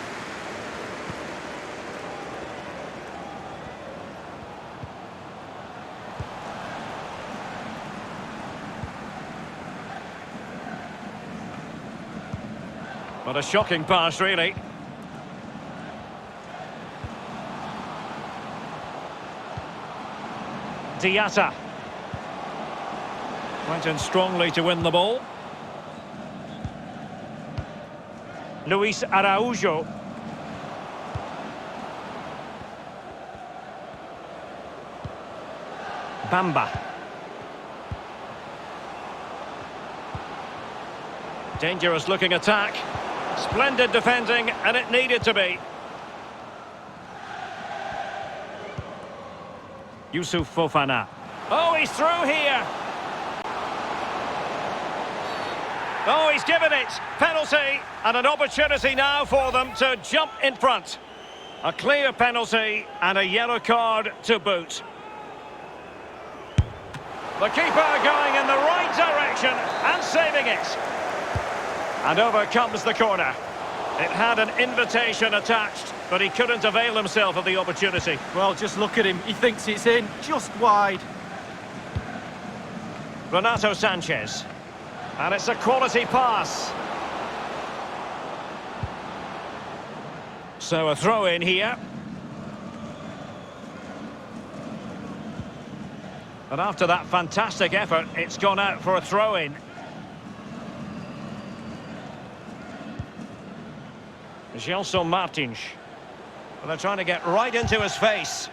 What a shocking pass, really. Diatta. Went in strongly to win the ball. Luis Araujo. Bamba. Dangerous looking attack. Splendid defending, and it needed to be. Yusuf Fofana. Oh, he's through here. Oh, he's given it. Penalty, and an opportunity now for them to jump in front. A clear penalty and a yellow card to boot. The keeper going in the right direction and saving it. And over comes the corner. It had an invitation attached, but he couldn't avail himself of the opportunity. Well, just look at him. He thinks it's in, just wide. Renato Sanchez. And it's a quality pass. So a throw in here. And after that fantastic effort, it's gone out for a throw in. Gelson Martins. Well, they're trying to get right into his face.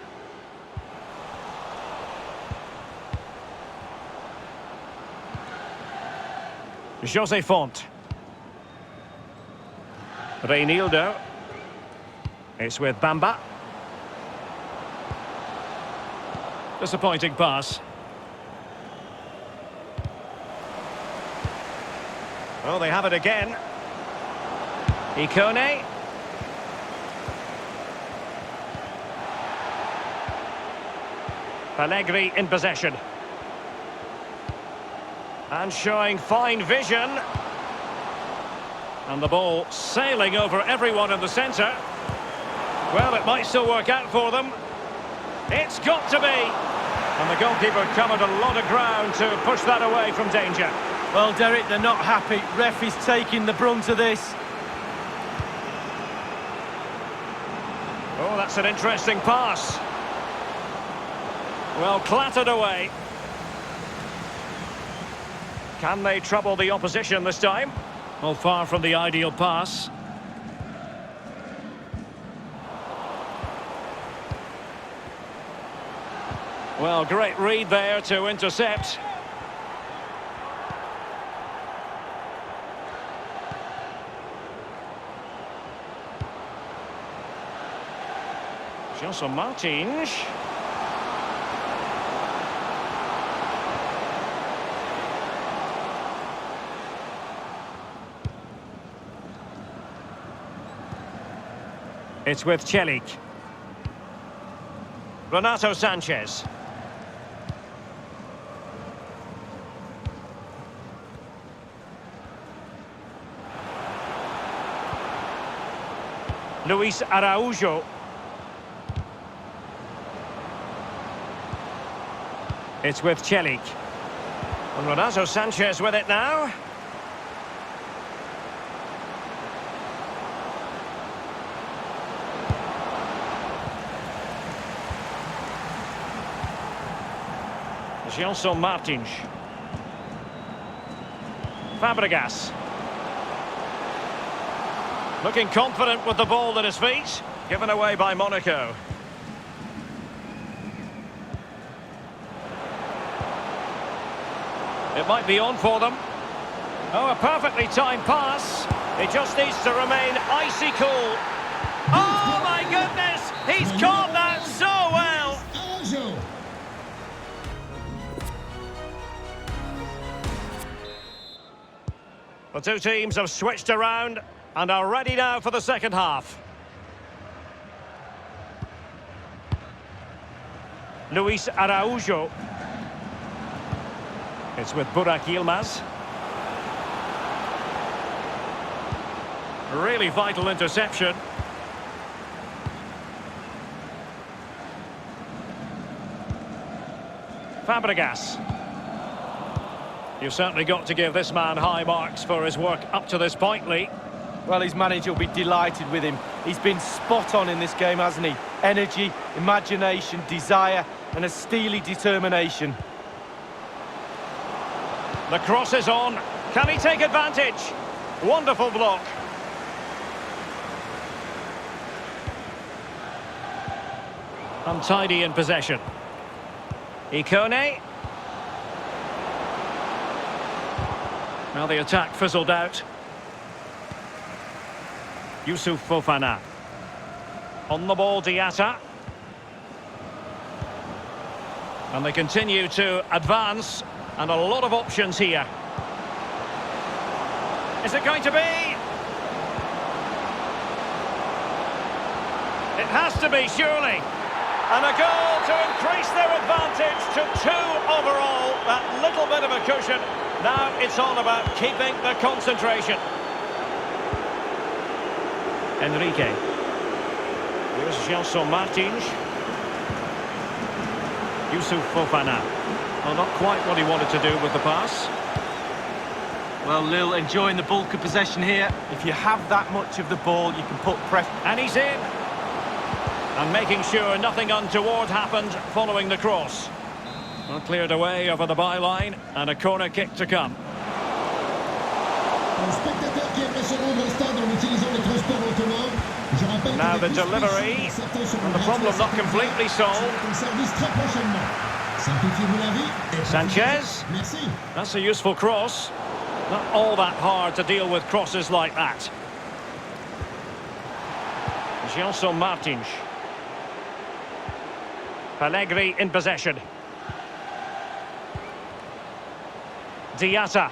Jose Font. Reinildo. It's with Bamba. Disappointing pass. Oh, they have it again. Ikone. Allegri in possession. And showing fine vision. And the ball sailing over everyone in the centre. Well, it might still work out for them. It's got to be. And the goalkeeper covered a lot of ground to push that away from danger. Well, Derek, they're not happy. Ref is taking the brunt of this. Oh, that's an interesting pass. Well, clattered away. Can they trouble the opposition this time? Well, far from the ideal pass. Well, great read there to intercept. Gelson Martins. It's with Celik. Renato Sanchez. Luis Araujo. It's with Celik. And Renato Sanchez with it now. Gelson Martins. Fabregas. Looking confident with the ball at his feet. Given away by Monaco. It might be on for them. Oh, a perfectly timed pass. He just needs to remain icy cool. Oh, my goodness! He's caught that so well! Un jeu. The two teams have switched around and are ready now for the second half. Luis Araujo. It's with Burak Yilmaz. Really vital interception. Fabregas. You've certainly got to give this man high marks for his work up to this point, Lee. Well, his manager will be delighted with him. He's been spot on in this game, hasn't he? Energy, imagination, desire, and a steely determination. The cross is on. Can he take advantage? Wonderful block. Untidy in possession. Ikone. Well, the attack fizzled out. Yusuf Fofana. On the ball, Diatta. And they continue to advance. And a lot of options here. Is it going to be? It has to be, surely. And a goal to increase their advantage to 2 overall. That little bit of a cushion. Now it's all about keeping the concentration. Enrique. Here's Gelson Martins. Yusuf Fofana. Well, not quite what he wanted to do with the pass. Well, Lille enjoying the bulk of possession here. If you have that much of the ball, you can put pressure. And he's in. And making sure nothing untoward happened following the cross. Well, cleared away over the byline, and a corner kick to come. Un spectateur qui aimerait se rendre au stade en utilisant les transports en commun. Je rappelle Now que the les bus delivery, privés, certains seront and the gratuits problem à not certains completely endroits, solved. seront en service très prochainement. Simplifiez-vous la vie et Sanchez. Merci. That's a useful cross. Not all that hard to deal with crosses like that. Gelson Martins. Pellegrini in possession. Diatta.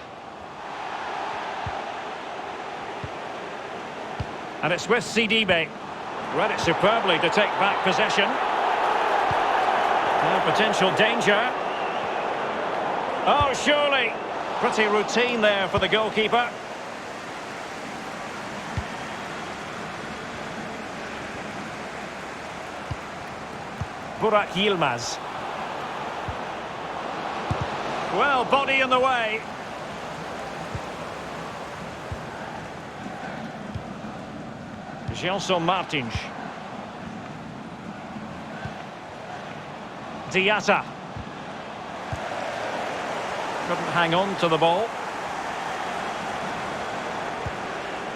And it's with Sidibe. Read it superbly to take back possession. Now potential danger. Oh, surely. Pretty routine there for the goalkeeper. Burak Yilmaz. Well, body in the way. Gelson Martins. Diatta. Couldn't hang on to the ball.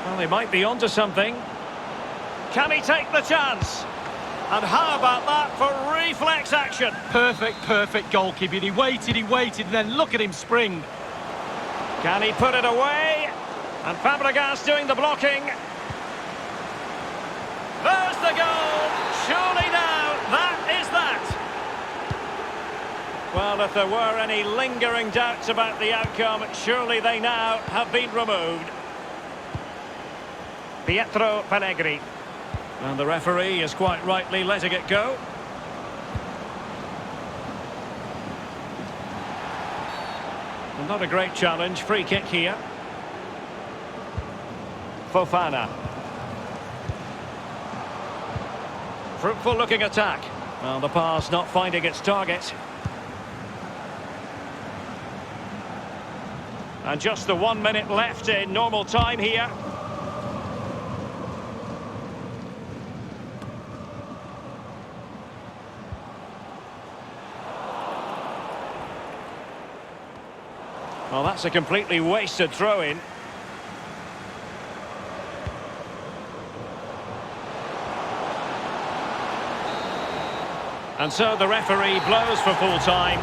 Well, he might be onto something. Can he take the chance? And how about that for reflex action? Perfect goalkeeping. He waited, and then look at him spring. Can he put it away? And Fabregas doing the blocking. There's the goal. Surely now, that is that. Well, if there were any lingering doubts about the outcome, surely they now have been removed. Pietro Pellegrini. And the referee is quite rightly letting it go. And not a great challenge. Free kick here. Fofana. Fruitful looking attack. Well, the pass not finding its target. And just the 1 minute left in normal time here. Well, that's a completely wasted throw-in. And so the referee blows for full time.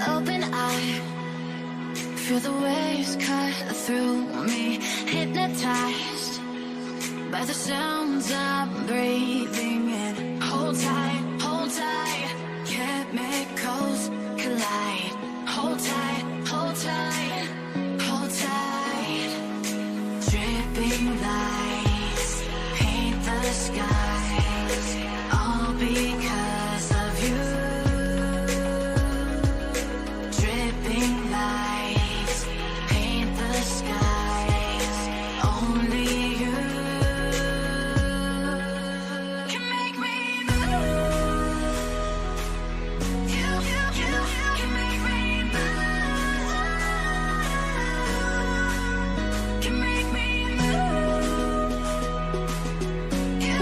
Open eye, feel the waves cut through me, hypnotized by the sounds I'm breathing in. Hold tight, chemicals collide. Hold tight, hold tight, hold tight. Dripping lights paint the skies, all because of you. Dripping lights paint the skies, only you can make me move. You can make me move. Can make me move. You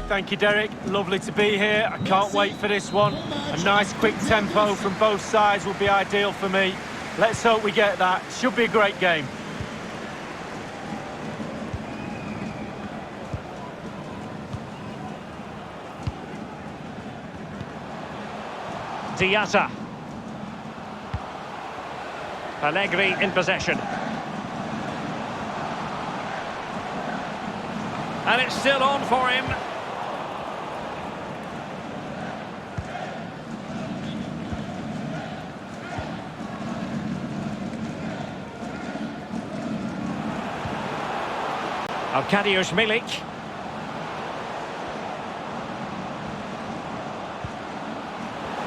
Thank you, Derek. Lovely to be here. I can't wait for this one. A nice quick tempo from both sides will be ideal for me. Let's hope we get that. Should be a great game. Diatta. Allegri in possession. And it's still on for him. Arkadiusz Milik.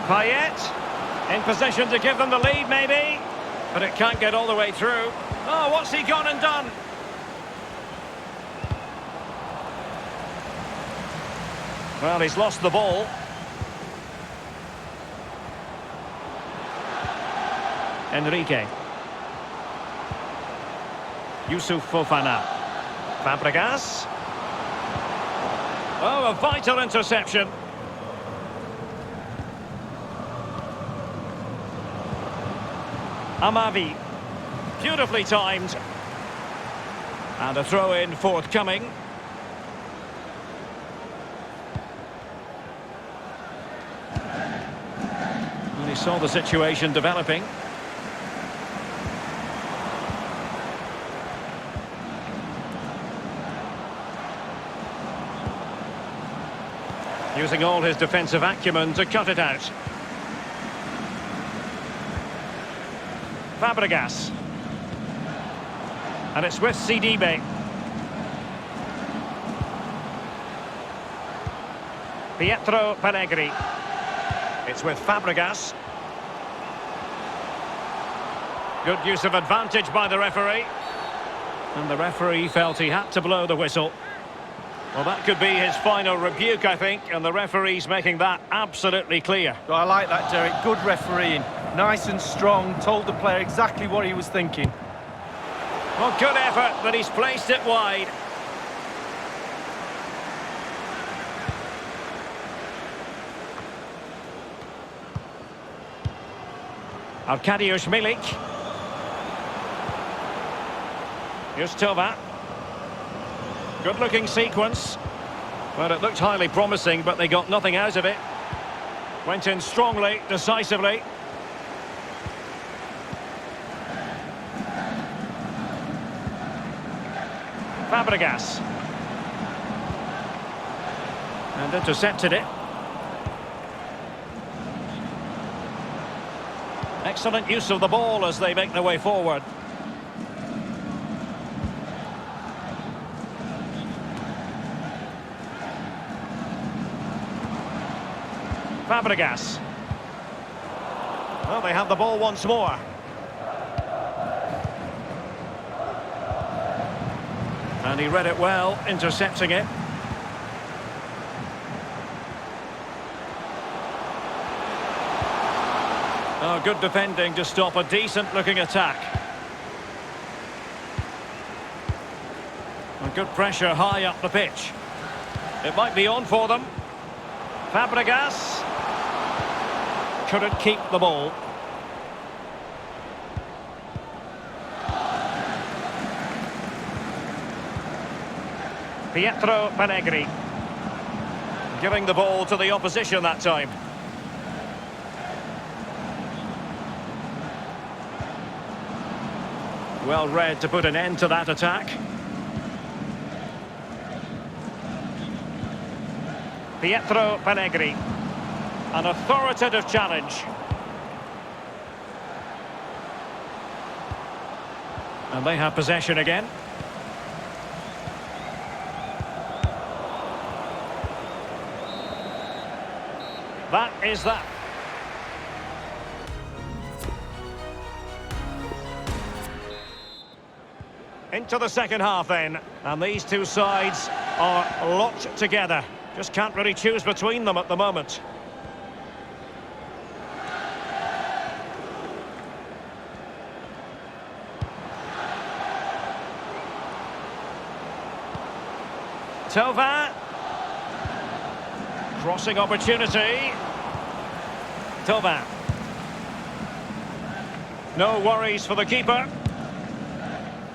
Payet in possession to give them the lead, maybe. But it can't get all the way through. Oh, what's he gone and done? Well, he's lost the ball. Enrique. Yusuf Fofana. Fabregas. Oh, a vital interception. Amavi. Beautifully timed. And a throw-in forthcoming. And he saw the situation developing. Using all his defensive acumen to cut it out. Fabregas. And it's with Sidibe. Pietro Pellegrini. It's with Fabregas. Good use of advantage by the referee. And the referee felt he had to blow the whistle. Well, that could be his final rebuke, I think, and the referee's making that absolutely clear. Well, I like that, Derek. Good refereeing. Nice and strong, told the player exactly what he was thinking. Well, good effort, but he's placed it wide. Arkadiusz Milik. Here's Tova. Good-looking sequence. Well, it looked highly promising, but they got nothing out of it. Went in strongly, decisively. Fabregas. And intercepted it. Excellent use of the ball as they make their way forward. Fabregas. Well, they have the ball once more. And he read it well, intercepting it. Oh, good defending to stop a decent-looking attack. And good pressure high up the pitch. It might be on for them. Fabregas. Couldn't keep the ball. Pietro Pellegrini. Giving the ball to the opposition that time. Well read to put an end to that attack. Pietro Pellegrini. An authoritative challenge. And they have possession again. That is that. Into the second half then. And these two sides are locked together. Just can't really choose between them at the moment. Tova. Crossing opportunity. Thauvin. No worries for the keeper.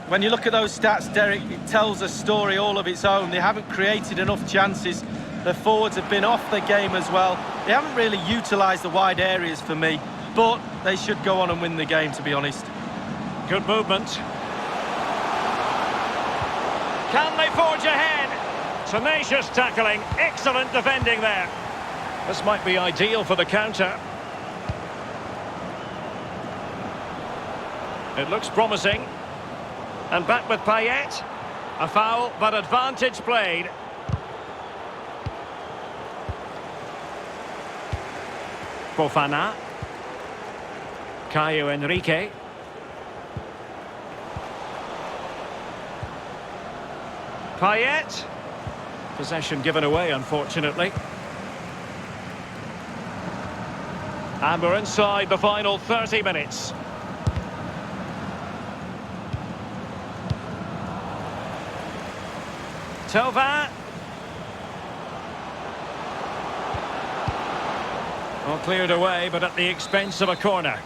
When you look at those stats, Derek, it tells a story all of its own. They haven't created enough chances. Their forwards have been off the game as well. They haven't really utilised the wide areas for me, but they should go on and win the game, to be honest. Good movement. Can they forge ahead? Tenacious tackling, excellent defending there. This might be ideal for the counter. It looks promising. And back with Payet. A foul, but advantage played. Fofana. Caio Henrique. Payet. Possession given away, unfortunately. And we're inside the final 30 minutes. Thauvin. Well, cleared away, but at the expense of a corner.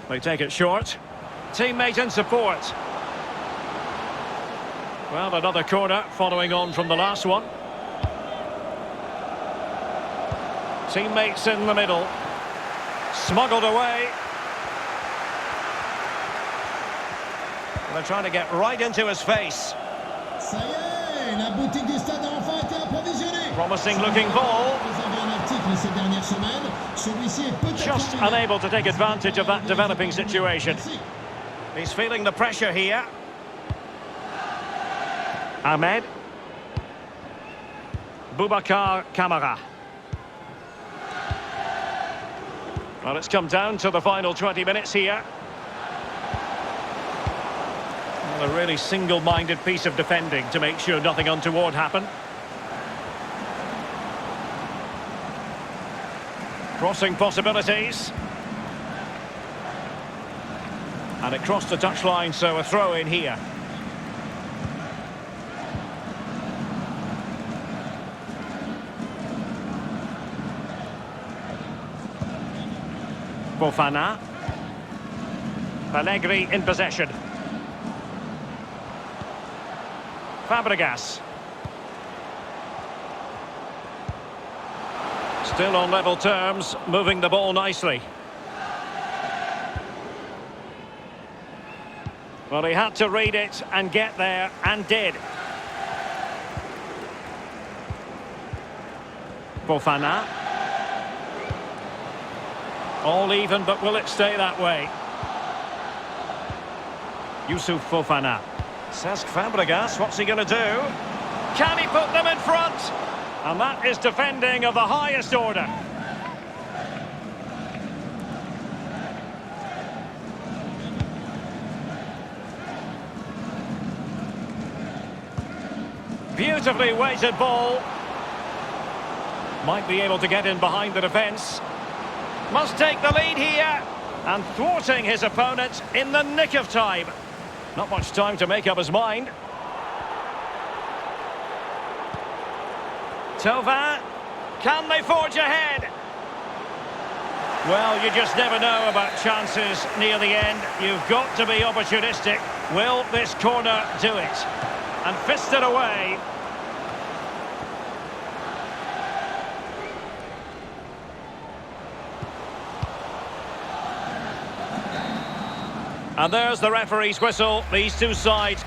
They take it short. Teammate in support. Well, another corner following on from the last one. Teammates in the middle. Smuggled away. They're trying to get right into his face. Ça y est, la boutique du stade a enfin été approvisionnée. Promising looking ball. Vous avez un article ces dernières semaines. Celui-ci est peut-être Just unable to take advantage of that developing situation. He's feeling the pressure here. Ahmed. Boubacar Kamara. Well, it's come down to the final 20 minutes here. Well, a really single-minded piece of defending to make sure nothing untoward happened. Crossing possibilities. And it crossed the touchline, so a throw in here. Fofana. Allegri in possession. Fabregas. Still on level terms, moving the ball nicely. Well, he had to read it and get there, and did. Fofana. All even, but will it stay that way? Youssouf Fofana. Cesc Fabregas, what's he going to do? Can he put them in front? And that is defending of the highest order. Beautifully weighted ball. Might be able to get in behind the defence. Must take the lead here. And thwarting his opponent in the nick of time. Not much time to make up his mind. Thauvin. Can they forge ahead? Well, you just never know about chances near the end. You've got to be opportunistic. Will this corner do it? And fist it away. And there's the referee's whistle. These two sides...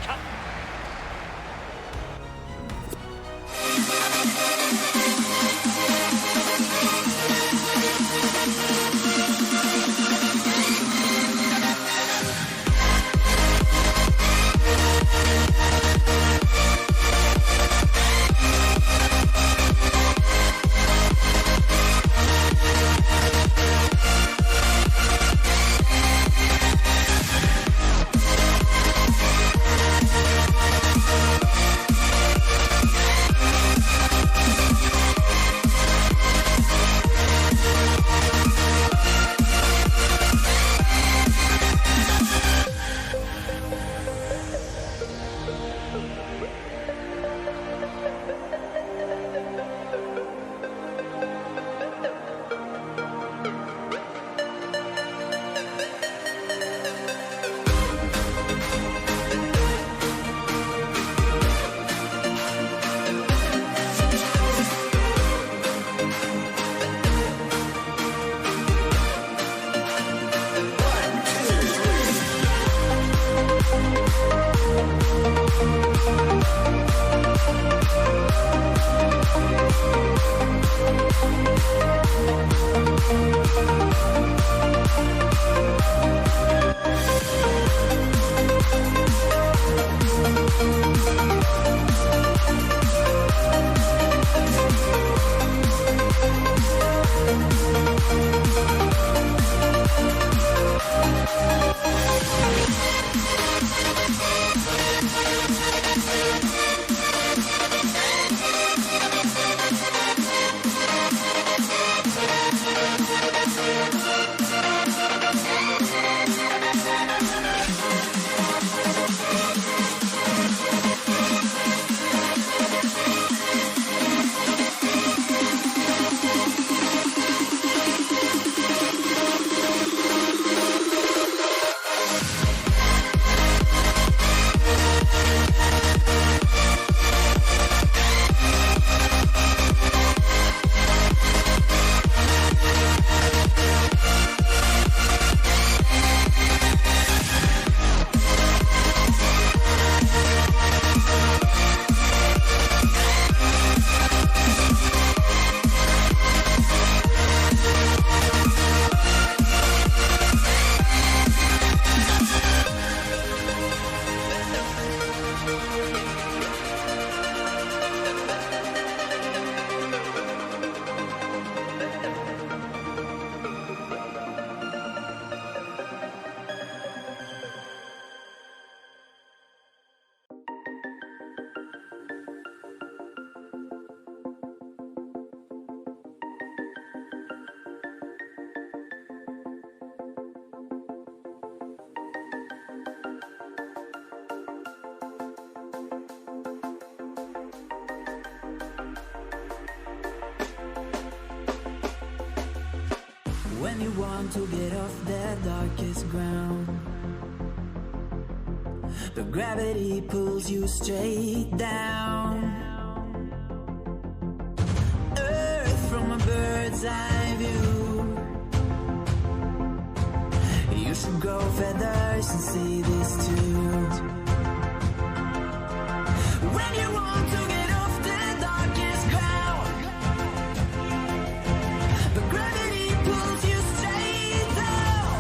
you want to get off that darkest ground, but gravity pulls you straight down. Earth from a bird's eye view. You should grow feathers and see this too. When you want to get off the darkest ground, but gravity pulls you straight down.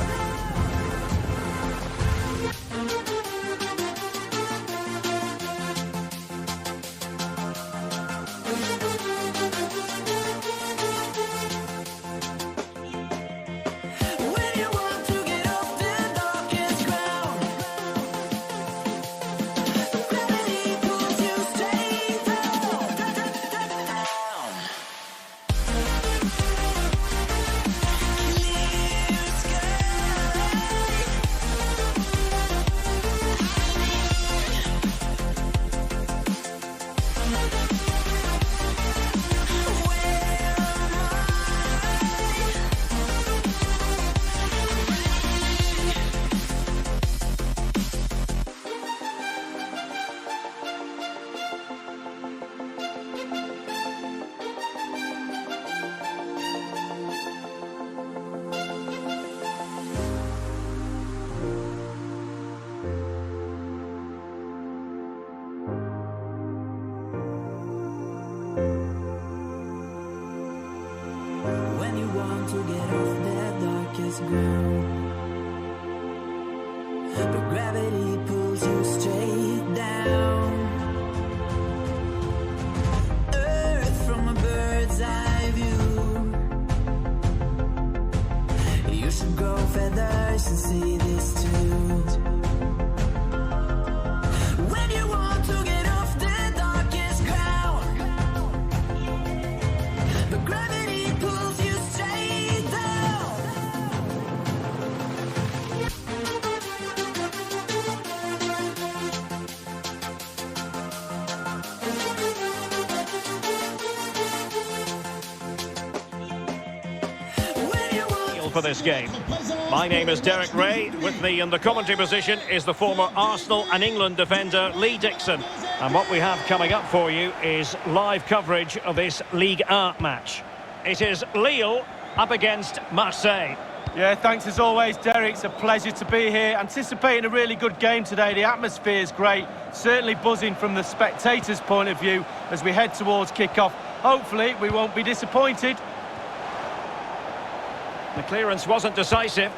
When you want to get off the darkest ground, but gravity pulls you straight down. Clear When you want to get off that darkest ground, but gravity pulls you straight down. Earth from a bird's eye view. You should grow feathers and see this too. When you want to get off the darkest ground, but gravity pulls you straight down. When you want For this game. My name is Derek Ray. With me in the commentary position is the former Arsenal and England defender Lee Dixon. And what we have coming up for you is live coverage of this Ligue 1 match. It is Lille up against Marseille. Yeah, thanks as always, Derek. It's a pleasure to be here. Anticipating a really good game today. The atmosphere is great. Certainly buzzing from the spectators' point of view as we head towards kick-off. Hopefully, we won't be disappointed. The clearance wasn't decisive.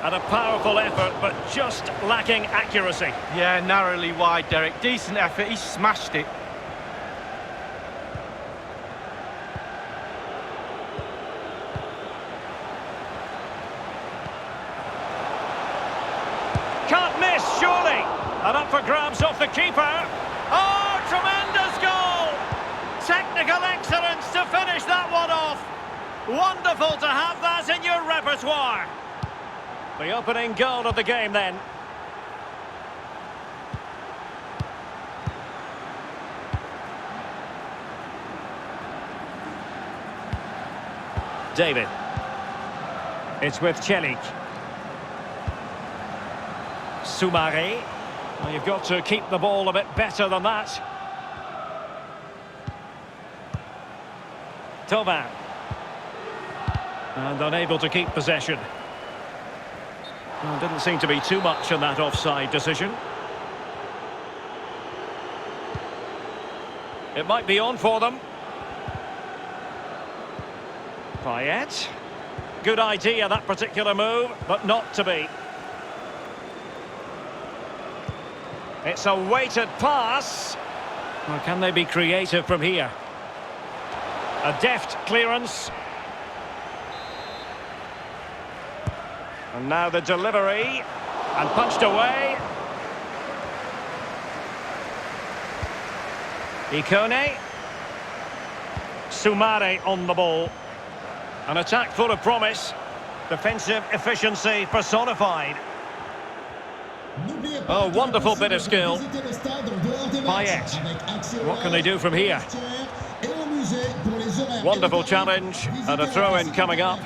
And a powerful effort, but just lacking accuracy. Yeah, narrowly wide, Derek. Decent effort. He smashed it. Can't miss, surely. And up for grabs off the keeper. Oh, tremendous goal! Technical excellence to finish that one off. Wonderful to have that in your repertoire. The opening goal of the game then. David. It's with Celik. Soumare. Well, you've got to keep the ball a bit better than that. Thauvin. And unable to keep possession. Well, didn't seem to be too much in that offside decision. It might be on for them. Payet. Good idea, that particular move, but not to be. It's a weighted pass. Or can they be creative from here? A deft clearance. And now the delivery. And punched away. Ikone. Soumare on the ball. An attack full of promise. Defensive efficiency personified. Oh, wonderful bit of skill. Payet. What can they do from here? Wonderful challenge. And a throw-in coming up.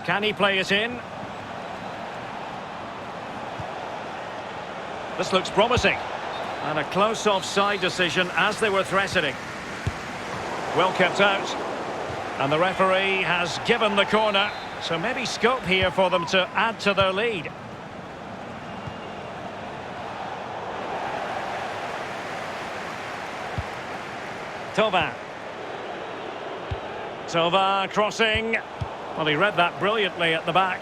Can he play it in? This looks promising. And a close offside decision as they were threatening. Well kept out. And the referee has given the corner. So maybe scope here for them to add to their lead. Thauvin. Thauvin crossing. Well, he read that brilliantly at the back.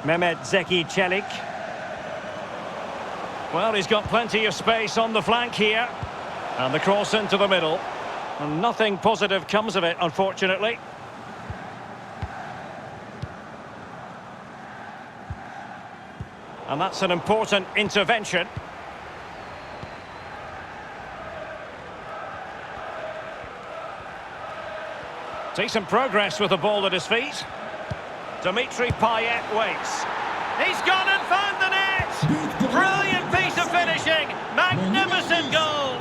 Mehmet Zeki Çelik. Well, he's got plenty of space on the flank here. And the cross into the middle. And nothing positive comes of it, unfortunately. And that's an important intervention. Decent progress with the ball at his feet. Dimitri Payet waits. He's gone and found the net! Brilliant piece of finishing! Magnificent goal!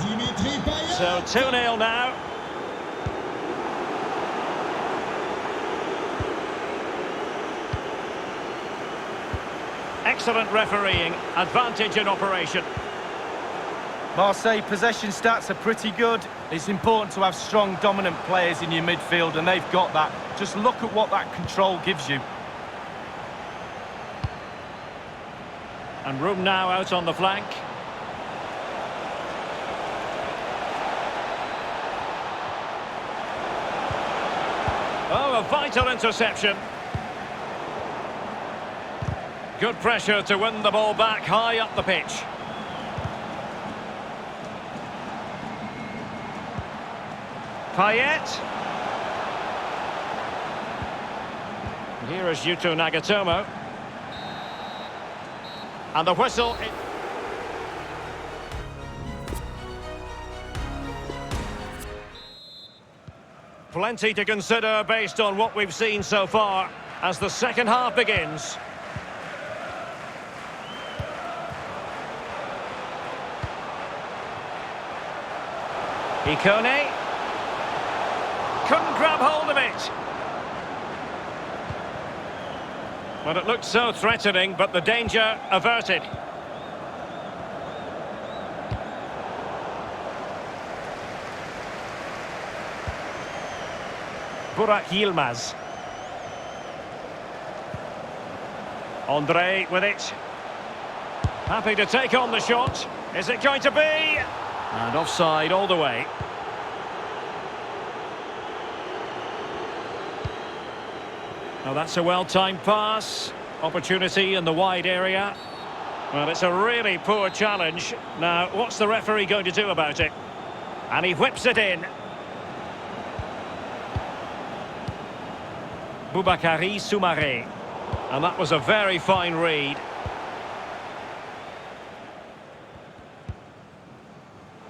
So 2-0 now. Excellent refereeing, advantage in operation. Marseille possession stats are pretty good. It's important to have strong, dominant players in your midfield, and they've got that. Just look at what that control gives you. And room now out on the flank. Oh, a vital interception. Good pressure to win the ball back high up the pitch. Payet. Here is Yuto Nagatomo. And the whistle. Plenty to consider based on what we've seen so far as the second half begins. Ikone. Couldn't grab hold of it. Well, it looked so threatening, but the danger averted. Burak Yilmaz. Andre with it. Happy to take on the shot. Is it going to be? And offside all the way. Now that's a well-timed pass. Opportunity in the wide area. Well, it's a really poor challenge. Now, what's the referee going to do about it? And he whips it in. Boubakary Soumaré. And that was a very fine read.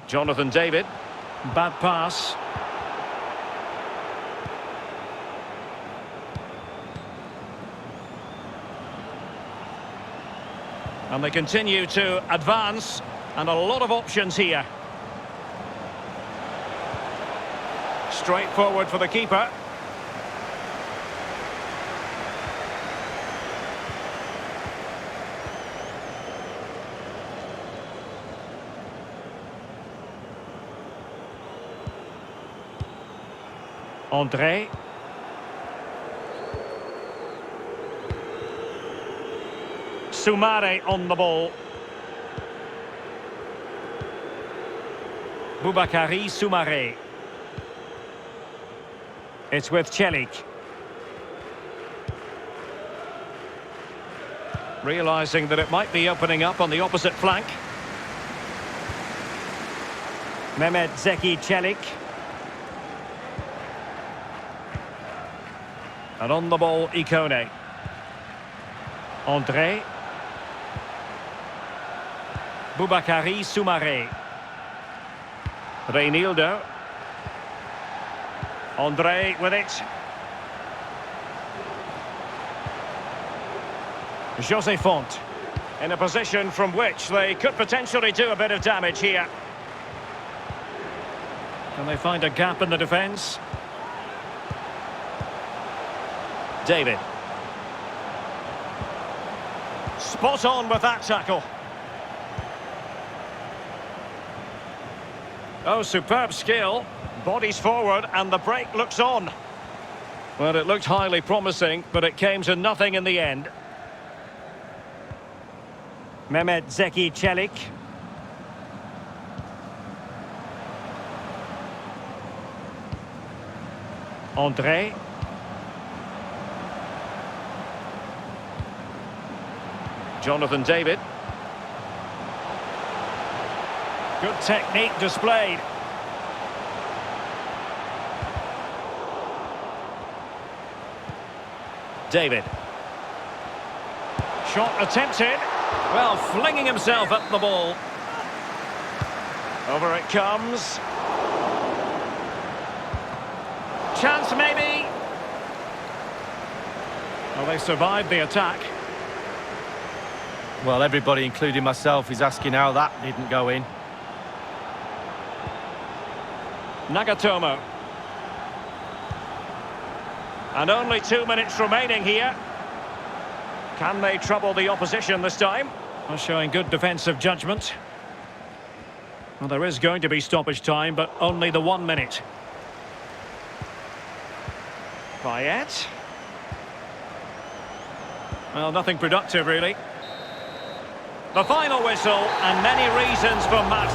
Jonathan David. Bad pass. And they continue to advance, and a lot of options here. Straight forward for the keeper. Andre. Soumaré on the ball. Boubakary Soumaré. It's with Çelik. Realising that it might be opening up on the opposite flank. Mehmet Zeki Çelik. And on the ball, Ikone. Andre. Boubakary Soumaré. Reinildo. Andre with it. José Font. In a position from which they could potentially do a bit of damage here. Can they find a gap in the defence? David. Spot on with that tackle. Oh, superb skill. Bodies forward and the break looks on. Well, it looked highly promising, but it came to nothing in the end. Mehmet Zeki Çelik. André. Jonathan David. Good technique displayed. David. Shot attempted. Well, flinging himself at the ball. Over it comes. Chance maybe. Well, they survived the attack. Well, everybody, including myself, is asking how that didn't go in. Nagatomo. And only 2 minutes remaining here. Can they trouble the opposition this time? Well, showing good defensive judgment. Well, there is going to be stoppage time, but only the 1 minute. Payet. Well, nothing productive, really. The final whistle, and many reasons for match.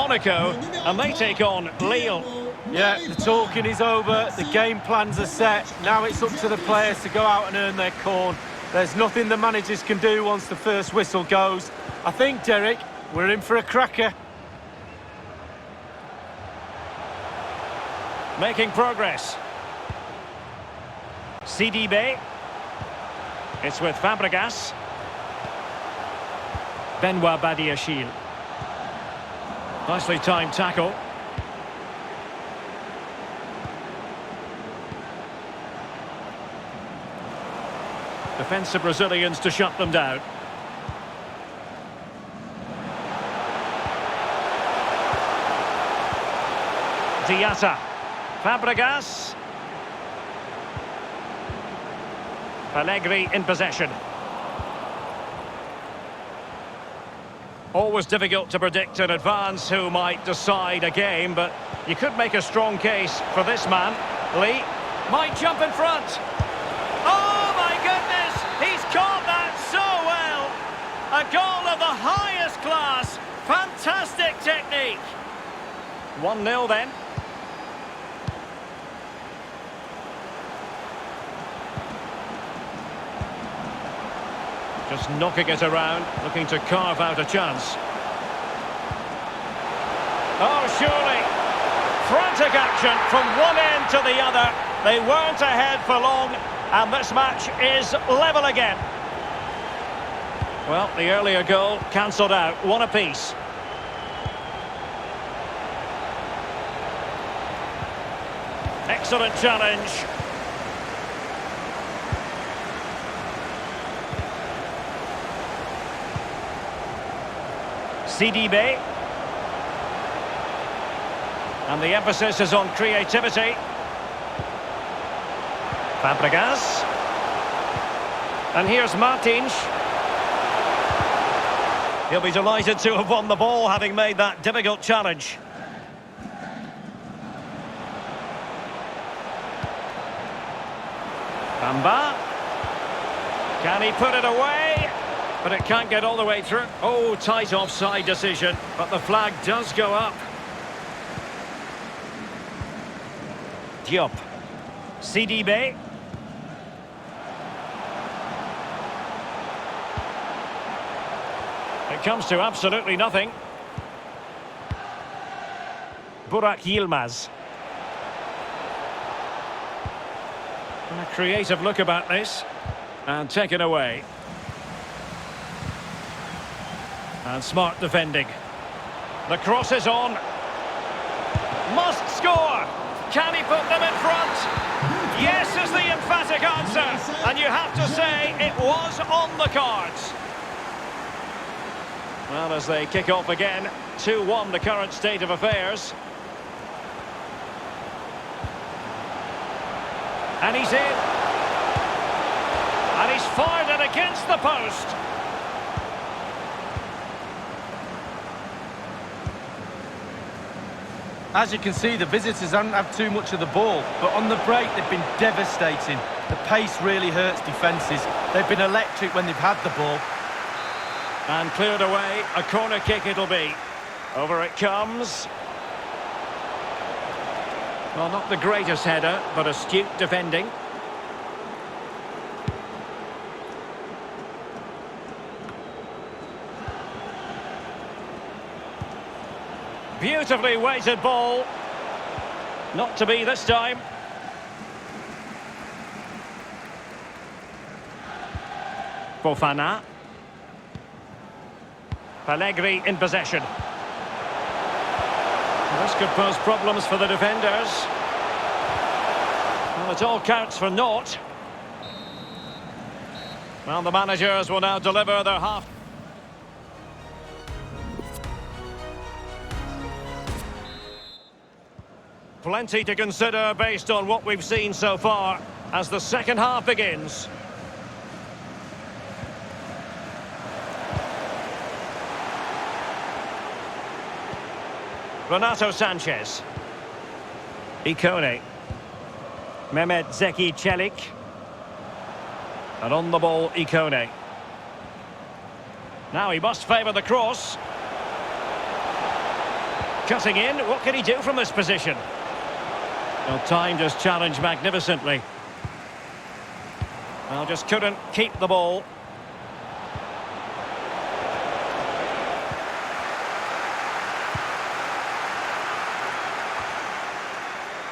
Monaco, and they take on Lille. Yeah, the talking is over, the game plans are set. Now it's up to the players to go out and earn their corn. There's nothing the managers can do once the first whistle goes. I think, Derek, we're in for a cracker. Making progress. CDB. It's with Fabregas. Benoit Badiachil. Nicely timed tackle. Defensive Brazilians to shut them down. Diatta. Fabregas. Allegri in possession. Always difficult to predict in advance who might decide a game, but you could make a strong case for this man. Lee might jump in front. Oh my goodness! He's caught that so well! A goal of the highest class. Fantastic technique. 1-0 then. Just knocking it around, looking to carve out a chance. Oh, surely. Frantic action from one end to the other. They weren't ahead for long, and this match is level again. Well, the earlier goal cancelled out, one apiece. Excellent challenge. CDB. And the emphasis is on creativity. Fabregas. And here's Martins. He'll be delighted to have won the ball, having made that difficult challenge. Bamba. Can he put it away? But it can't get all the way through. Oh, tight offside decision. But the flag does go up. Diop. CDB. It comes to absolutely nothing. Burak Yilmaz. A creative look about this. And taken away. And smart defending. The cross is on. Must score! Can he put them in front? Yes is the emphatic answer. And you have to say it was on the cards. Well, as they kick off again, 2-1 the current state of affairs. And he's in. And he's fired it against the post. As you can see, the visitors haven't had too much of the ball, but on the break they've been devastating. The pace really hurts defences. They've been electric when they've had the ball. And cleared away, a corner kick it'll be. Over it comes. Well, not the greatest header, but astute defending. Beautifully weighted ball. Not to be this time. Fofana. Pellegrini in possession. This could pose problems for the defenders. Well, it all counts for naught. Well, the managers will now deliver their half. Plenty to consider based on what we've seen so far as the second half begins. Renato Sanchez. Ikone. Mehmet Zeki Çelik. And on the ball, Ikone. Now he must favour the cross. Cutting in, what can he do from this position? Well, timed his challenge magnificently. Well, just couldn't keep the ball.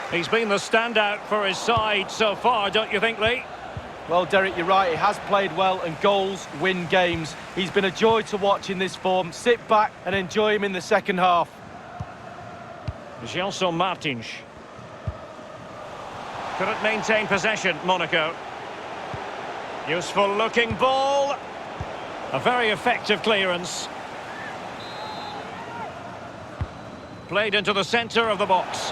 He's been the standout for his side so far, don't you think, Lee? Well, Derek, you're right. He has played well, and goals win games. He's been a joy to watch in this form. Sit back and enjoy him in the second half. Gelson Martins. Couldn't maintain possession, Monaco. Useful looking ball. A very effective clearance. Played into the centre of the box.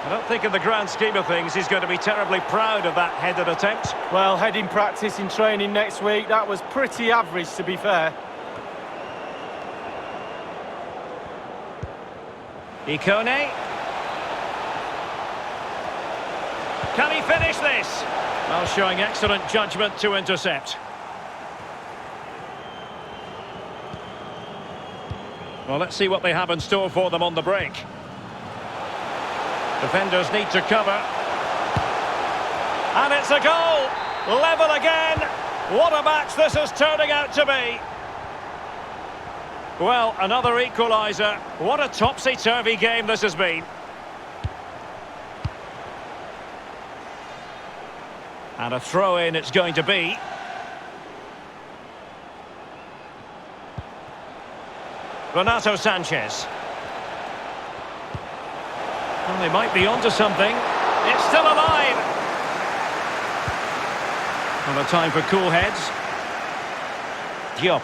I don't think in the grand scheme of things he's going to be terribly proud of that headed attempt. Well, heading practice in training next week, that was pretty average, to be fair. Ikone. Can he finish this? Well, showing excellent judgment to intercept. Well, let's see what they have in store for them on the break. Defenders need to cover. And it's a goal! Level again! What a match this is turning out to be! Well, another equaliser. What a topsy-turvy game this has been. And a throw-in it's going to be. Renato Sanchez. Well, they might be onto something. It's still alive. Well, a time for cool heads. Diop.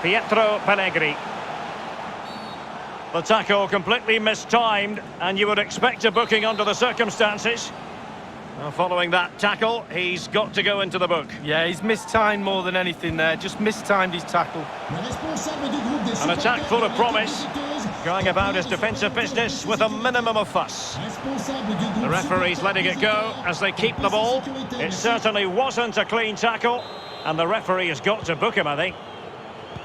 Pietro Pellegrini. The tackle completely mistimed, and you would expect a booking under the circumstances. Well, following that tackle, he's got to go into the book. Yeah, he's mistimed more than anything there. Just mistimed his tackle. An attack full of promise, going about his defensive business with a minimum of fuss. The referee's letting it go as they keep the ball. It certainly wasn't a clean tackle, and the referee has got to book him, I think.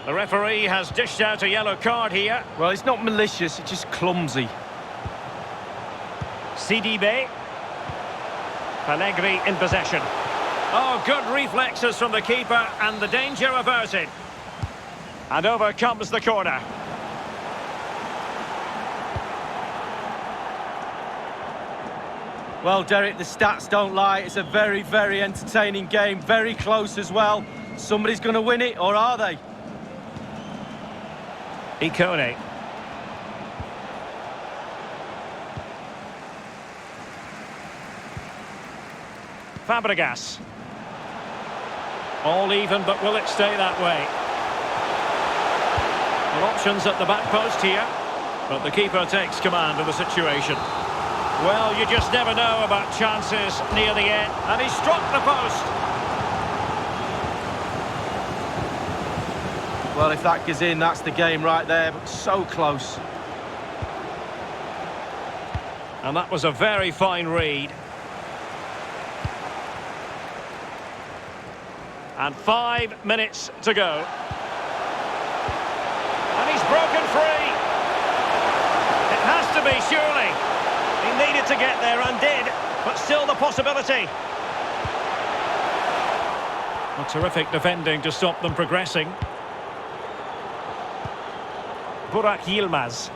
The referee has dished out a yellow card here. Well, it's not malicious, it's just clumsy. Sidibe. Pellegrini in possession. Oh, good reflexes from the keeper and the danger averted. And over comes the corner. Well, Derek, the stats don't lie. It's a very, very entertaining game. Very close as well. Somebody's going to win it, or are they? Ikone. Fabregas. All even, but will it stay that way? Well, options at the back post here, but the keeper takes command of the situation. Well, you just never know about chances near the end, and he struck the post. Well, if that goes in, that's the game right there, but so close. And that was a very fine read. And 5 minutes to go. And he's broken free. It has to be, surely. He needed to get there and did, but still the possibility. A terrific defending to stop them progressing. Burak Yilmaz.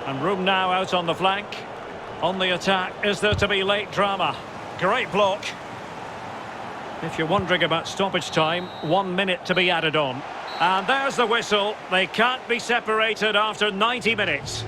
And room now out on the flank. On the attack, is there to be late drama? Great block. If you're wondering about stoppage time, 1 minute to be added on. And there's the whistle. They can't be separated after 90 minutes.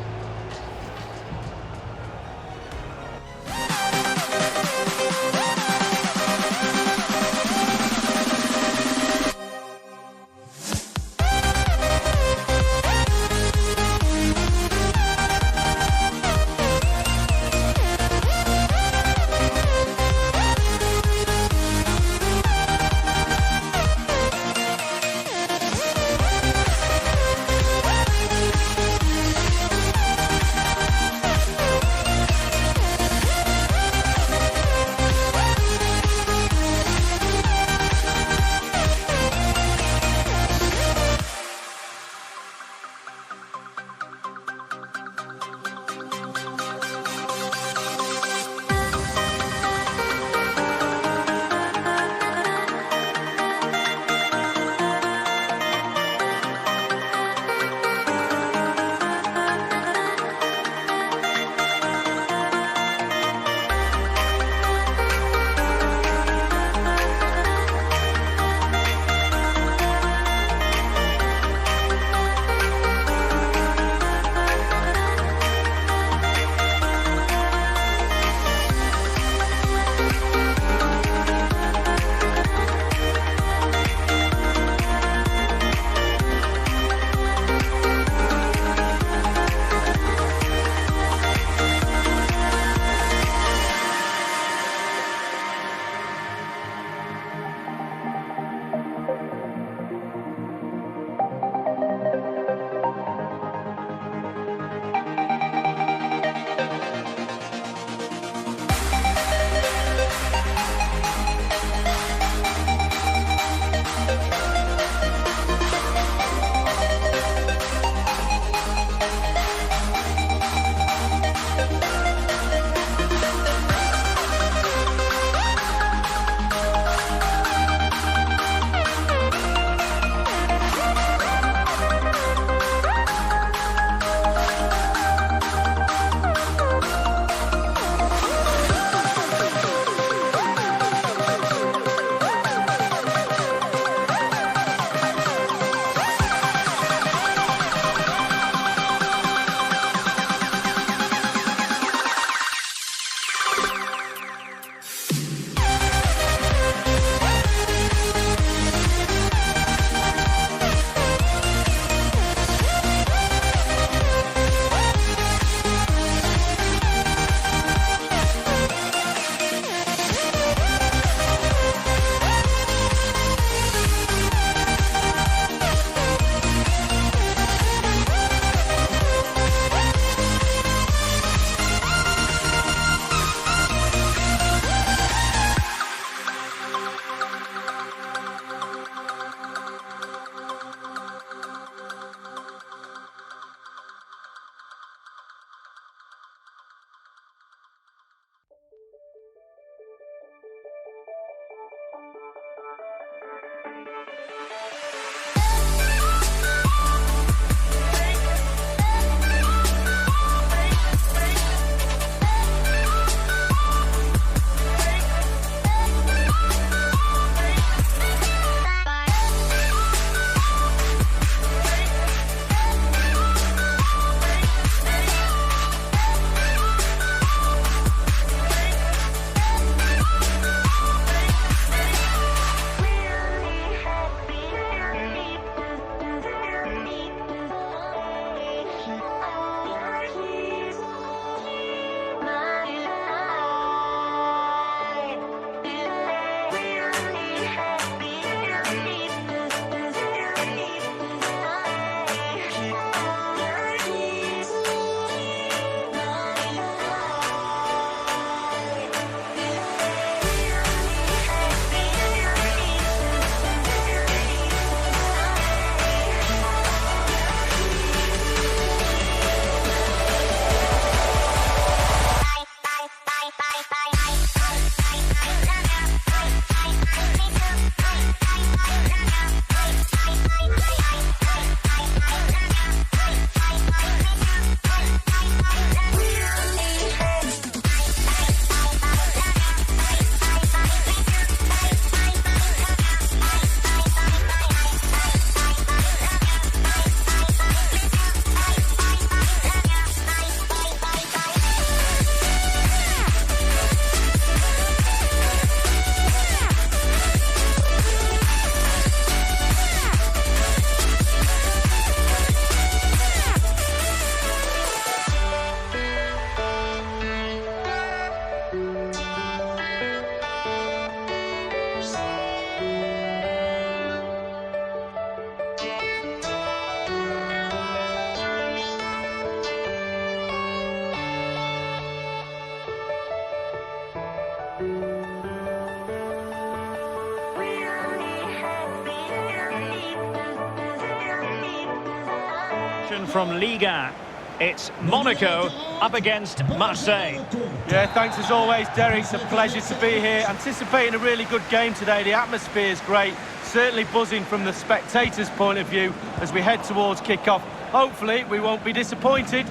Action from Liga. It's Monaco up against Marseille. Yeah, thanks as always, Derek. It's a pleasure to be here. Anticipating a really good game today. The atmosphere is great. Certainly buzzing from the spectators' point of view as we head towards kick-off. Hopefully, we won't be disappointed.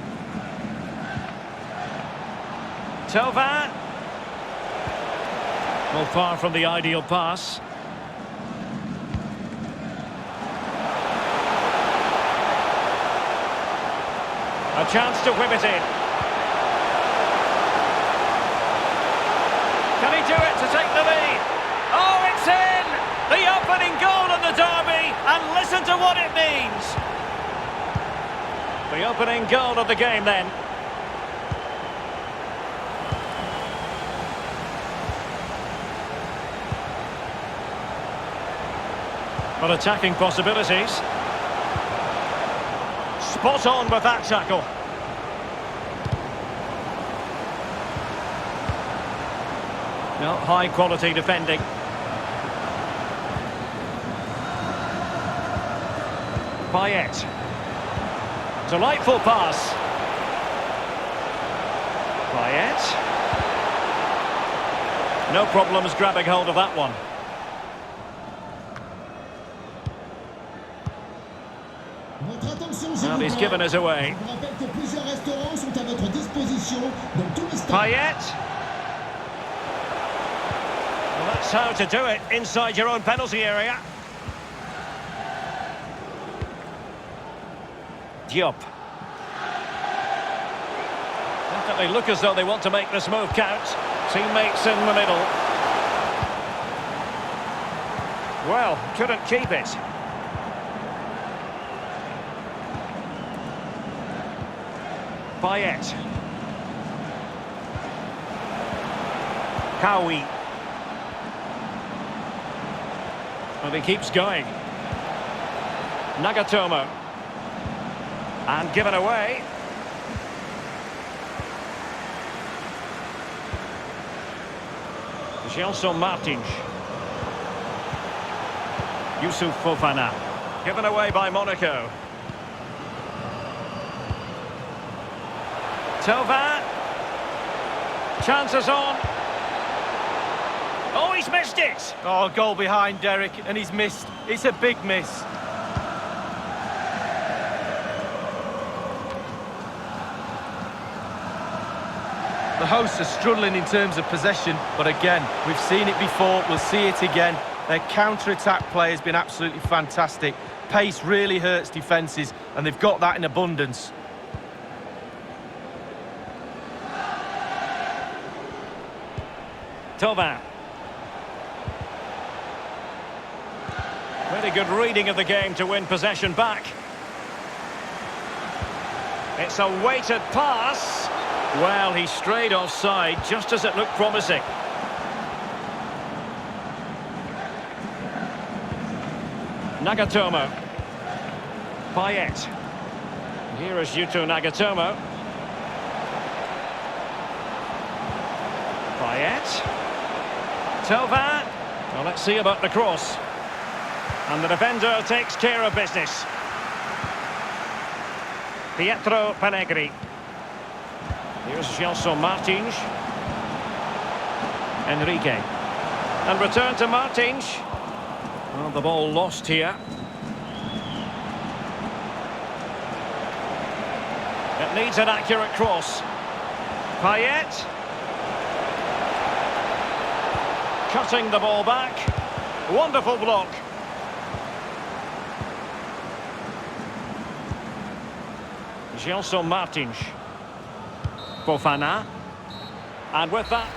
Thauvin. Well, far from the ideal pass. A chance to whip it in. Can he do it to take the lead? Oh, it's in! The opening goal in the derby, and listen to what it means. The opening goal of the game then. But attacking possibilities. Spot on with that tackle. No, high quality defending. Payet. Delightful pass. Payet. No problems grabbing hold of that one. Well, he's given us away. Payet. Well, that's how to do it inside your own penalty area. Diop. Definitely look as though they want to make this move count. Teammates in the middle. Well, couldn't keep it. Payet. Cowie. Well, he keeps going. Nagatomo. And given away. Gelson Martins. Youssouf Fofana. Given away by Monaco. Thauvin. Chances on. Oh, he's missed it. Oh, goal behind, Derek, and he's missed. It's a big miss. The hosts are struggling in terms of possession, but again, we've seen it before, we'll see it again. Their counter-attack play has been absolutely fantastic. Pace really hurts defences, and they've got that in abundance. Thauvin. Very good reading of the game to win possession back. It's a weighted pass. Well, he strayed offside just as it looked promising. Nagatomo. Payet. Here is Yuto Nagatomo. Payet. Thauvin. Well, let's see about the cross. And the defender takes care of business. Pietro Panegri. Here's Gelson Martins. Enrique. And return to Martins. Well, the ball lost here. It needs an accurate cross. Payet. Cutting the ball back. Wonderful block. Gelson Martins. Fofana. And with that...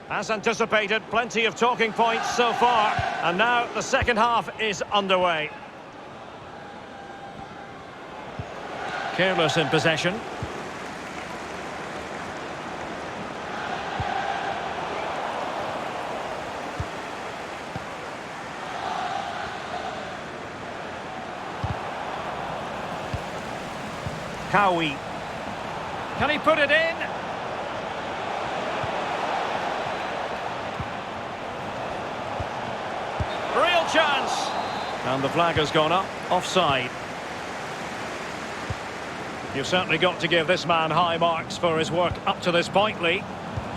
As anticipated, plenty of talking points so far. And now the second half is underway. Careless in possession. Cowie. Can he put it in? chance. And the flag has gone up, offside. You've certainly got to give this man high marks for his work up to this point, Lee.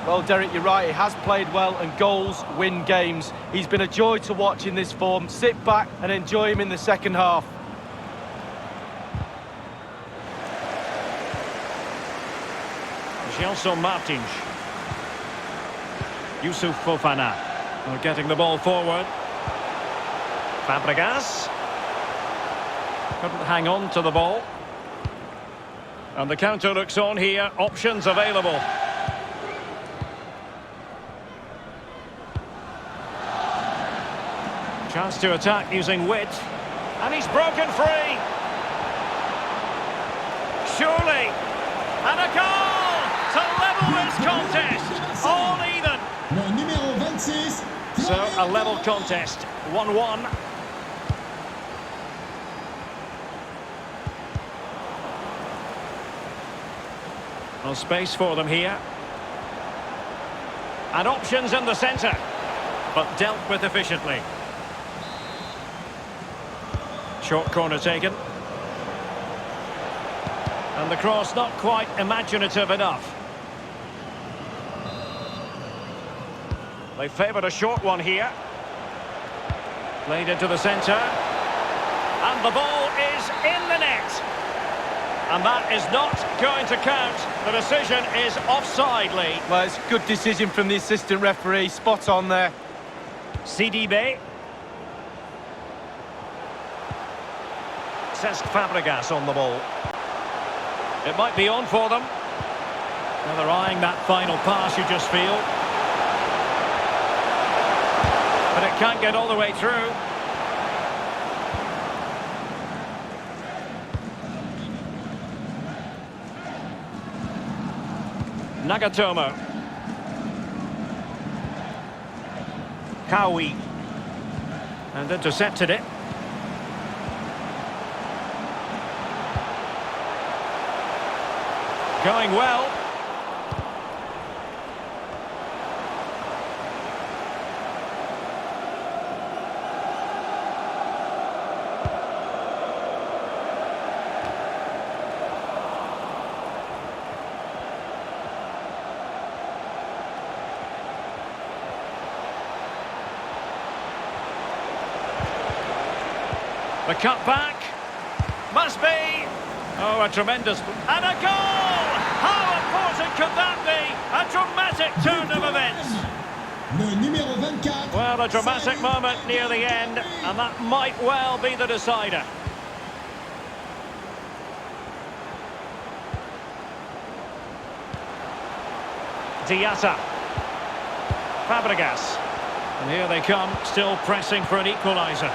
Well, Derek, you're right. He has played well, and goals win games. He's been a joy to watch in this form. Sit back and enjoy him in the second half. Gelson Martins. Yusuf Fofana. They're getting the ball forward. Fabregas. Couldn't hang on to the ball. And the counter looks on here. Options available. Chance to attack using wit. And he's broken free. Surely. And a goal to level this contest. All even. Le numéro 26. So a level contest. 1-1. No space for them here. And options in the centre. But dealt with efficiently. Short corner taken. And the cross not quite imaginative enough. They favoured a short one here. Played into the centre. And the ball is in the net. And that is not going to count. The decision is offside, Lee. Well, it's a good decision from the assistant referee. Spot on there. CDB. Cesc Fabregas on the ball. It might be on for them. Now they're eyeing that final pass, you just feel. But it can't get all the way through. Nagatomo. Kawi. And intercepted it. Going well. The cut back. Must be. Oh, a tremendous. And a goal! How important could that be? A dramatic turn of events. Le numéro 24. Well, a dramatic moment near the end, and that might well be the decider. Diatta. Fabregas. And here they come, still pressing for an equaliser.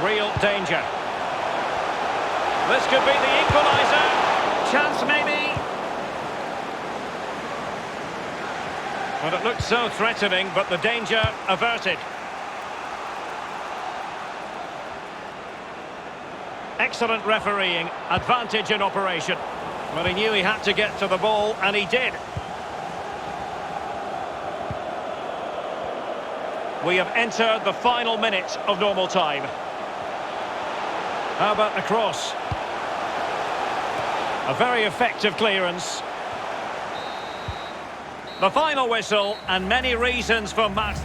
Real danger. This could be the equaliser. Chance maybe. Well, it looked so threatening, but the danger averted. Excellent refereeing, advantage in operation. Well, he knew he had to get to the ball, and he did. We have entered the final minute of normal time. How about the cross? A very effective clearance. The final whistle, and many reasons for match.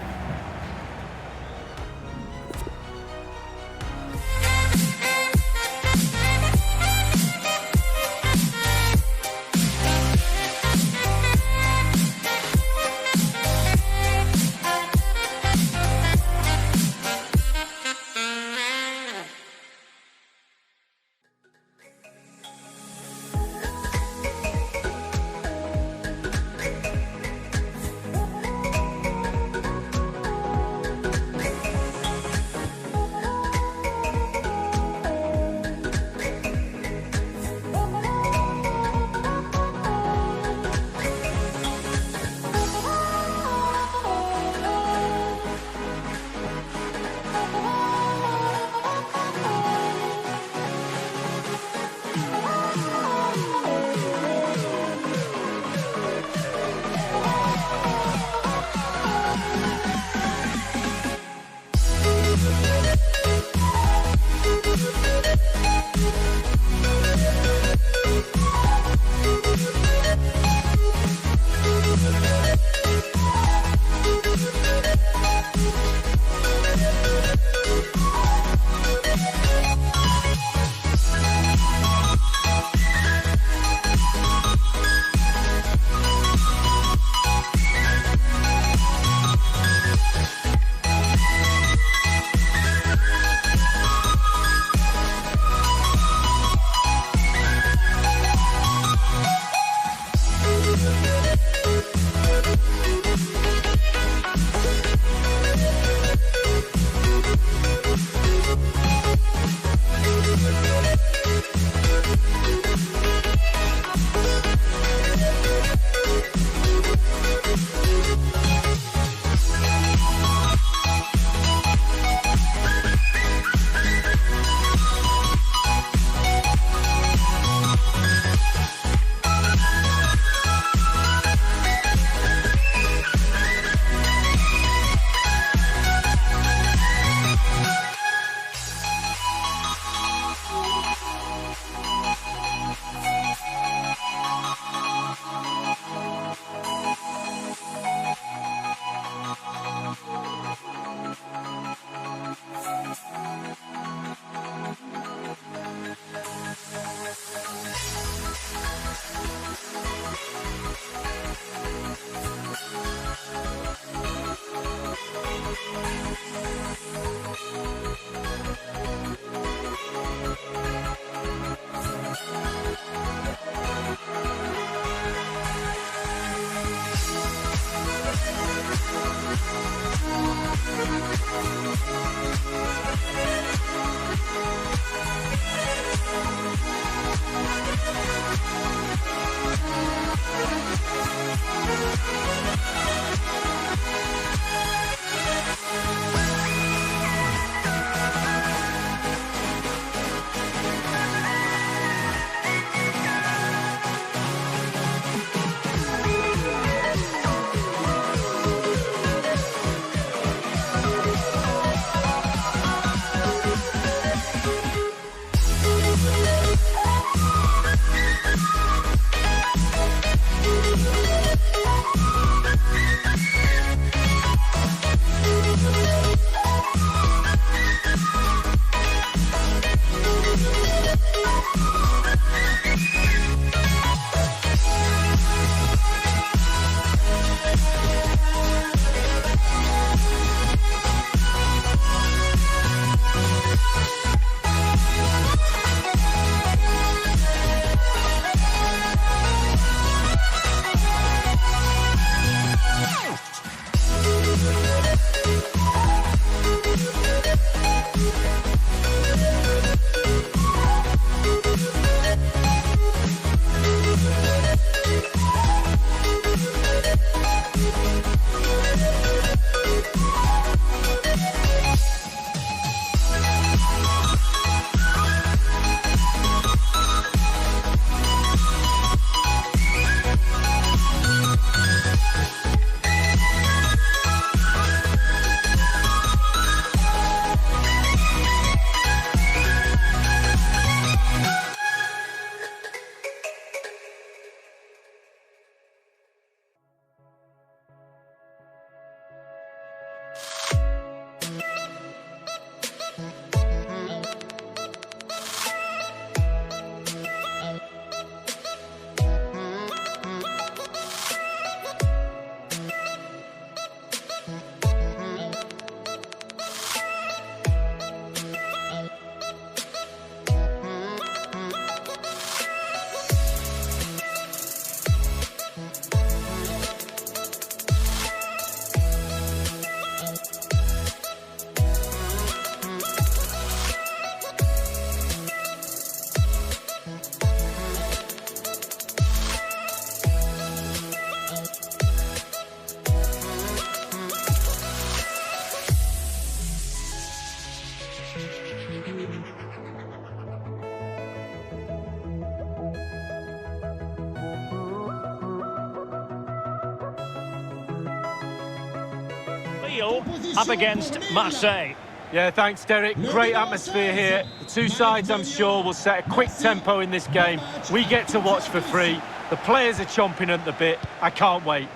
Lille up against Marseille. Yeah, thanks, Derek. Great atmosphere here. The two sides, I'm sure, will set a quick tempo in this game. We get to watch for free. The players are chomping at the bit. I can't wait.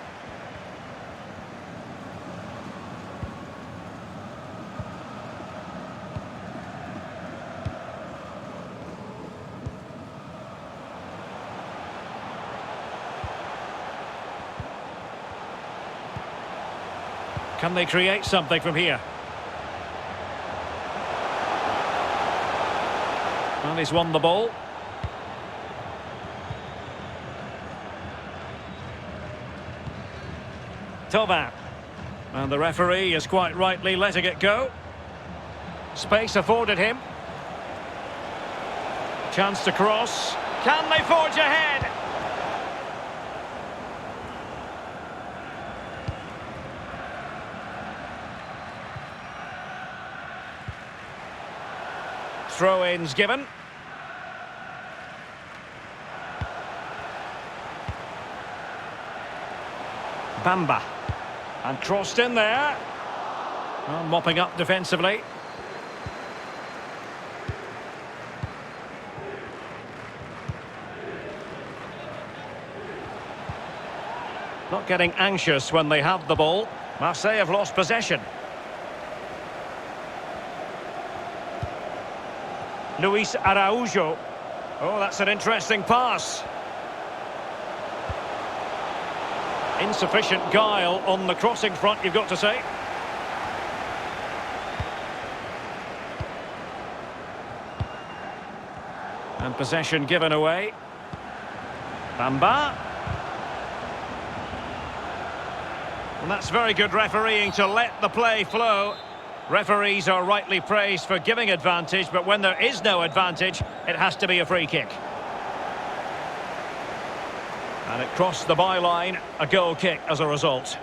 Can they create something from here? And he's won the ball. Thauvin. And the referee is quite rightly letting it go. Space afforded him. Chance to cross. Can they forge ahead? Throw-ins given. Bamba. And crossed in there. Well, mopping up defensively. Not getting anxious when they have the ball. Marseille have lost possession. Luis Araujo. Oh, that's an interesting pass. Insufficient guile on the crossing front, you've got to say. And possession given away. Bamba. And that's very good refereeing to let the play flow. Referees are rightly praised for giving advantage, but when there is no advantage, it has to be a free kick. And it crossed the byline, a goal kick as a result.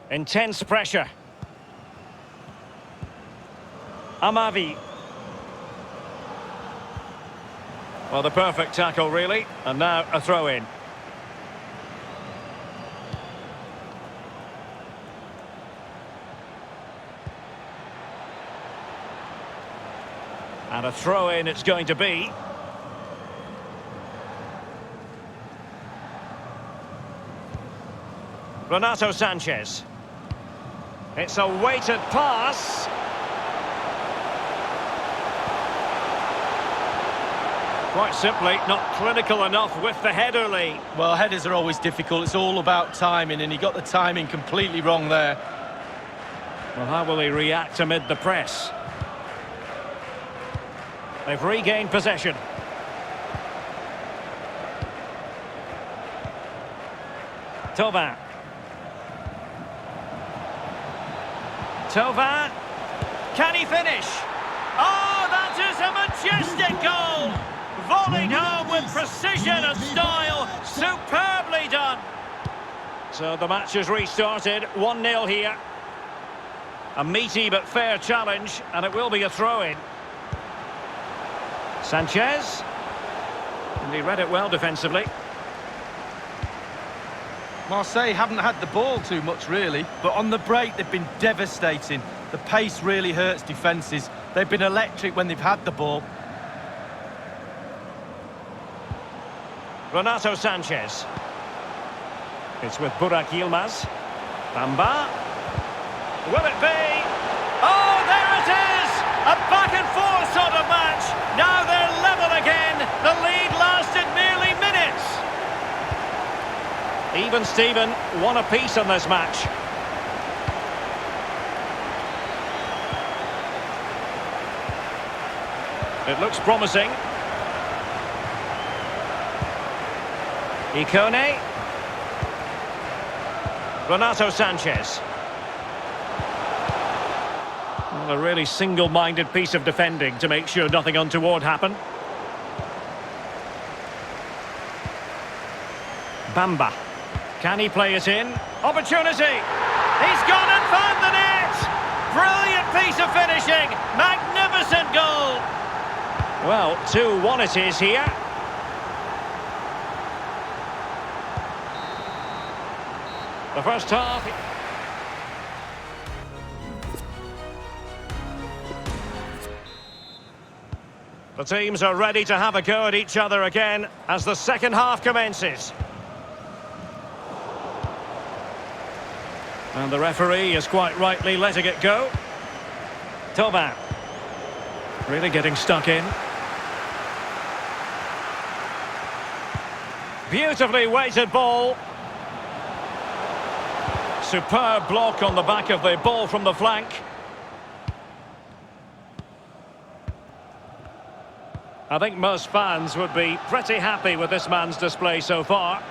Intense pressure. Amavi. Well, the perfect tackle, really. And now a throw-in. And a throw-in it's going to be. Renato Sanchez. It's a weighted pass. Quite simply, not clinical enough with the header, Lee. Well, headers are always difficult. It's all about timing, and he got the timing completely wrong there. Well, how will he react amid the press? They've regained possession. Thauvin. Thauvin. Can he finish? Oh, that is a majestic goal! Volleyed home with precision and style. Superbly done. So the match has restarted. 1-0 here. A meaty but fair challenge, and it will be a throw-in. Sanchez. And he read it well defensively. Marseille haven't had the ball too much, really, but on the break they've been devastating. The pace really hurts defences. They've been electric when they've had the ball. Renato Sanchez. It's with Burak Yilmaz. Bamba. Will it be? Oh, there it is! A back-and-forth sort of match. Now they're level again. The lead lasted merely minutes. Even Steven, one apiece on this match. It looks promising. Ikone. Renato Sanchez. Well, a really single-minded piece of defending to make sure nothing untoward happened. Bamba. Can he play it in? Opportunity! He's gone and found the net! Brilliant piece of finishing! Magnificent goal! Well, 2-1 it is here. The first half. The teams are ready to have a go at each other again as the second half commences. And the referee is quite rightly letting it go. Thauvin. Really getting stuck in. Beautifully weighted ball. Superb block on the back of the ball from the flank. I think most fans would be pretty happy with this man's display so far.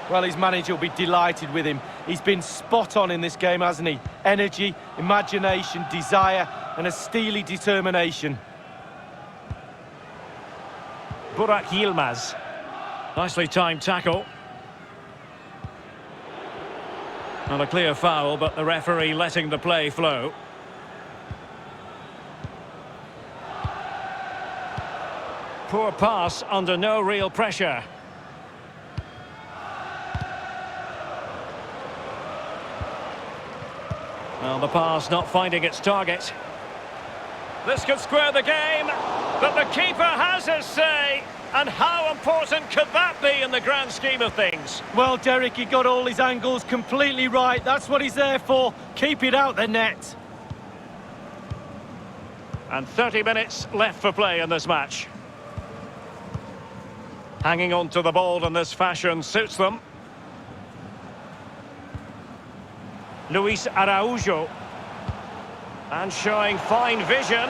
Well, his manager will be delighted with him. He's been spot on in this game, hasn't he? Energy, imagination, desire, and a steely determination. Burak Yilmaz. Nicely timed tackle. Not a clear foul, but the referee letting the play flow. Poor pass under no real pressure. Well, the pass not finding its target. This could square the game, but the keeper has his say. And how important could that be in the grand scheme of things? Well, Derek, he got all his angles completely right. That's what he's there for. Keep it out the net. And 30 minutes left for play in this match. Hanging on to the ball in this fashion suits them. Luis Araujo. And showing fine vision.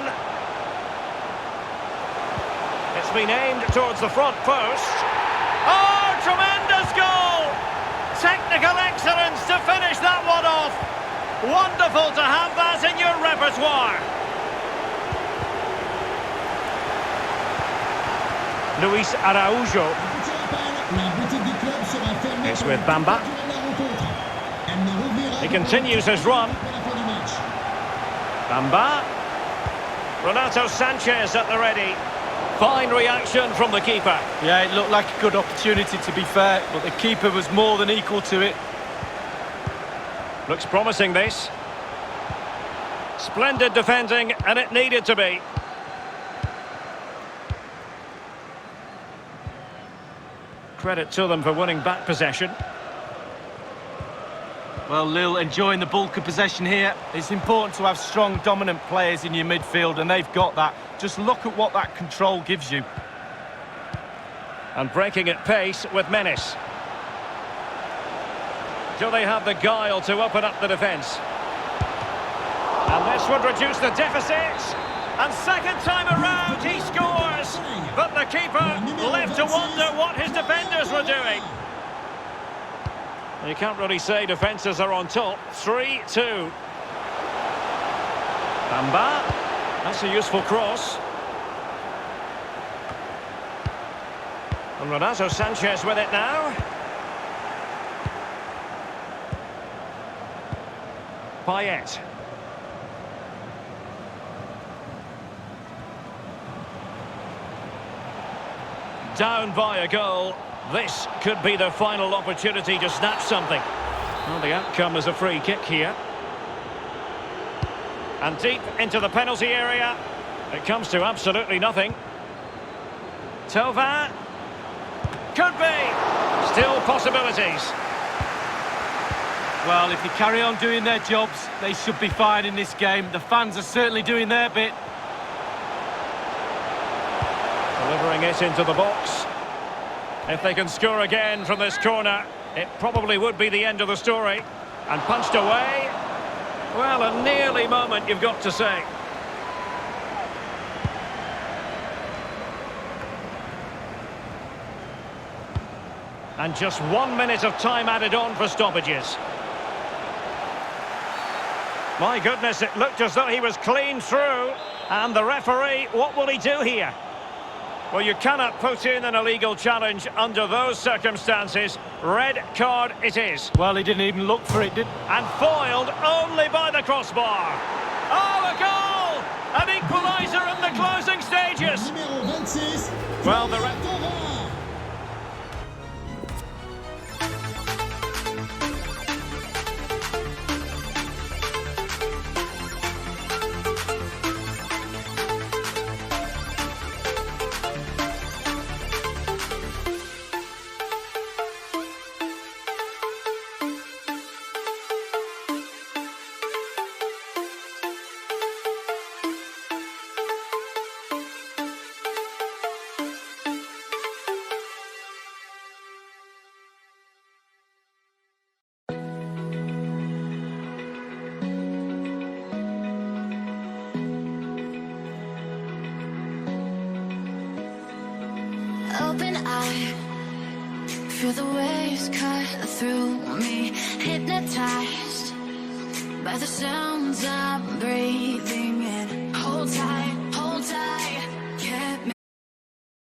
It's been aimed towards the front post. Wonderful to have that in your repertoire. Luis Araujo. It's with Bamba. He continues his run. Bamba. Renato Sanchez at the ready. Fine reaction from the keeper. Yeah, it looked like a good opportunity, to be fair, but the keeper was more than equal to it. Looks promising, this. Splendid defending, and it needed to be. Credit to them for winning back possession. Well, Lille enjoying the bulk of possession here. It's important to have strong, dominant players in your midfield, and they've got that. Just look at what that control gives you. And breaking at pace with menace. Do they have the guile to open up the defence? And this would reduce the deficit. And second time around, he scores. But the keeper left to wonder what his defenders were doing. You can't really say defences are on top. 3-2. Bamba. That's a useful cross. And Renato Sanchez with it now. Payet. Down by a goal. This could be the final opportunity to snatch something. Well, the outcome is a free kick here. And deep into the penalty area. It comes to absolutely nothing. Tova. Could be. Still possibilities. Well, if they carry on doing their jobs, they should be fine in this game. The fans are certainly doing their bit. Delivering it into the box. If they can score again from this corner, it probably would be the end of the story. And punched away. Well, a nearly moment, you've got to say. And just 1 minute of time added on for stoppages. My goodness, it looked as though he was clean through. And the referee, what will he do here? Well, you cannot put in an illegal challenge under those circumstances. Red card it is. Well, he didn't even look for it, did he? And foiled only by the crossbar. Oh, a goal! An equaliser in the closing stages. Well, the Open eye, feel the waves cut through me. Hypnotized by the sounds I'm breathing in. Hold tight.